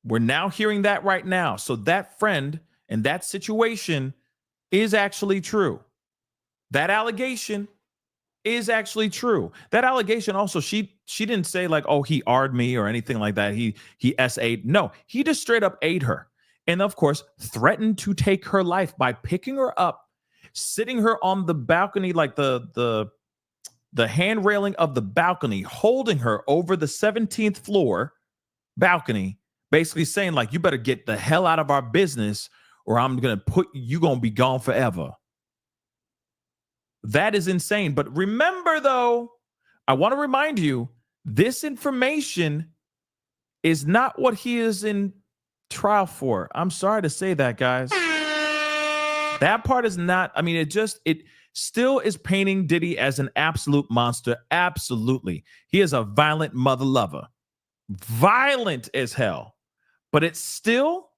S2: We're now hearing that right now. So that friend and that situation is actually true. That allegation is actually true. That allegation also, she didn't say like, oh, he R'd me or anything like that. He SA'd. No, he just straight up ate her. And of course, threatened to take her life by picking her up, sitting her on the balcony, like the hand railing of the balcony, holding her over the 17th floor balcony, basically saying like, you better get the hell out of our business or I'm going to put you going to be gone forever. That is insane. But remember, though, I want to remind you, this information is not what he is in trial for. I'm sorry to say that, guys. That part is not, I mean, it still is painting Diddy as an absolute monster. Absolutely. He is a violent mother lover. Violent as hell. But it still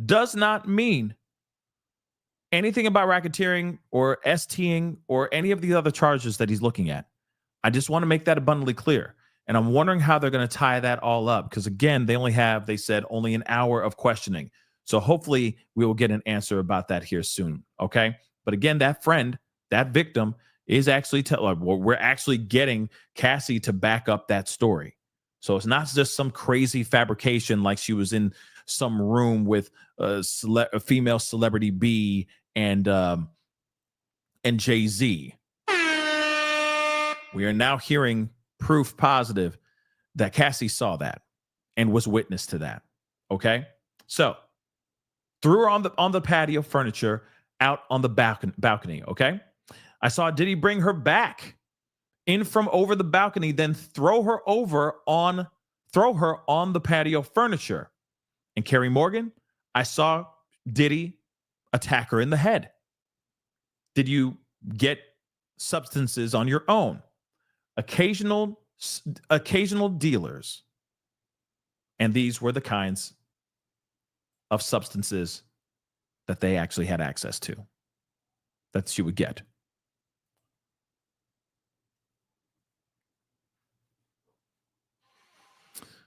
S2: does not mean anything about racketeering or STing or any of the other charges that he's looking at. I just want to make that abundantly clear. And I'm wondering how they're going to tie that all up. Because again, they said only an hour of questioning. So hopefully we will get an answer about that here soon. Okay. But again, that friend, that victim is actually, we're actually getting Cassie to back up that story. So it's not just some crazy fabrication like she was in some room with a female celebrity B and Jay-Z. We are now hearing proof positive that Cassie saw that and was witness to that. Okay, so threw her on the patio furniture out on the balcony. Okay, I saw Diddy bring her back in from over the balcony, then throw her on the patio furniture. And Carrie Morgan, I saw Diddy attack her in the head. Did you get substances on your own? Occasional dealers. And these were the kinds of substances that they actually had access to, that she would get.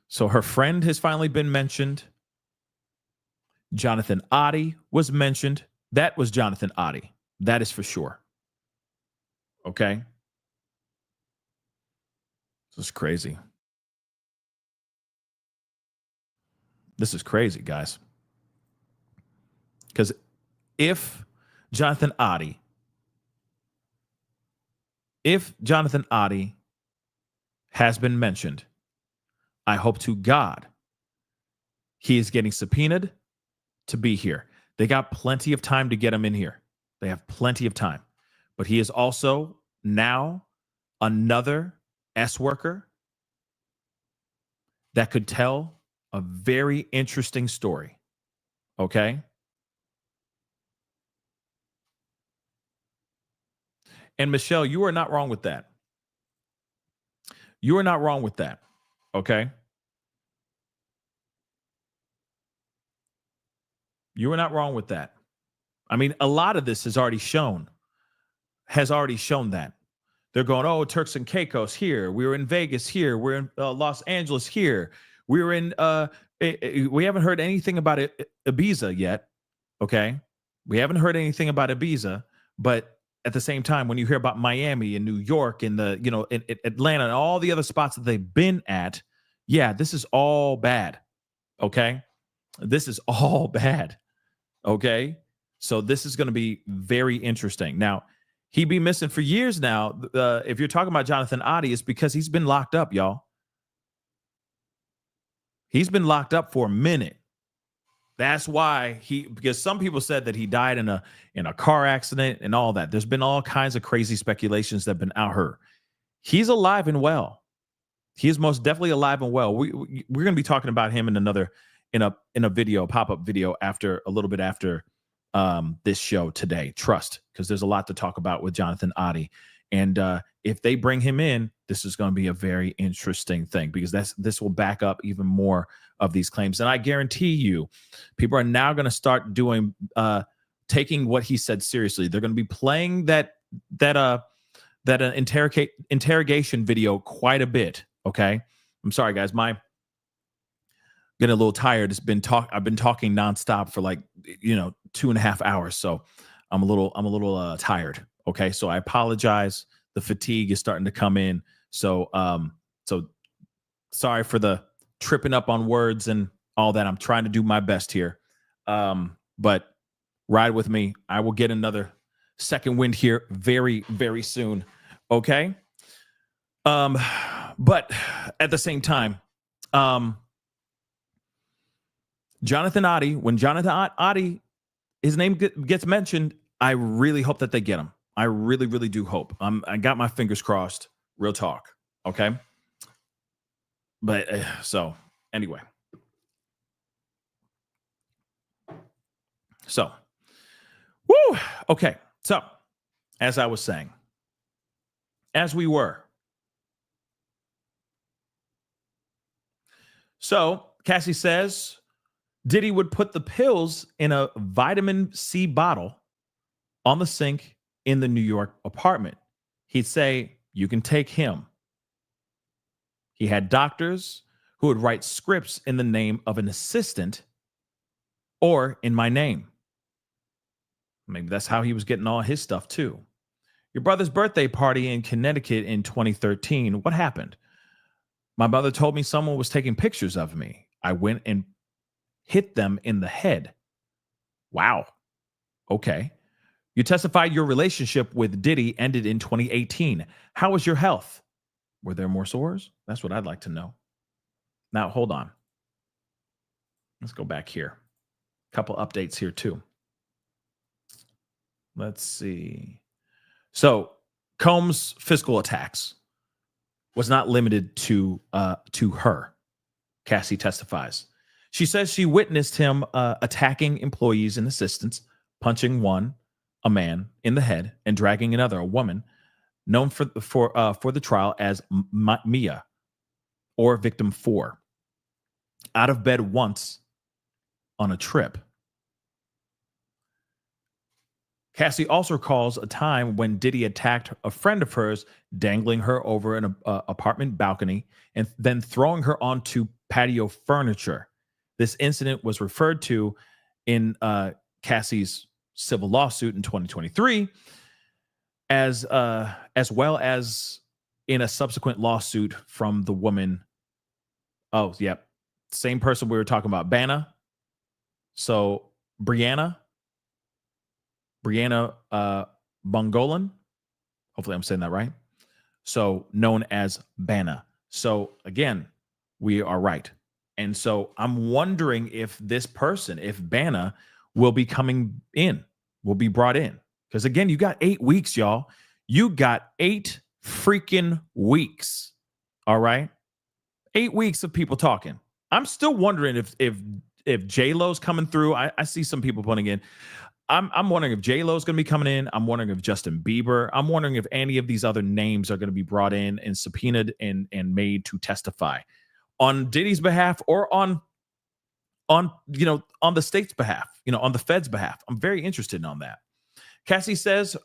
S2: So her friend has finally been mentioned. Jonathan Oddie was mentioned. That was Jonathan Oddie. That is for sure. Okay. This is crazy. This is crazy, guys. Because if Jonathan Oddie has been mentioned, I hope to God he is getting subpoenaed to be here. They got plenty of time to get him in here. They have plenty of time. But he is also now another S worker that could tell a very interesting story. Okay? And Michelle, you are not wrong with that. You are not wrong with that. Okay? You are not wrong with that. I mean, a lot of this has already shown that. They're going, oh, Turks and Caicos here. We were in Vegas here. We're in Los Angeles here. We were in, we haven't heard anything about Ibiza yet. Okay. We haven't heard anything about Ibiza, but at the same time, when you hear about Miami and New York and in Atlanta and all the other spots that they've been at, yeah, this is all bad. Okay. This is all bad. Okay. So this is going to be very interesting. Now, he'd be missing for years now. If you're talking about Jonathan Oddie, it's because he's been locked up, y'all. He's been locked up for a minute. That's why because some people said that he died in a car accident and all that. There's been all kinds of crazy speculations that have been out here. He's alive and well. He is most definitely alive and well. We're going to be talking about him in a video, pop-up video after a little bit after this show today. Trust, because there's a lot to talk about with Jonathan Oddie. And if they bring him in, this is going to be a very interesting thing, because this will back up even more of these claims. And I guarantee you, people are now going to start doing taking what he said seriously. They're going to be playing that interrogation video quite a bit. Okay, I'm sorry, guys. My getting a little tired. I've been talking nonstop for like 2.5 hours, so I'm a little tired. Okay, so I apologize. The fatigue is starting to come in. So sorry for the tripping up on words and all that. I'm trying to do my best here. But ride with me. I will get another second wind here very, very soon. Okay. But at the same time, Jonathan Oddie, when Jonathan Oddie, his name gets mentioned, I really hope that they get him. I really, really do hope. I got my fingers crossed. Real talk. Okay. But so anyway. So, woo. Okay. So, as I was saying, as we were. So, Cassie says Diddy would put the pills in a vitamin C bottle on the sink in the New York apartment. He'd say, "You can take him." He had doctors who would write scripts in the name of an assistant or in my name. Maybe that's how he was getting all his stuff too. Your brother's birthday party in Connecticut in 2013. What happened? My mother told me someone was taking pictures of me. I went and hit them in the head. Wow. Okay. You testified your relationship with Diddy ended in 2018. How was your health? Were there more sores? That's what I'd like to know. Now, hold on. Let's go back here. A couple updates here, too. Let's see. So, Combs' physical attacks was not limited to her. Cassie testifies. She says she witnessed him attacking employees and assistants, punching one, a man, in the head, and dragging another, a woman, known for the trial as Mia, or Victim 4, out of bed once on a trip. Cassie also recalls a time when Diddy attacked a friend of hers, dangling her over an apartment balcony and then throwing her onto patio furniture. This incident was referred to in Cassie's civil lawsuit in 2023, as well as in a subsequent lawsuit from the woman. Oh, yep, same person we were talking about, Banna. So Brianna Bongolan. Hopefully I'm saying that right. So known as Banna. So again, we are right. And so I'm wondering if this person, if Banna will be coming in, will be brought in. Because again, you got 8 weeks, y'all. You got 8 freaking weeks. All right. 8 weeks of people talking. I'm still wondering if J-Lo's coming through. I see some people putting in. I'm wondering if J-Lo's going to be coming in. I'm wondering if Justin Bieber. I'm wondering if any of these other names are going to be brought in and subpoenaed and made to testify on Diddy's behalf or on the state's behalf, on the Fed's behalf. I'm very interested in that. Cassie says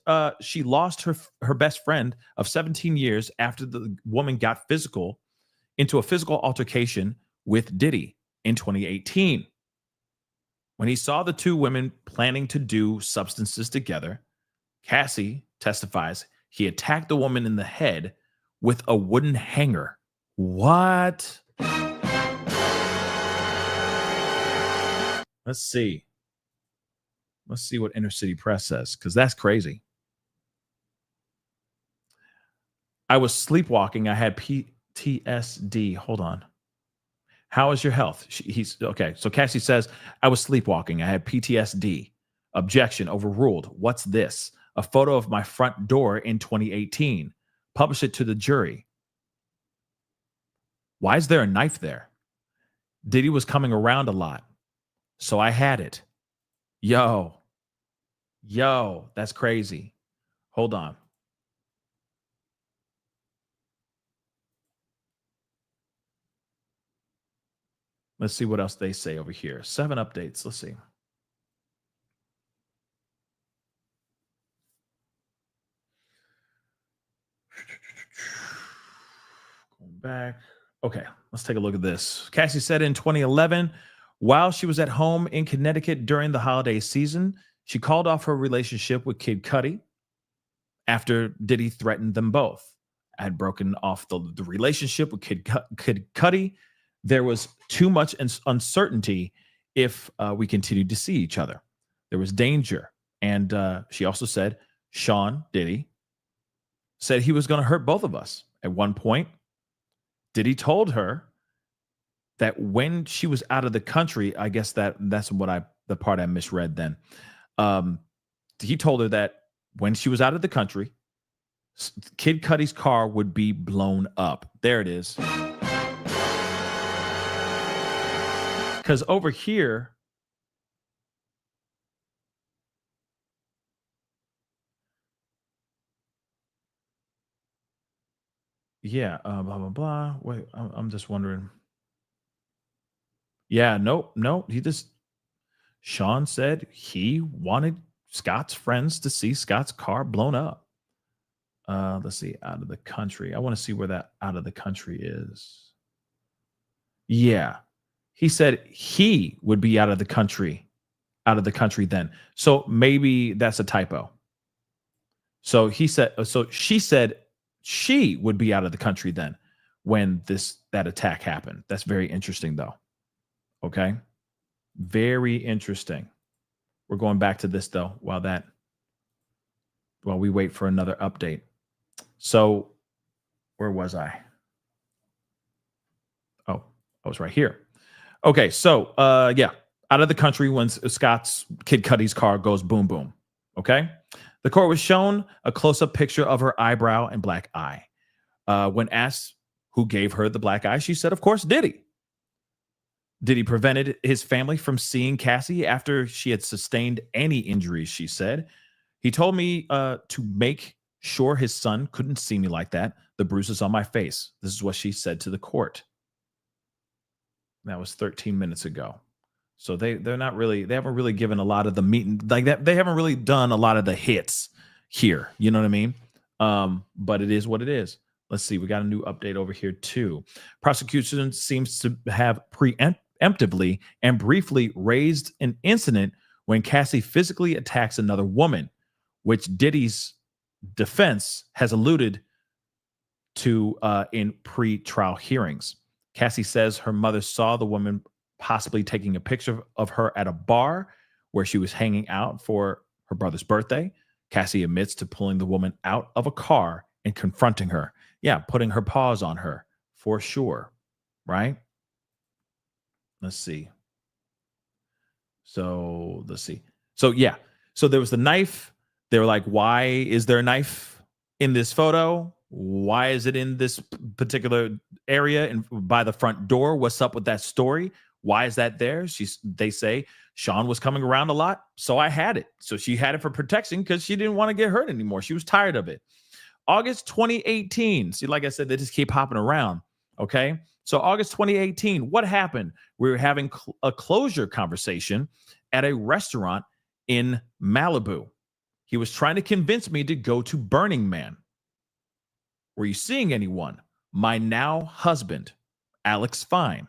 S2: she lost her best friend of 17 years after the woman got into a physical altercation with Diddy in 2018. When he saw the two women planning to do substances together, Cassie testifies he attacked the woman in the head with a wooden hanger. What? Let's see. Let's see what Inner City Press says, because that's crazy. I was sleepwalking. I had PTSD. Hold on. How is your health? He's okay. So Cassie says, I was sleepwalking. I had PTSD. Objection overruled. What's this? A photo of my front door in 2018. Publish it to the jury. Why is there a knife there? Diddy was coming around a lot, so I had it. Yo, that's crazy. Hold on. Let's see what else they say over here. 7 updates. Let's see. Going back. Okay, let's take a look at this. Cassie said in 2011, while she was at home in Connecticut during the holiday season, she called off her relationship with Kid Cudi after Diddy threatened them both. I had broken off the relationship with Kid Cudi. There was too much uncertainty if we continued to see each other. There was danger. And she also said, Sean Diddy said he was going to hurt both of us. At one point, Diddy told her that when she was out of the country, I guess that's the part I misread then. He told her that when she was out of the country, Kid Cudi's car would be blown up. There it is. Because over here, yeah, blah, blah, blah. Wait, I'm just wondering. Yeah, no, Sean said he wanted Scott's friends to see Scott's car blown up. Let's see, out of the country. I want to see where that out of the country is. Yeah. He said he would be out of the country then. So maybe that's a typo. So she said she would be out of the country then when that attack happened. That's very interesting though. Okay. Very interesting. We're going back to this though while we wait for another update. So where was I? Oh, I was right here. Okay, so yeah, out of the country when Scott's Kid Cudi's car goes boom boom. Okay, the court was shown a close-up picture of her eyebrow and black eye. When asked who gave her the black eye, she said, "Of course, Diddy." Diddy prevented his family from seeing Cassie after she had sustained any injuries. She said, "He told me to make sure his son couldn't see me like that. The bruises on my face." This is what she said to the court. That was 13 minutes ago. So they haven't really given a lot of the meat and like that. They haven't really done a lot of the hits here. You know what I mean? But it is what it is. Let's see. We got a new update over here too. Prosecution seems to have preemptively and briefly raised an incident when Cassie physically attacks another woman, which Diddy's defense has alluded to in pre-trial hearings. Cassie says her mother saw the woman possibly taking a picture of her at a bar where she was hanging out for her brother's birthday. Cassie admits to pulling the woman out of a car and confronting her. Yeah, putting her paws on her for sure, right? Let's see. So yeah. So there was the knife. They were like, why is there a knife in this photo? Why is it in this particular area and by the front door? What's up with that story? Why is that there? They say Sean was coming around a lot, so I had it. So she had it for protection because she didn't want to get hurt anymore. She was tired of it. August 2018. See, like I said, they just keep hopping around. Okay. So August 2018, what happened? We were having a closure conversation at a restaurant in Malibu. He was trying to convince me to go to Burning Man. Were you seeing anyone? My now husband, Alex Fine,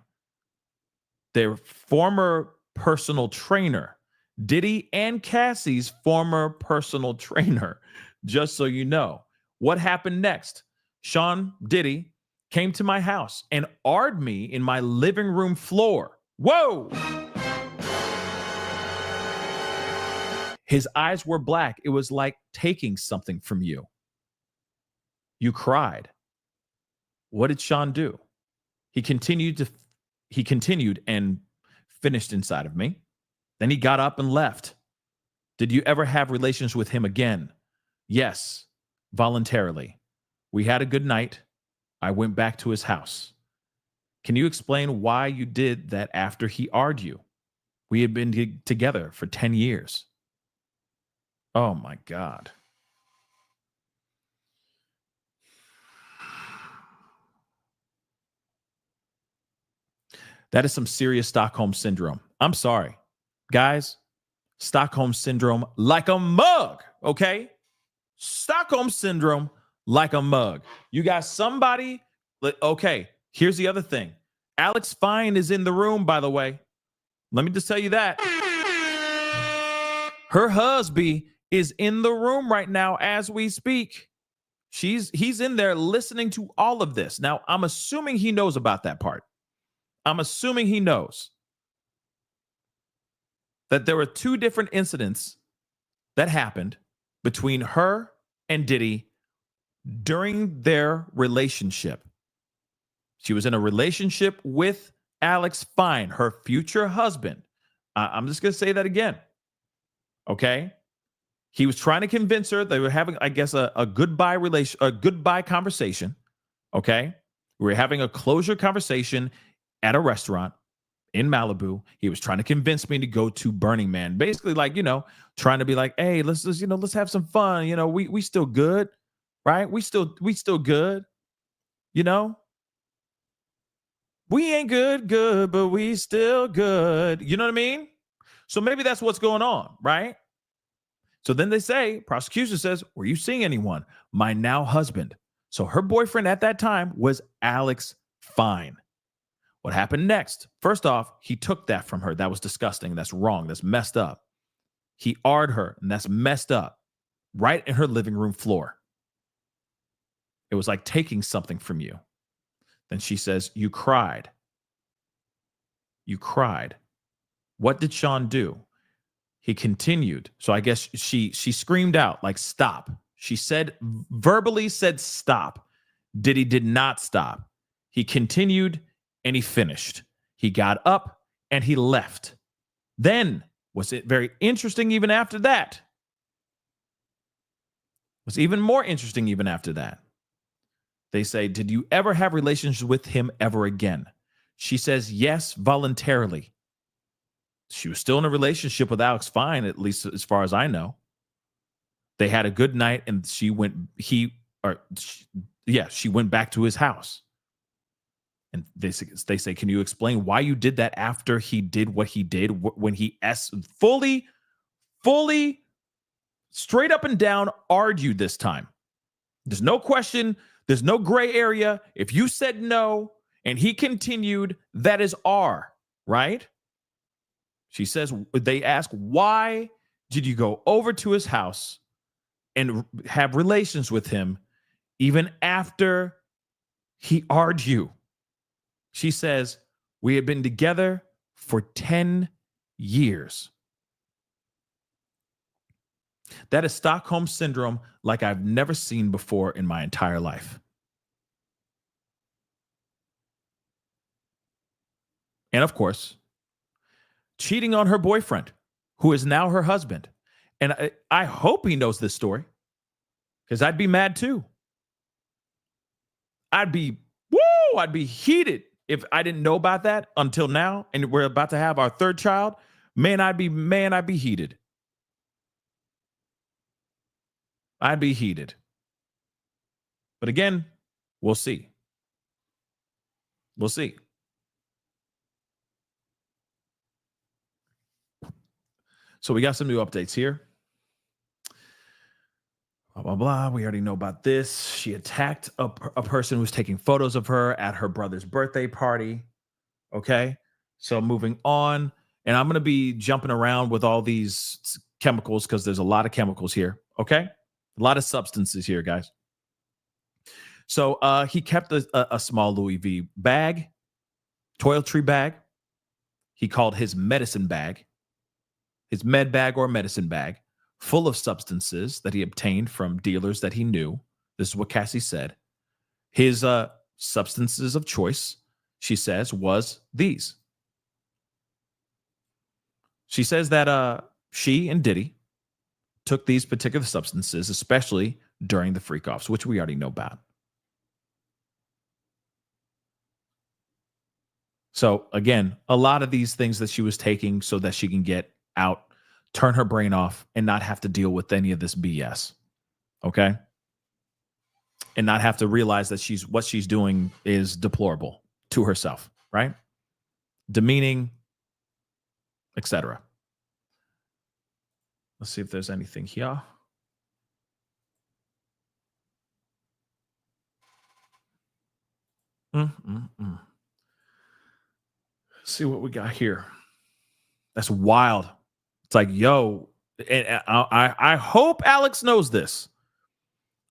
S2: their former personal trainer, Diddy and Cassie's former personal trainer. Just so you know. What happened next? Sean Diddy came to my house and AR'd me in my living room floor. Whoa! His eyes were black. It was like taking something from you. You cried. What did Sean do? He continued and finished inside of me. Then he got up and left. Did you ever have relations with him again? Yes, voluntarily. We had a good night. I went back to his house. Can you explain why you did that after he AR'd you? We had been together for 10 years. Oh my God. That is some serious Stockholm syndrome. I'm sorry. Guys, Stockholm syndrome like a mug, okay? Stockholm syndrome like a mug. You got somebody, okay, Here's the other thing. Alex Fine is in the room, by the way. Let me just tell you that. Her husband is in the room right now as we speak. He's in there listening to all of this. Now, I'm assuming he knows about that part. I'm assuming he knows that there were two different incidents that happened between her and Diddy during their relationship. She was in a relationship with Alex Fine, her future husband. I'm just going to say that again. Okay? He was trying to convince her. They were having, I guess, a goodbye conversation. Okay? We were having a closure conversation at a restaurant in Malibu. He was trying to convince me to go to Burning Man. Basically, like, trying to be like, hey, let's have some fun. We still good, right? We still good, We ain't good, but we still good. You know what I mean? So maybe that's what's going on, right? So then they say, prosecution says, were you seeing anyone? My now husband. So her boyfriend at that time was Alex Fine. What happened next? First off, he took that from her. That was disgusting. That's wrong. That's messed up. He AR'd her, and that's messed up. Right in her living room floor. It was like taking something from you. Then she says, you cried. You cried. What did Sean do? He continued. So I guess she screamed out, like, stop. She verbally said stop. Diddy did not stop. He continued and he finished. He got up and he left. Then, was it very interesting even after that? Was even more interesting even after that. They say, did you ever have relations with him ever again? She says, yes, voluntarily. She was still in a relationship with Alex Fine, at least as far as I know. They had a good night and she went back to his house. And they say, can you explain why you did that after he did what he did, when he fully, straight up and down argued this time? There's no question. There's no gray area. If you said no and he continued, that is R, right? She says, they ask, why did you go over to his house and have relations with him even after he argued you? She says, we had been together for 10 years. That is Stockholm Syndrome like I've never seen before in my entire life. And of course, cheating on her boyfriend, who is now her husband. And I hope he knows this story, because I'd be mad too. I'd be heated if I didn't know about that until now, and we're about to have our third child. I'd be heated. I'd be heated. But again, we'll see. We'll see. So we got some new updates here. Blah, blah, blah. We already know about this. She attacked a person who was taking photos of her at her brother's birthday party. Okay. So moving on. And I'm going to be jumping around with all these chemicals because there's a lot of chemicals here. Okay. A lot of substances here, guys. So he kept a small Louis V bag, toiletry bag. He called his medicine bag, his med bag or medicine bag, full of substances that he obtained from dealers that he knew. This is what Cassie said. His substances of choice, she says, was these. She says that she and Diddy took these particular substances, especially during the freak-offs, which we already know about. So again, a lot of these things that she was taking so that she can get out, turn her brain off, and not have to deal with any of this BS. Okay? And not have to realize that what she's doing is deplorable to herself, right? Demeaning, etc. Let's see if there's anything here. Mm. See what we got here. That's wild. It's like, yo, and I hope Alex knows this.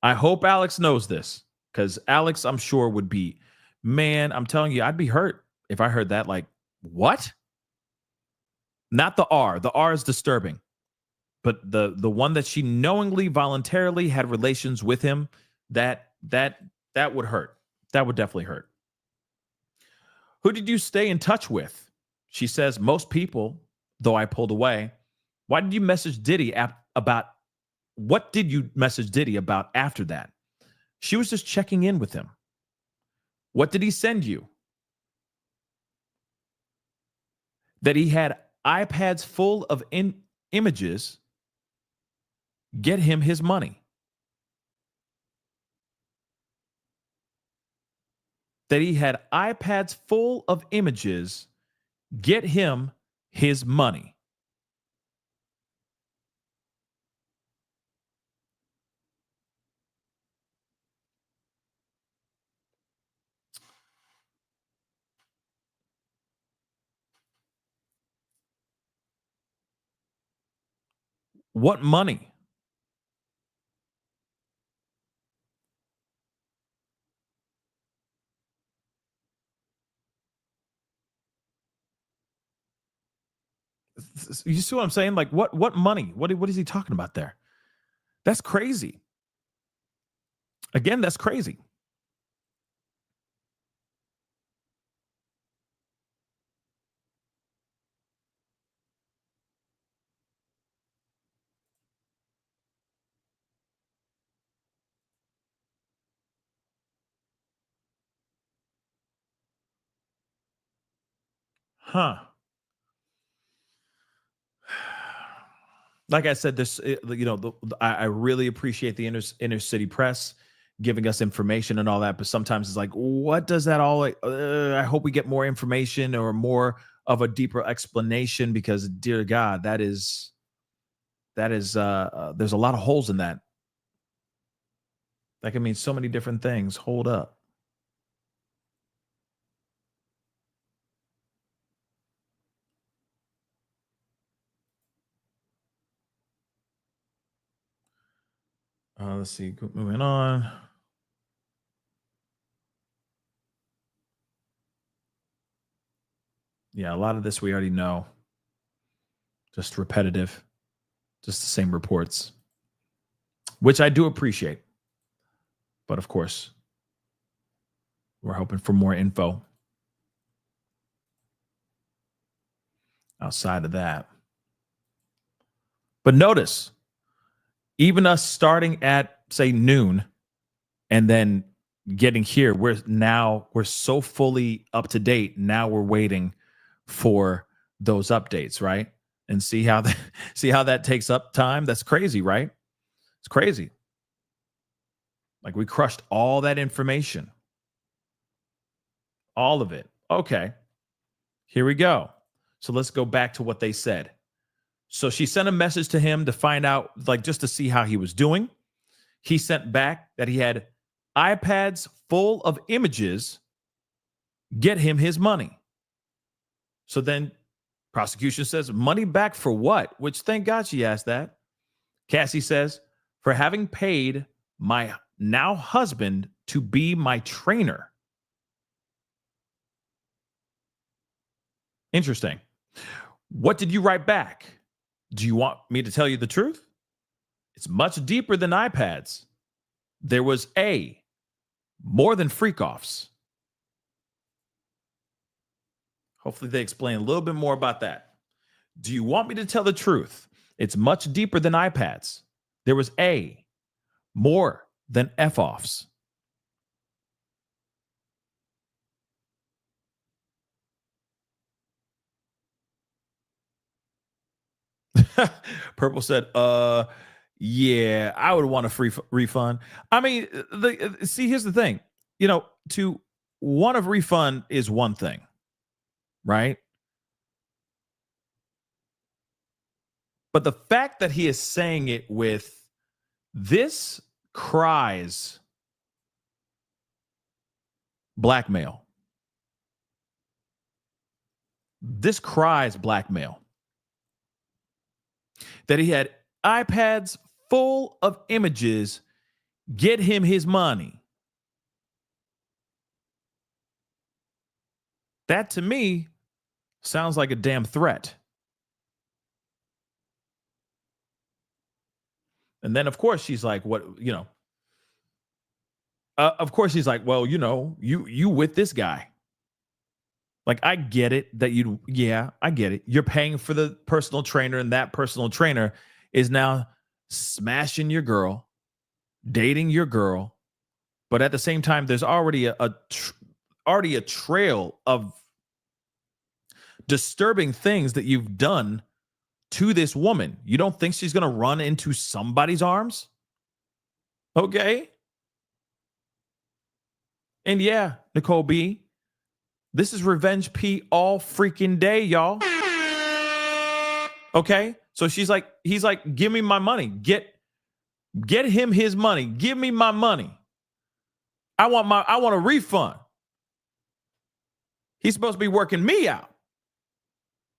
S2: I hope Alex knows this because Alex, I'm sure, would be, man, I'm telling you, I'd be hurt if I heard that. Like, what? Not the R. The R is disturbing. But the one that she knowingly, voluntarily had relations with him, that would hurt. That would definitely hurt. Who did you stay in touch with? She says, most people, though I pulled away. Why did you message Diddy about what did you message Diddy about after that? She was just checking in with him. What did he send you? That he had iPads full of images. Get him his money. That he had iPads full of images. Get him his money. What money? You see what I'm saying? Like, what money? What is he talking about there? That's crazy. Again, that's crazy. Huh. Like I said, I really appreciate the inner city press giving us information and all that, but sometimes it's like, what does that all? I hope we get more information or more of a deeper explanation because, dear God, there's a lot of holes in that. That can mean so many different things. Hold up. Let's see. Moving on. Yeah, a lot of this we already know. Just repetitive. Just the same reports, which I do appreciate. But of course, we're hoping for more info outside of that. But notice, even us starting at, say, noon and then getting here, we're so fully up to date. Now we're waiting for those updates, right? And see how that takes up time. That's crazy, right? It's crazy. Like we crushed all that information. All of it. Okay. Here we go. So let's go back to what they said. So she sent a message to him to find out, like just to see how he was doing. He sent back that he had iPads full of images. Get him his money. So then prosecution says, money back for what? Which thank God she asked that. Cassie says, for having paid my now husband to be my trainer. Interesting. What did you write back? Do you want me to tell you the truth? It's much deeper than iPads. There was more than freak-offs. Hopefully they explain a little bit more about that. Do you want me to tell the truth? It's much deeper than iPads. There was more than F-offs. Purple said, yeah, I would want a free refund. I mean, see, here's the thing. To want a refund is one thing, right? But the fact that he is saying it with this cries blackmail. This cries blackmail. That he had iPads full of images, get him his money. That to me sounds like a damn threat. And then, of course, she's like, what, of course, she's like, well, you with this guy. Like, I get it that I get it. You're paying for the personal trainer, and that personal trainer is now smashing your girl, dating your girl. But at the same time, there's already a trail of disturbing things that you've done to this woman. You don't think she's going to run into somebody's arms? Okay. And yeah, Nicole B, this is Revenge P all freaking day, y'all. Okay? So he's like, give me my money. Get him his money. Give me my money. I want a refund. He's supposed to be working me out.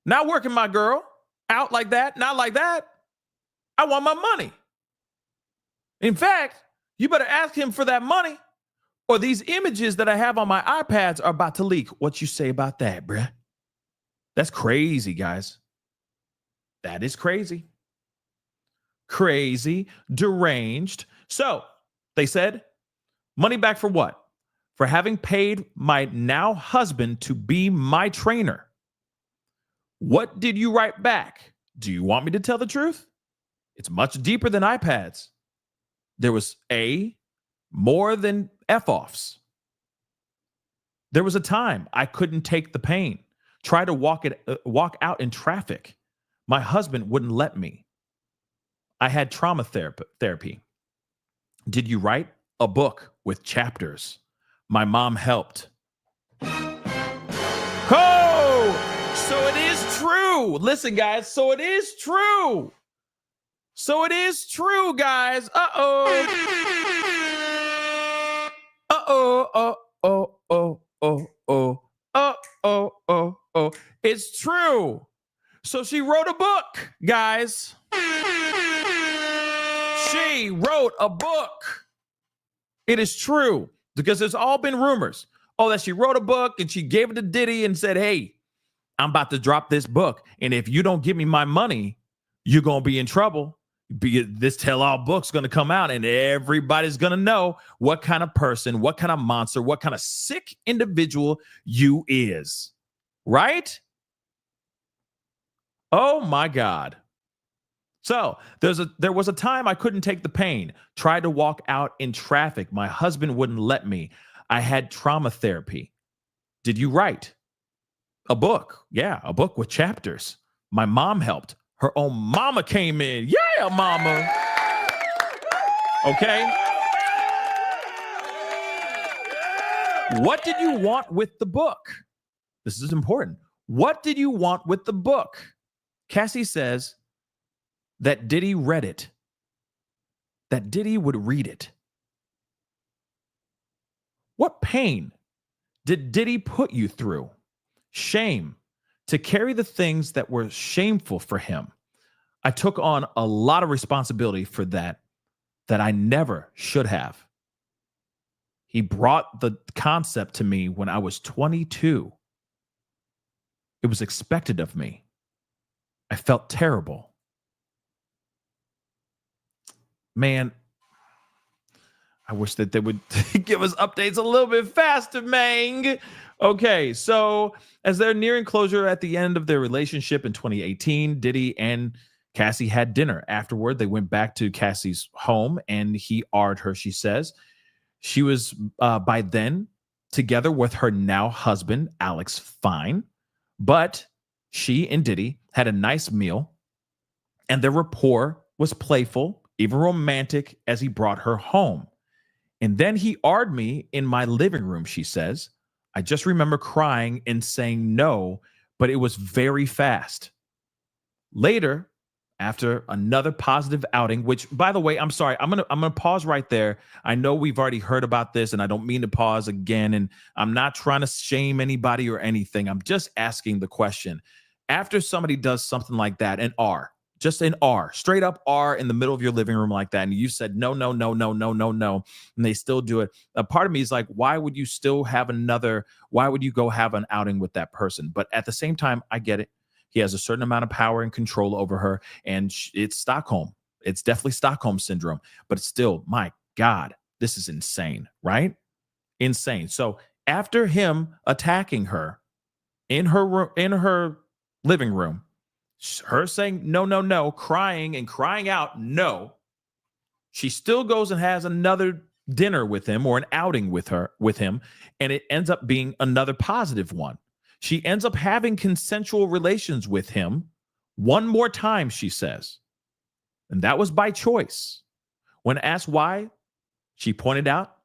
S2: Not working my girl out like that. Not like that. I want my money. In fact, you better ask him for that money, or these images that I have on my iPads are about to leak. What you say about that, bruh? That's crazy, guys. That is crazy. Crazy, deranged. So they said, money back for what? For having paid my now husband to be my trainer. What did you write back? Do you want me to tell the truth? It's much deeper than iPads. There was more than F-offs. There was a time I couldn't take the pain. Try to walk out in traffic. My husband wouldn't let me. I had trauma therapy. Did you write a book with chapters? My mom helped. Oh, so it is true. Listen, guys, so it is true. So it is true, guys. Uh-oh. It's true. So she wrote a book, guys. She wrote a book. It is true, because there's all been rumors. Oh, that she wrote a book and she gave it to Diddy and said, hey, I'm about to drop this book. And if you don't give me my money, you're going to be in trouble. This tell-all book's going to come out, and everybody's going to know what kind of person, what kind of monster, what kind of sick individual you is. Right? Oh, my God. So there was a time I couldn't take the pain. Tried to walk out in traffic. My husband wouldn't let me. I had trauma therapy. Did you write a book? Yeah, a book with chapters. My mom helped. Her own mama came in. Yeah, mama. Okay. What did you want with the book? This is important. What did you want with the book? Cassie says that Diddy read it. That Diddy would read it. What pain did Diddy put you through? Shame. To carry the things that were shameful for him. I took on a lot of responsibility for that I never should have. He brought the concept to me when I was 22. It was expected of me. I felt terrible. Man, I wish that they would give us updates a little bit faster, man. Okay, so as they're nearing closure at the end of their relationship in 2018, Diddy and Cassie had dinner. Afterward, they went back to Cassie's home and he R''d her, she says. She was by then together with her now husband, Alex Fine. But she and Diddy had a nice meal and their rapport was playful, even romantic, as he brought her home. And then he R''d me in my living room, she says. I just remember crying and saying no, but it was very fast. Later, after another positive outing, which, by the way, I'm sorry, I'm gonna pause right there. I know we've already heard about this, and I don't mean to pause again. And I'm not trying to shame anybody or anything. I'm just asking the question. After somebody does something like that, just an R, straight up R in the middle of your living room like that, and you said no, no, no, no, no, no, no, and they still do it. A part of me is like, why would you still have another? Why would you go have an outing with that person? But at the same time, I get it. He has a certain amount of power and control over her, and it's Stockholm. It's definitely Stockholm syndrome, but it's still, my God, this is insane, right? Insane. So after him attacking her in her living room, her saying no, no, no, crying and crying out no, she still goes and has another dinner with him or an outing with him, and it ends up being another positive one. She ends up having consensual relations with him one more time, she says. And that was by choice. When asked why, she pointed out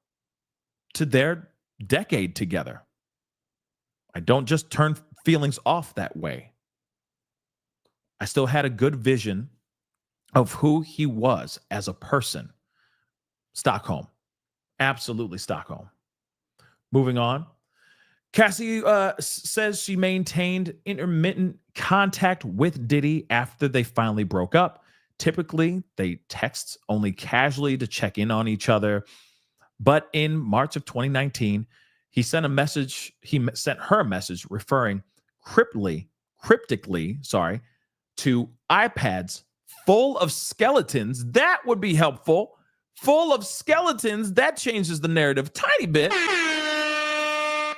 S2: to their decade together. I don't just turn feelings off that way. I still had a good vision of who he was as a person. Stockholm. Absolutely Stockholm. Moving on. Cassie says she maintained intermittent contact with Diddy after they finally broke up. Typically, they text only casually to check in on each other. But in March of 2019, he sent her a message referring cryptically, to iPads full of skeletons. That would be helpful. Full of skeletons. That changes the narrative a tiny bit.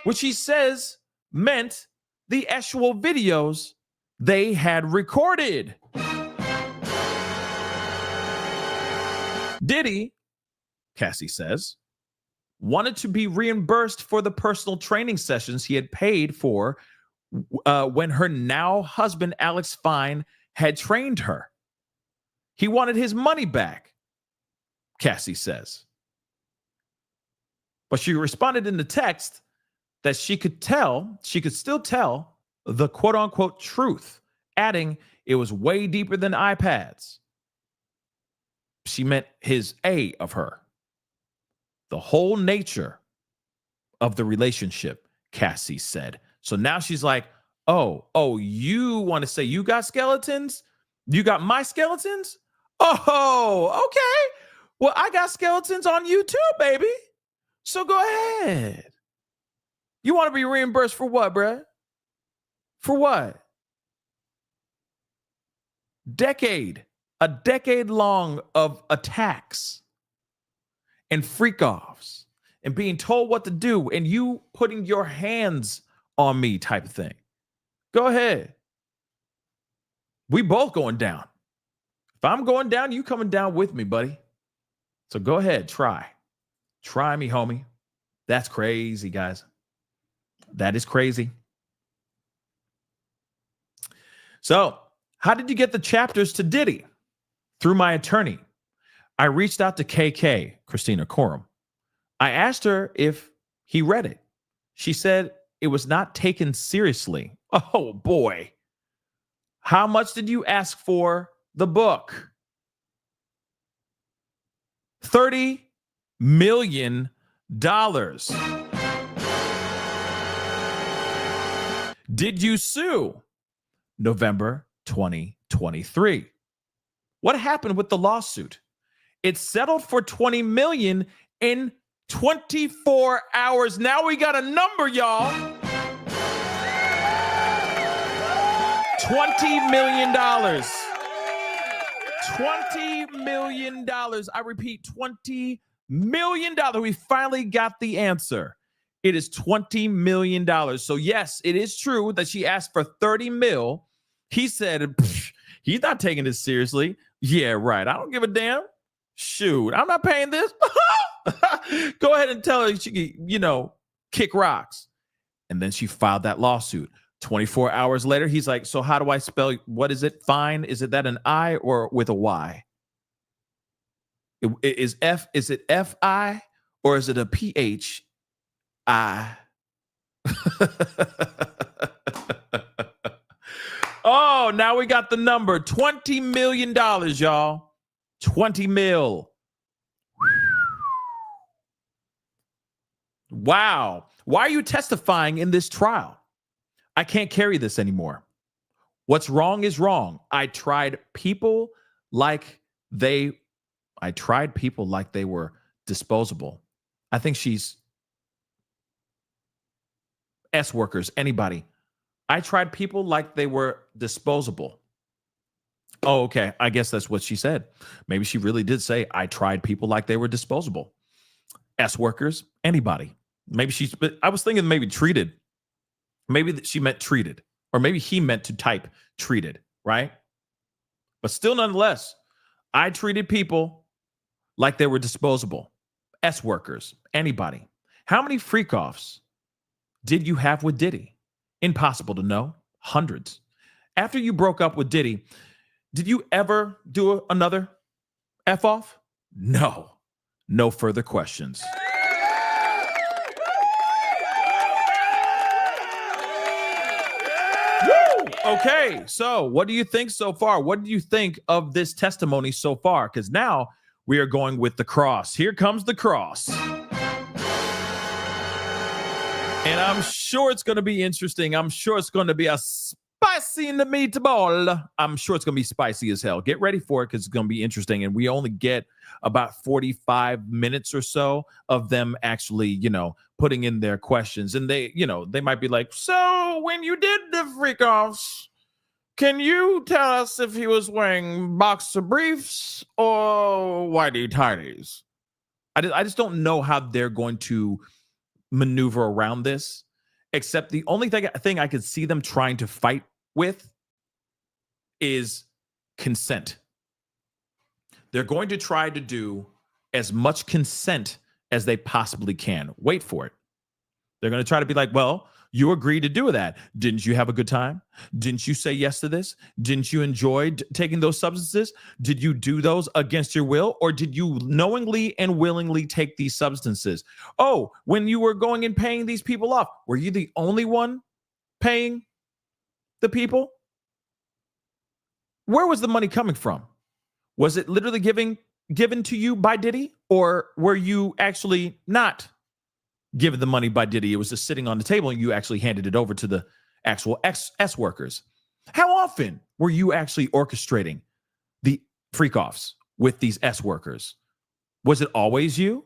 S2: Which he says meant the actual videos they had recorded. Diddy, Cassie says, wanted to be reimbursed for the personal training sessions he had paid for when her now husband, Alex Fine, had trained her. He wanted his money back, Cassie says. But she responded in the text that she could still tell the quote unquote truth, adding it was way deeper than iPads. She meant his A of her. The whole nature of the relationship, Cassie said. So now she's like, oh, you want to say you got skeletons? You got my skeletons? Oh, okay. Well, I got skeletons on you too, baby. So go ahead. You want to be reimbursed for what, bruh? For what? A decade long of attacks and freak offs and being told what to do and you putting your hands on me type of thing. Go ahead. We both going down. If I'm going down, you coming down with me, buddy. So go ahead, try. Try me, homie. That's crazy, guys. That is crazy. So, how did you get the chapters to Diddy? Through my attorney. I reached out to KK, Christina Coram. I asked her if he read it. She said it was not taken seriously. Oh, boy. How much did you ask for the book? $30 million. Did you sue? November 2023. What happened with the lawsuit? It settled for $20 million in 24 hours. Now we got a number, y'all. $20 million. $20 million. I repeat, $20 million. We finally got the answer. It is $20 million. So yes, it is true that she asked for 30 mil. He said, he's not taking this seriously. Yeah, right. I don't give a damn. Shoot, I'm not paying this. Go ahead and tell her she can, kick rocks. And then she filed that lawsuit. 24 hours later, he's like, so how do I spell, what is it? Fine. Is it that an I or with a Y? Is it F-I or is it a P-H-I? Oh, now we got the number. $20 million, y'all. 20 mil. Wow. Why are you testifying in this trial? I can't carry this anymore. What's wrong is wrong. I tried people like they were disposable. I think she's S workers, anybody. I tried people like they were disposable. Oh, okay. I guess that's what she said. Maybe she really did say, I tried people like they were disposable. S workers, anybody. Maybe I was thinking maybe treated. Maybe she meant treated. Or maybe he meant to type treated, right? But still, nonetheless, I treated people like they were disposable. S workers, anybody. How many freak offs did you have with Diddy? Impossible to know. Hundreds. After you broke up with Diddy, did you ever do another F off? No. No further questions. Woo! Okay, so what do you think so far? What do you think of this testimony so far? Because now we are going with the cross. Here comes the cross. And I'm sure it's going to be interesting. I'm sure it's going to be a spicy in the meatball. I'm sure it's going to be spicy as hell. Get ready for it because it's going to be interesting. And we only get about 45 minutes or so of them actually, putting in their questions. And they might be like, so when you did the freak offs, can you tell us if he was wearing boxer briefs or whitey tighties? I just don't know how they're going to maneuver around this, except the only thing I could see them trying to fight with is consent. They're going to try to do as much consent as they possibly can. Wait for it. They're going to try to be like, well, you agreed to do that. Didn't you have a good time? Didn't you say yes to this? Didn't you enjoy taking those substances? Did you do those against your will? Or did you knowingly and willingly take these substances? Oh, when you were going and paying these people off, were you the only one paying the people? Where was the money coming from? Was it literally given to you by Diddy? Or were you actually not given the money by Diddy? It was just sitting on the table and you actually handed it over to the actual S workers. How often were you actually orchestrating the freak offs with these S workers? Was it always you?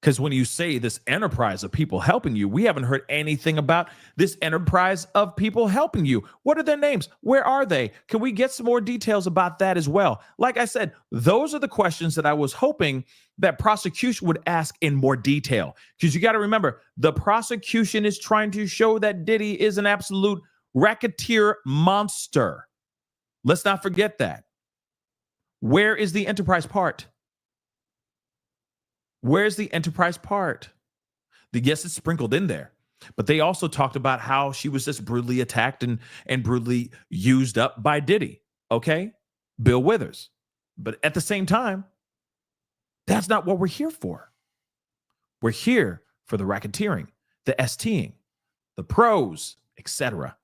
S2: Because when you say this enterprise of people helping you, we haven't heard anything about this enterprise of people helping you. What are their names? Where are they? Can we get some more details about that as well? Like I said, those are the questions that I was hoping that prosecution would ask in more detail. Because you got to remember, the prosecution is trying to show that Diddy is an absolute racketeer monster. Let's not forget that. Where is the enterprise part? Where's the enterprise part? Yes, it's sprinkled in there. But they also talked about how she was just brutally attacked and brutally used up by Diddy. Okay? Bill Withers. But at the same time, that's not what we're here for. We're here for the racketeering, the STing, the pros, etc.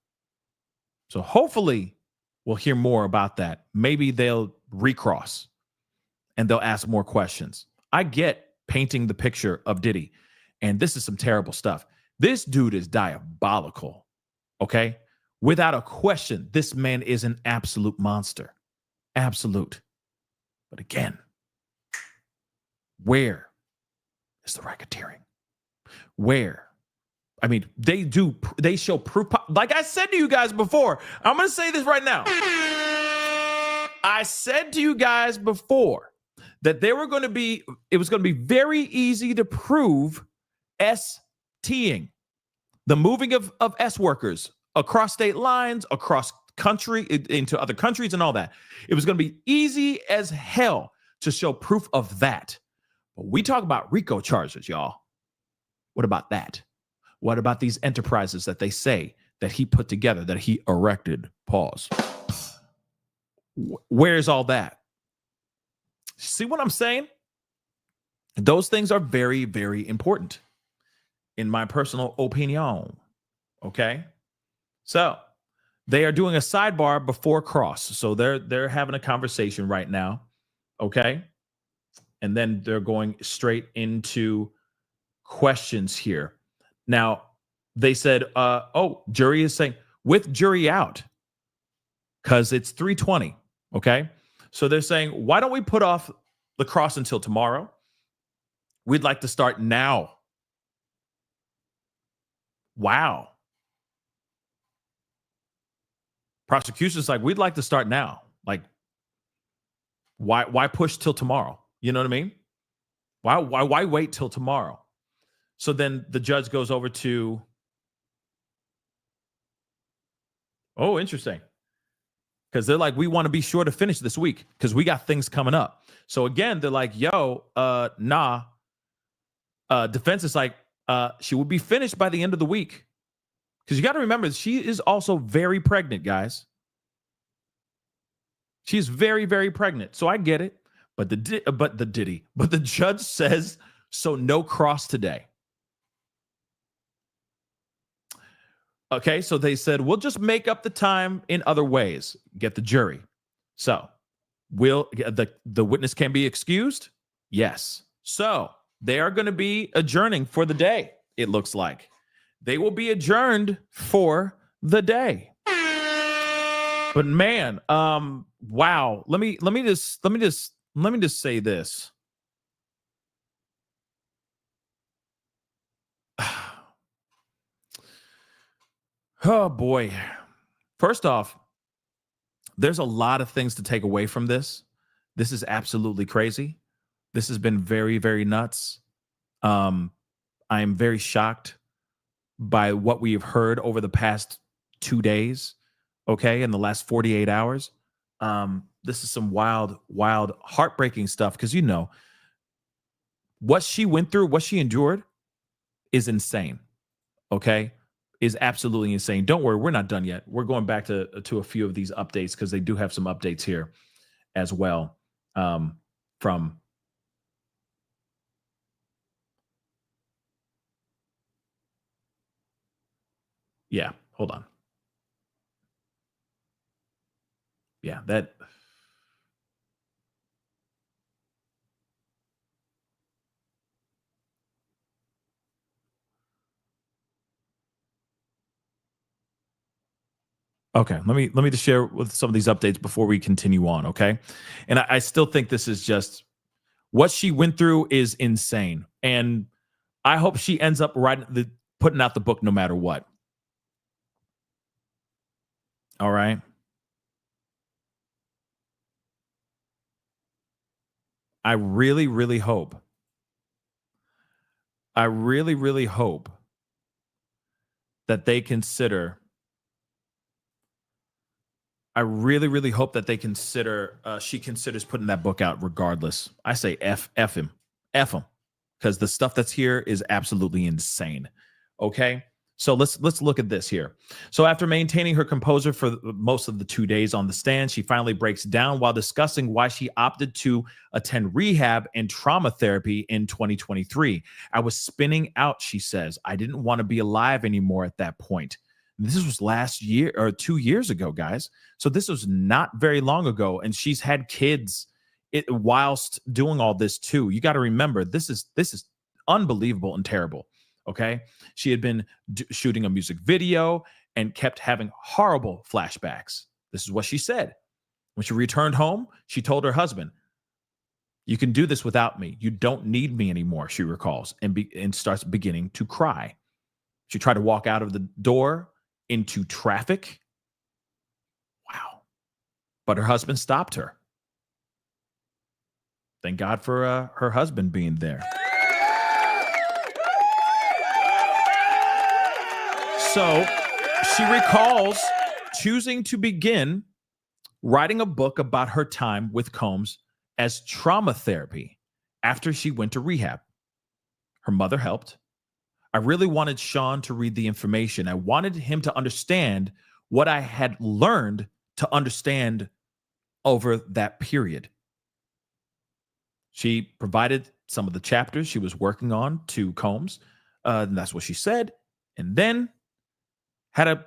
S2: So hopefully we'll hear more about that. Maybe they'll recross and they'll ask more questions. I get painting the picture of Diddy, and this is some terrible stuff. This dude is diabolical, okay? Without a question, this man is an absolute monster. Absolute. But again, where is the racketeering? Where? I mean, they show proof. Like I said to you guys before, I'm going to say this right now. I said to you guys before that it was going to be very easy to prove STing, the moving of S workers across state lines, across country, into other countries and all that. It was going to be easy as hell to show proof of that. But we talk about RICO charges, y'all. What about that? What about these enterprises that they say that he put together, that he erected? Pause. Where's all that? See what I'm saying? Those things are very, very important in my personal opinion. Okay? So They are doing a sidebar before cross. So they're having a conversation right now. Okay. And then they're going straight into questions here. Now, they said, jury is saying with jury out because it's 3:20. Okay. So they're saying, why don't we put off the cross until tomorrow? We'd like to start now. Wow. Prosecution's like, we'd like to start now. Like, why push till tomorrow? You know what I mean? Why wait till tomorrow? So then the judge goes over to, oh, interesting. Because they're like, we want to be sure to finish this week because we got things coming up. So again, they're like, yo, nah. Defense is like, she will be finished by the end of the week. Because you got to remember, she is also very pregnant, guys. She's very, very pregnant. So I get it. But the judge says, so no cross today. Okay, so they said, we'll just make up the time in other ways. Get the jury. So will the witness can be excused? Yes. So they are going to be adjourning for the day, it looks like. They will be adjourned for the day. But man, wow. Let me just say this. Oh boy. First off, there's a lot of things to take away from this. This is absolutely crazy. This has been very, very nuts. I am very shocked by what we've heard over the past 2 days. Okay, in the last 48 hours. This is some wild, heartbreaking stuff because what she went through, what she endured is insane. Okay, is absolutely insane. Don't worry, we're not done yet. We're going back to a few of these updates because they do have some updates here as well. From yeah, hold on. Yeah, that. Okay, let me just share with some of these updates before we continue on. Okay, and I still think this is just what she went through is insane, and I hope she ends up putting out the book no matter what. All right. I really, really hope. I really, really hope that they consider. I really, really hope that they consider. She considers putting that book out, regardless. I say f him, because the stuff that's here is absolutely insane. Okay. So let's look at this here. So after maintaining her composure for most of the 2 days on the stand, she finally breaks down while discussing why she opted to attend rehab and trauma therapy in 2023. I was spinning out, she says. I didn't want to be alive anymore at that point. This was last year or 2 years ago, guys. So this was not very long ago. And she's had kids whilst doing all this too. You got to remember, this is unbelievable and terrible. Okay. She had been shooting a music video and kept having horrible flashbacks. This is what she said. When she returned home, she told her husband, you can do this without me. You don't need me anymore, she recalls, and starts beginning to cry. She tried to walk out of the door into traffic. Wow. But her husband stopped her. Thank God for her husband being there. So she recalls choosing to begin writing a book about her time with Combs as trauma therapy after she went to rehab. Her mother helped. I really wanted Sean to read the information. I wanted him to understand what I had learned to understand over that period. She provided some of the chapters she was working on to Combs. And that's what she said. And then had a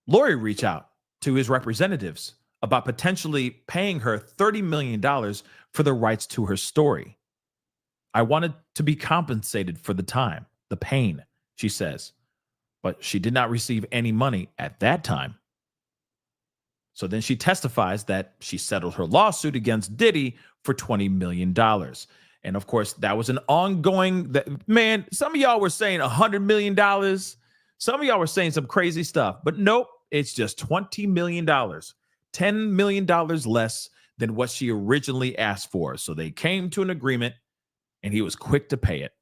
S2: lawyer reach out to his representatives about potentially paying her $30 million for the rights to her story. I wanted to be compensated for the time, the pain, she says, but she did not receive any money at that time. So then she testifies that she settled her lawsuit against Diddy for $20 million. And of course, that was an ongoing, man, some of y'all were saying $100 million. Some of y'all were saying some crazy stuff, but nope, it's just $20 million, $10 million less than what she originally asked for. So they came to an agreement and he was quick to pay it.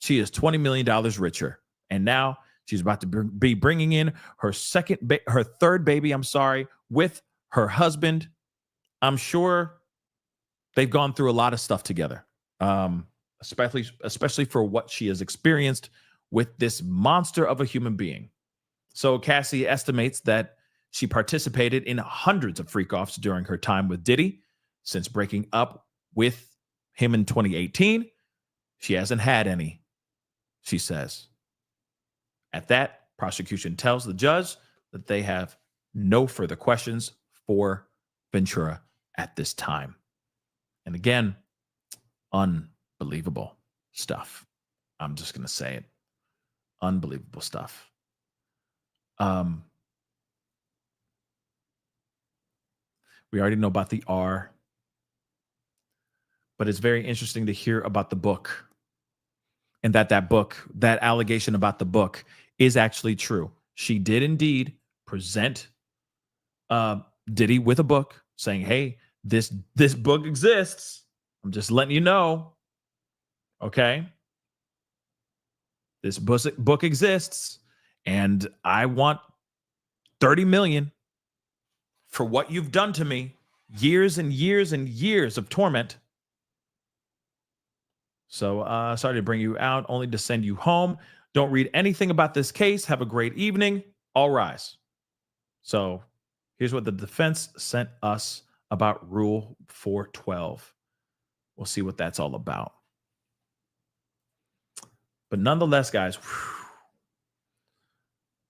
S2: She is $20 million richer. And now she's about to be bringing in her third baby, with her husband. I'm sure they've gone through a lot of stuff together, especially for what she has experienced with this monster of a human being. So Cassie estimates that she participated in hundreds of freak-offs during her time with Diddy. Since breaking up with him in 2018, she hasn't had any, she says. At that, prosecution tells the judge that they have no further questions for Ventura at this time. And again, unbelievable stuff. I'm just going to say it. Unbelievable stuff. We already know about the R, but it's very interesting to hear about the book, and that allegation about the book is actually true. She did indeed present Diddy with a book saying, hey, this book exists. I'm just letting you know. Okay. This book exists, and I want 30 million for what you've done to me. Years and years and years of torment. So sorry to bring you out, only to send you home. Don't read anything about this case. Have a great evening. All rise. So here's what the defense sent us about Rule 412. We'll see what that's all about. But nonetheless, guys,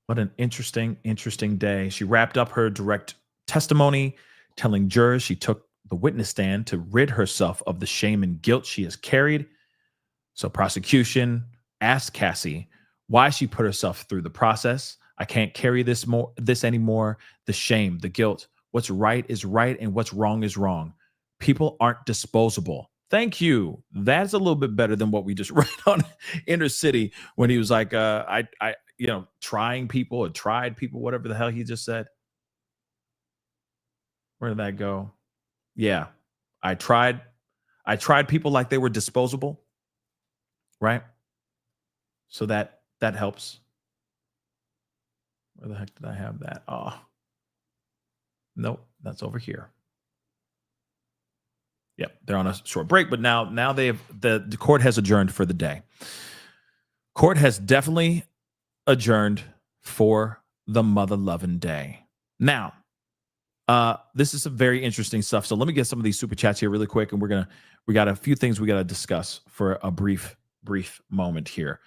S2: what an interesting day. She wrapped up her direct testimony, telling jurors she took the witness stand to rid herself of the shame and guilt she has carried. So prosecution asked Cassie why she put herself through the process. I can't carry this anymore. The shame, the guilt. What's right is right and what's wrong is wrong. People aren't disposable. Thank you. That's a little bit better than what we just read on Inner City when he was like, trying people or tried people, whatever the hell he just said. Where did that go? Yeah. I tried people like they were disposable. Right? So that helps. Where the heck did I have that? Oh, nope, that's over here. Yep, they're on a short break, but now the court has adjourned for the day. Court has definitely adjourned for the mother-loving day. Now, this is some very interesting stuff. So let me get some of these super chats here really quick, and we got a few things we got to discuss for a brief moment here.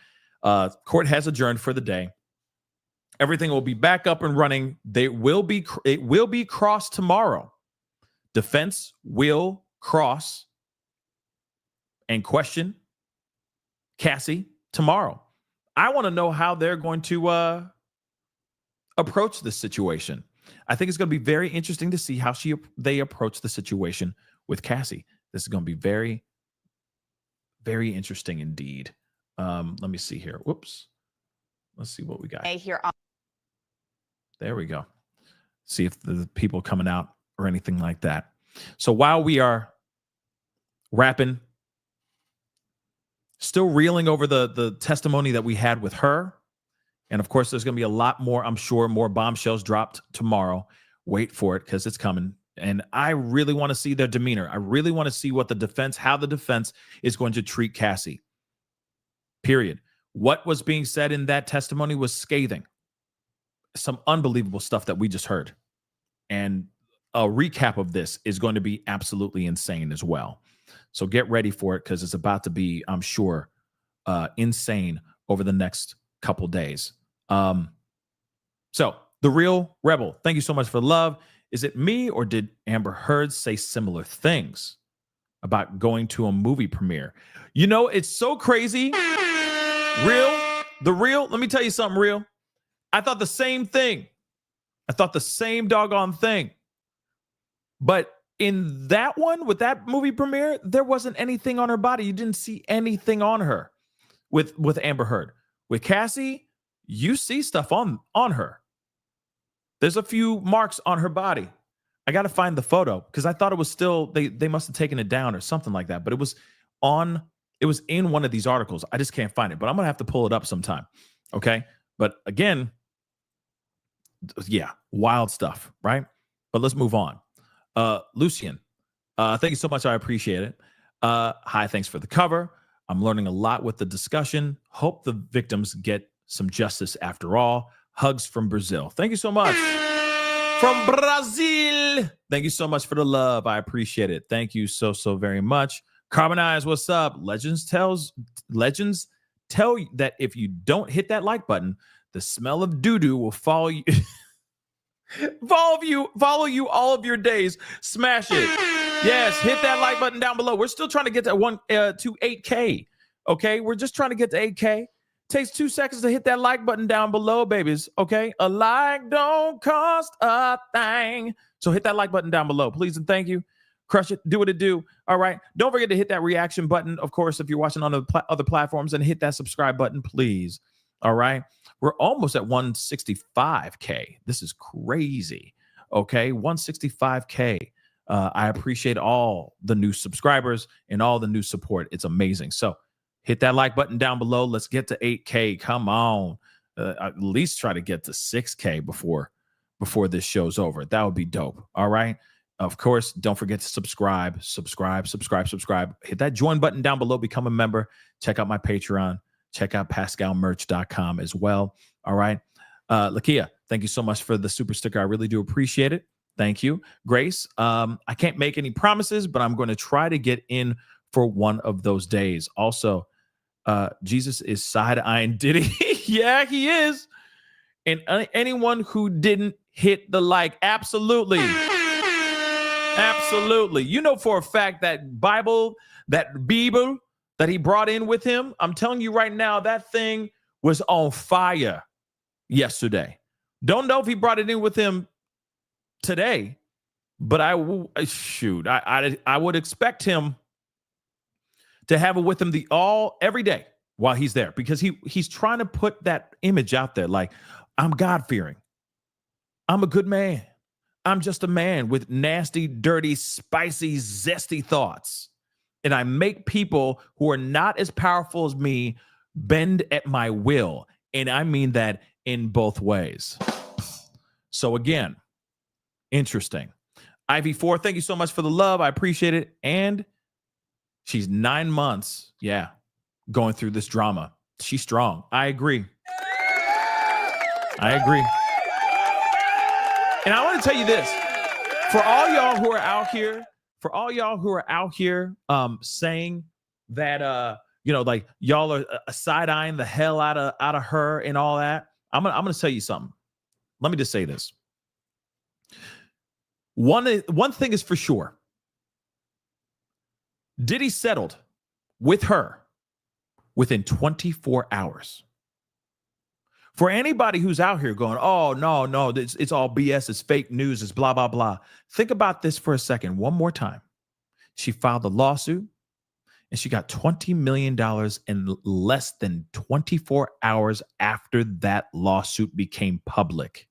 S2: Court has adjourned for the day. Everything will be back up and running. It will be crossed tomorrow. Defense will cross and question Cassie tomorrow. I want to know how they're going to approach this situation. I think it's going to be very interesting to see how they approach the situation with Cassie. This is going to be very, very interesting indeed. Let me see here. Whoops. Let's see what we got. There we go. See if the people coming out or anything like that. So while we are wrapping, still reeling over the testimony that we had with her, and of course there's going to be a lot more, I'm sure, more bombshells dropped tomorrow. Wait for it, because it's coming. And I really want to see their demeanor. I really want to see how the defense is going to treat Cassie. Period. What was being said in that testimony was scathing. Some unbelievable stuff that we just heard. And a recap of this is going to be absolutely insane as well. So get ready for it, because it's about to be, I'm sure, insane over the next couple days. So The Real Rebel, thank you so much for the love. Is it me or did Amber Heard say similar things about going to a movie premiere? You know, it's so crazy. Let me tell you something real. I thought the same thing. I thought the same doggone thing. But in that one, with that movie premiere, there wasn't anything on her body. You didn't see anything on her with Amber Heard. With Cassie, you see stuff on her. There's a few marks on her body. I got to find the photo because I thought it was still, they must have taken it down or something like that. But it was in one of these articles. I just can't find it, but I'm going to have to pull it up sometime. Okay. But again, yeah, wild stuff, right? But let's move on. Lucian, thank you so much. I appreciate it. Hi, thanks for the cover. I'm learning a lot with the discussion. Hope the victims get some justice after all. Hugs from Brazil. Thank you so much. From Brazil. Thank you so much for the love. I appreciate it. Thank you so very much. Carbonize, what's up? Legends tell you that if you don't hit that like button, the smell of doo-doo will follow you. follow you all of your days. Smash it. Yes, hit that like button down below. We're still trying to get to 8K. Okay, we're just trying to get to 8K. Takes 2 seconds to hit that like button down below, babies. Okay, a like don't cost a thing. So hit that like button down below, please and thank you. Crush it. Do what it do. All right. Don't forget to hit that reaction button. Of course, if you're watching on other platforms, and hit that subscribe button, please. All right. We're almost at 165K. This is crazy. Okay, 165K. I appreciate all the new subscribers and all the new support. It's amazing. So hit that like button down below. Let's get to 8K. Come on. At least try to get to 6K before this show's over. That would be dope. All right. Of course, don't forget to subscribe. Hit that join button down below. Become a member. Check out my Patreon. Check out PascalMerch.com as well. All right. Lakia, thank you so much for the super sticker. I really do appreciate it. Thank you. Grace, I can't make any promises, but I'm going to try to get in for one of those days. Also, Jesus is side-eyeing Diddy. Yeah, he is. And anyone who didn't hit the like, absolutely. Absolutely. You know for a fact that Bible that he brought in with him, I'm telling you right now, that thing was on fire yesterday. Don't know if he brought it in with him today, but I would expect him to have it with him every day while he's there, because he's trying to put that image out there like, I'm God-fearing. I'm a good man. I'm just a man with nasty, dirty, spicy, zesty thoughts. And I make people who are not as powerful as me bend at my will. And I mean that in both ways. So again, interesting. Ivy4, thank you so much for the love. I appreciate it. And she's 9 months, going through this drama. She's strong. I agree. And I want to tell you this. For all y'all who are out here, saying that like y'all are side-eyeing the hell out of her and all that, I'm gonna tell you something. Let me just say this. One thing is for sure. Diddy settled with her within 24 hours. For anybody who's out here going, oh, no, it's all BS, it's fake news, it's blah, blah, blah. Think about this for a second, one more time. She filed a lawsuit and she got $20 million in less than 24 hours after that lawsuit became public.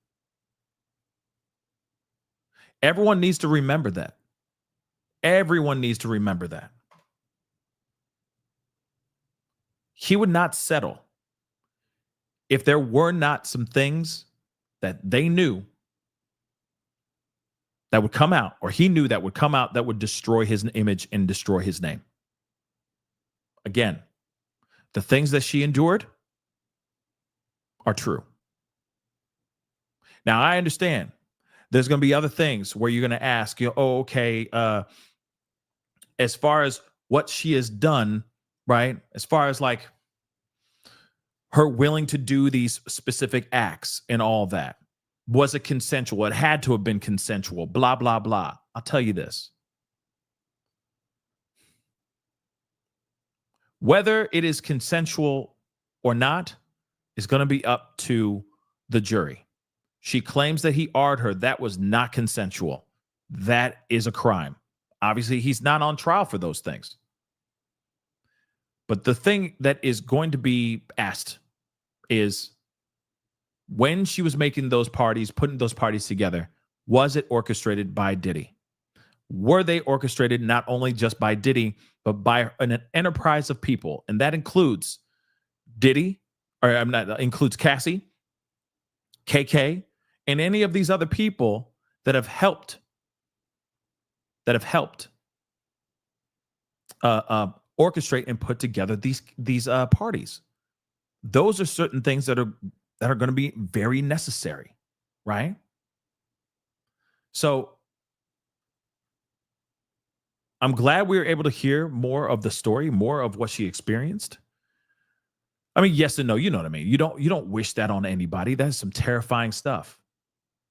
S2: Everyone needs to remember that. Everyone needs to remember that. He would not settle if there were not some things that they knew that would come out, or he knew that would come out, that would destroy his image and destroy his name. Again, the things that she endured are true. Now, I understand there's going to be other things where you're going to ask, as far as what she has done, right? As far as like her willing to do these specific acts and all that. Was it consensual? It had to have been consensual. Blah, blah, blah. I'll tell you this. Whether it is consensual or not is going to be up to the jury. She claims that he AR'd her. That was not consensual. That is a crime. Obviously, he's not on trial for those things. But the thing that is going to be asked is, when she was making those parties, putting those parties together, was it orchestrated by Diddy? Were they orchestrated not only just by Diddy, but by an enterprise of people? And that includes Diddy, includes Cassie, KK, and any of these other people that have helped orchestrate and put together these parties. Those are certain things that are going to be very necessary, right? So I'm glad we were able to hear more of the story, more of what she experienced. I mean, yes and no, you know what I mean? You don't wish that on anybody. That's some terrifying stuff.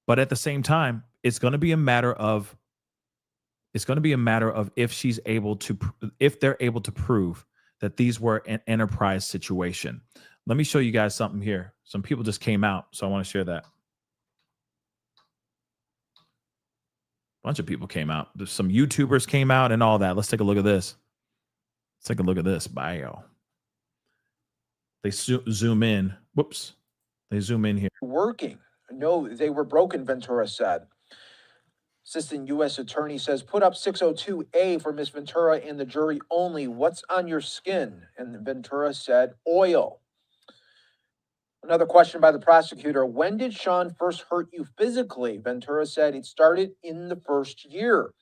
S2: But at the same time, it's going to be a matter of if they're able to prove that these were an enterprise situation. Let me show you guys something here. Some people just came out, so I want to share that. A bunch of people came out. There's some YouTubers came out and all that. Let's take a look at this. Let's take a look at this bio. They zoom in. Whoops. They zoom in here.
S3: Working. No, they were broken, Ventura said. Assistant U.S. Attorney says, put up 602A for Miss Ventura and the jury only. What's on your skin? And Ventura said, oil. Another question by the prosecutor. When did Sean first hurt you physically? Ventura said it started in the first year.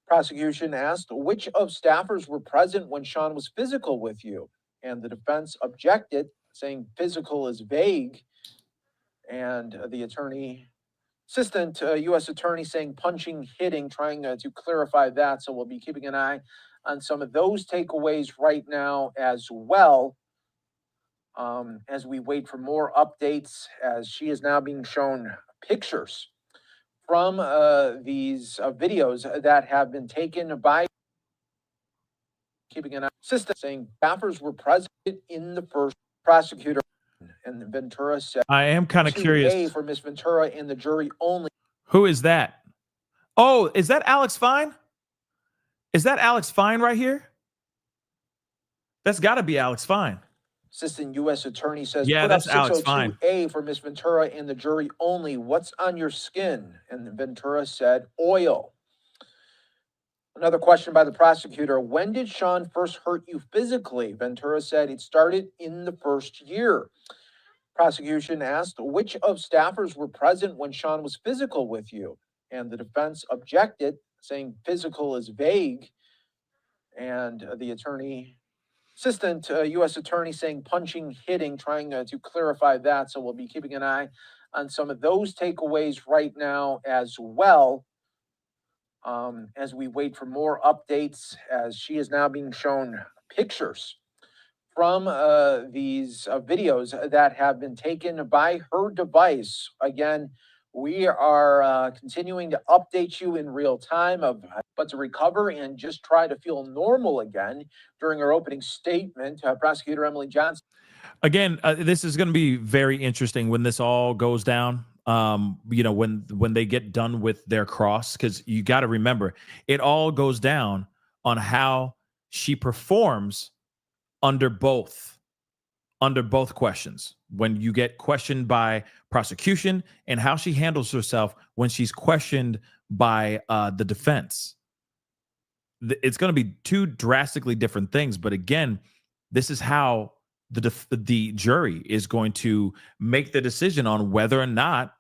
S3: Prosecution asked, which of staffers were present when Sean was physical with you? And the defense objected, saying physical is vague. And the assistant U.S. attorney saying punching, hitting, trying to clarify that. So we'll be keeping an eye on some of those takeaways right now as well. As we wait for more updates, as she is now being shown pictures from these videos that have been taken by keeping an eye. Assistant saying staffers were present in the first. Prosecutor and Ventura said,
S2: I am kind of curious.
S3: For Miss Ventura and the jury only.
S2: Who is that? Oh, is that Alex Fine? Is that Alex Fine right here? That's got to be Alex Fine.
S3: Assistant U.S. Attorney says,
S2: yeah, that's Alex Fine.
S3: 602A for Miss Ventura and the jury only. What's on your skin? And Ventura said, oil. Another question by the prosecutor. When did Sean first hurt you physically? Ventura said it started in the first year. Prosecution asked, which of staffers were present when Sean was physical with you? And the defense objected, saying physical is vague. And the assistant U.S. attorney saying punching, hitting, trying to clarify that. So we'll be keeping an eye on some of those takeaways right now as well. As we wait for more updates, as she is now being shown pictures from these videos that have been taken by her device. Again, we are continuing to update you in real time but to recover and just try to feel normal again. During her opening statement, Prosecutor Emily Johnson.
S2: Again, this is going to be very interesting when this all goes down. When they get done with their cross, because you got to remember, it all goes down on how she performs under both questions. When you get questioned by prosecution and how she handles herself when she's questioned by the defense. It's going to be two drastically different things. But again, this is how the jury is going to make the decision on whether or not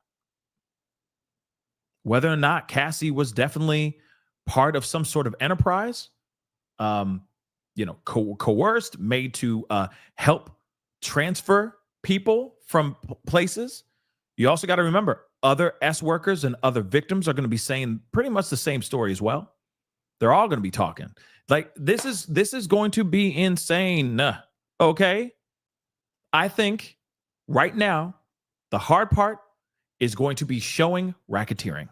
S2: Cassie was definitely part of some sort of enterprise, coerced, made to help transfer people from places. You also got to remember, other S workers and other victims are going to be saying pretty much the same story as well. They're all going to be talking. Like, this is going to be insane. Okay. I think right now, the hard part is going to be showing racketeering.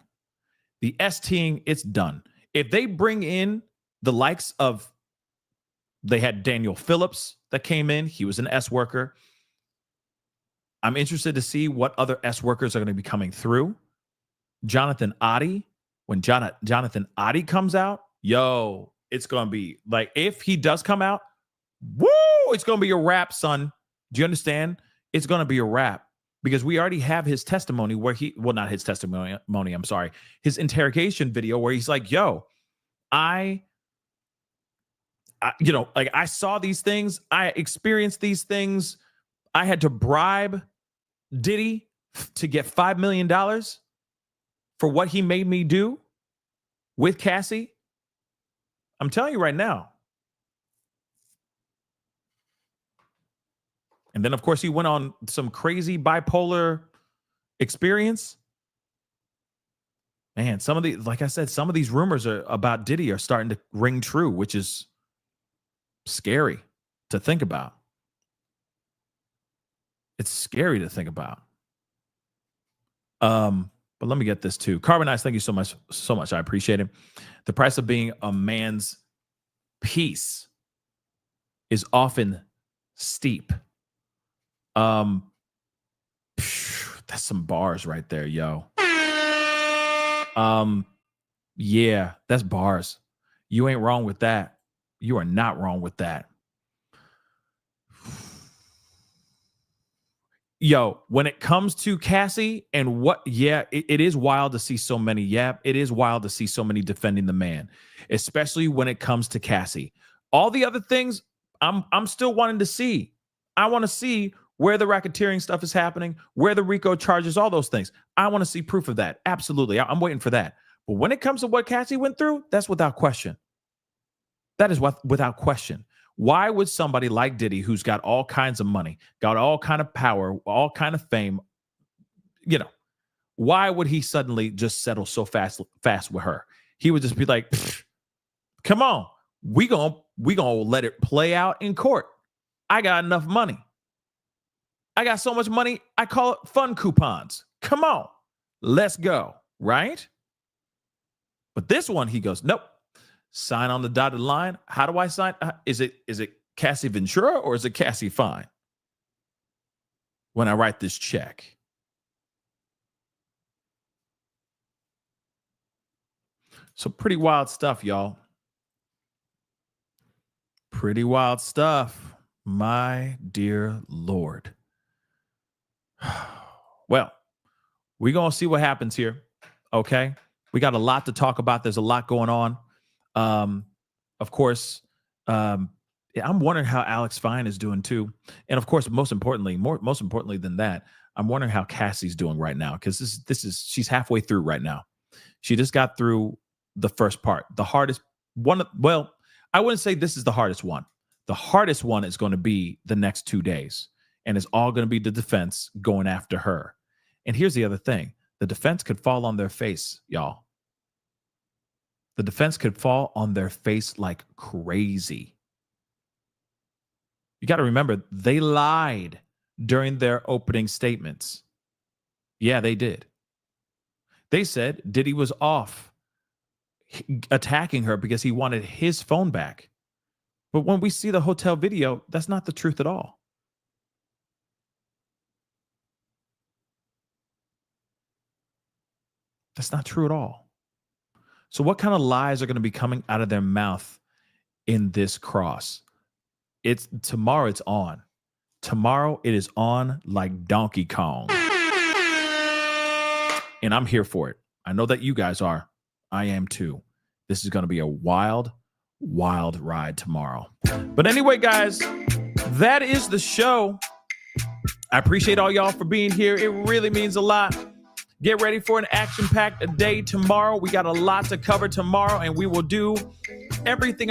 S2: The STing, it's done. If they bring in the likes of, they had Daniel Phillips that came in. He was an S worker. I'm interested to see what other S workers are going to be coming through. Jonathan Oddie, when Jonathan Oddie comes out, yo, it's going to be like, if he does come out, woo, it's going to be a wrap, son. Do you understand? It's going to be a wrap because we already have his testimony where not his testimony, I'm sorry, his interrogation video where he's like, yo, I saw these things. I experienced these things. I had to bribe Diddy to get $5 million for what he made me do with Cassie. I'm telling you right now. And then, of course, he went on some crazy bipolar experience. Man, like I said, some of these rumors about Diddy are starting to ring true, which is scary to think about. It's scary to think about. But let me get this too. Carbonize, thank you so much. I appreciate it. The price of being a man's peace is often steep. That's some bars right there, yo. Yeah, that's bars. You ain't wrong with that. You are not wrong with that. Yo, when it comes to Cassie and it is wild to see so many. Yeah, it is wild to see so many defending the man, especially when it comes to Cassie. All the other things, I'm still wanting to see. I want to see where the racketeering stuff is happening, where the RICO charges, all those things. I want to see proof of that. Absolutely. I'm waiting for that. But when it comes to what Cassie went through, that's without question. That is without question. Why would somebody like Diddy, who's got all kinds of money, got all kind of power, all kind of fame, why would he suddenly just settle so fast with her? He would just be like, come on, we gonna let it play out in court. I got enough money. I got so much money, I call it fun coupons. Come on, let's go, right? But this one, he goes, nope. Sign on the dotted line. How do I sign? Is it Cassie Ventura or is it Cassie Fine when I write this check? So pretty wild stuff, y'all. Pretty wild stuff, my dear Lord. Well, we're going to see what happens here, okay? We got a lot to talk about. There's a lot going on. Of course, I'm wondering how Alex Fine is doing too. And of course, most importantly than that, I'm wondering how Cassie's doing right now. Cause she's halfway through right now. She just got through the first part, the hardest one. Well, I wouldn't say this is the hardest one. The hardest one is going to be the next 2 days. And it's all going to be the defense going after her. And here's the other thing. The defense could fall on their face, y'all. The defense could fall on their face like crazy. You got to remember, they lied during their opening statements. Yeah, they did. They said Diddy was off attacking her because he wanted his phone back. But when we see the hotel video, that's not the truth at all. That's not true at all. So what kind of lies are going to be coming out of their mouth in this cross? Tomorrow it's on. Tomorrow it is on like Donkey Kong. And I'm here for it. I know that you guys are. I am too. This is going to be a wild, wild ride tomorrow. But anyway, guys, that is the show. I appreciate all y'all for being here. It really means a lot. Get ready for an action-packed day tomorrow. We got a lot to cover tomorrow, and we will do everything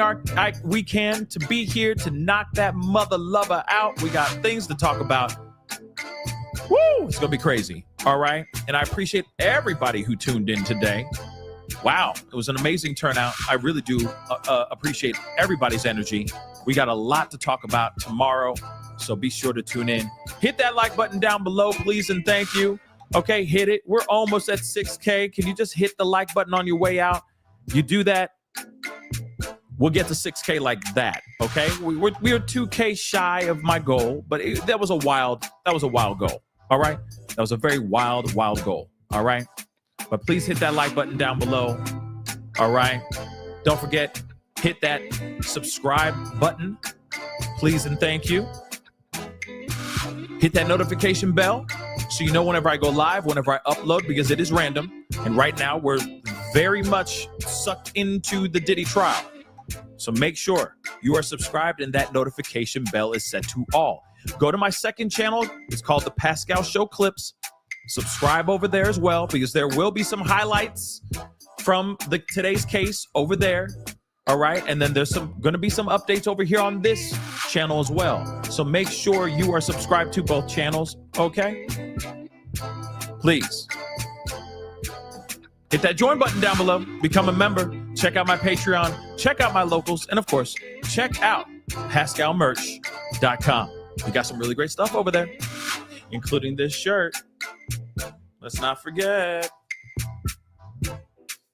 S2: we can to be here to knock that mother lover out. We got things to talk about. Woo! It's going to be crazy. All right? And I appreciate everybody who tuned in today. Wow. It was an amazing turnout. I really do appreciate everybody's energy. We got a lot to talk about tomorrow, so be sure to tune in. Hit that like button down below, please, and thank you. Okay, hit it. We're almost at 6K. Can you just hit the like button on your way out? You do that, we'll get to 6K like that. Okay, we're 2K shy of my goal, but that was a wild goal. All right, that was a very wild goal. All right, but please hit that like button down below. All right, don't forget, hit that subscribe button, please and thank you. Hit that notification bell so you know whenever I go live, whenever I upload, because it is random. And right now we're very much sucked into the Diddy trial. So make sure you are subscribed and that notification bell is set to all. Go to my second channel. It's called The Pascal Show Clips. Subscribe over there as well, because there will be some highlights from today's case over there. All right. And then there's going to be some updates over here on this channel as well. So make sure you are subscribed to both channels. Okay. Please hit that join button down below. Become a member. Check out my Patreon. Check out my locals. And of course, check out PascalMerch.com. We got some really great stuff over there, including this shirt. Let's not forget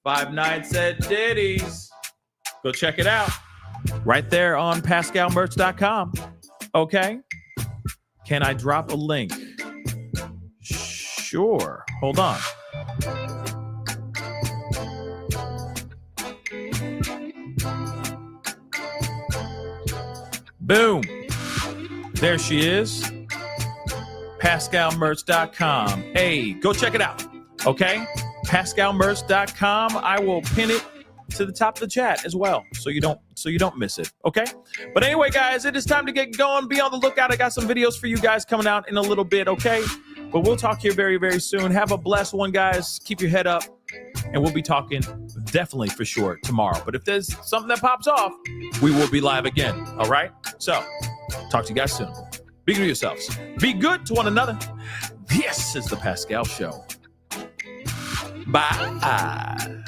S2: 5 nights at Diddy's. Go check it out right there on PascalMerch.com. Okay. Can I drop a link? Sure. Hold on. Boom. There she is. PascalMerch.com. Hey, go check it out. Okay. PascalMerch.com. I will pin it to the top of the chat as well, so you don't miss it. Okay. But anyway, guys, it is time to get going. Be on the lookout. I got some videos for you guys coming out in a little bit. Okay. But we'll talk here very, very soon. Have a blessed one, guys. Keep your head up, and we'll be talking definitely for sure tomorrow. But if there's something that pops off, we will be live again. All right. So talk to you guys soon. Be good to yourselves. Be good to one another. This is the Pascal Show. Bye.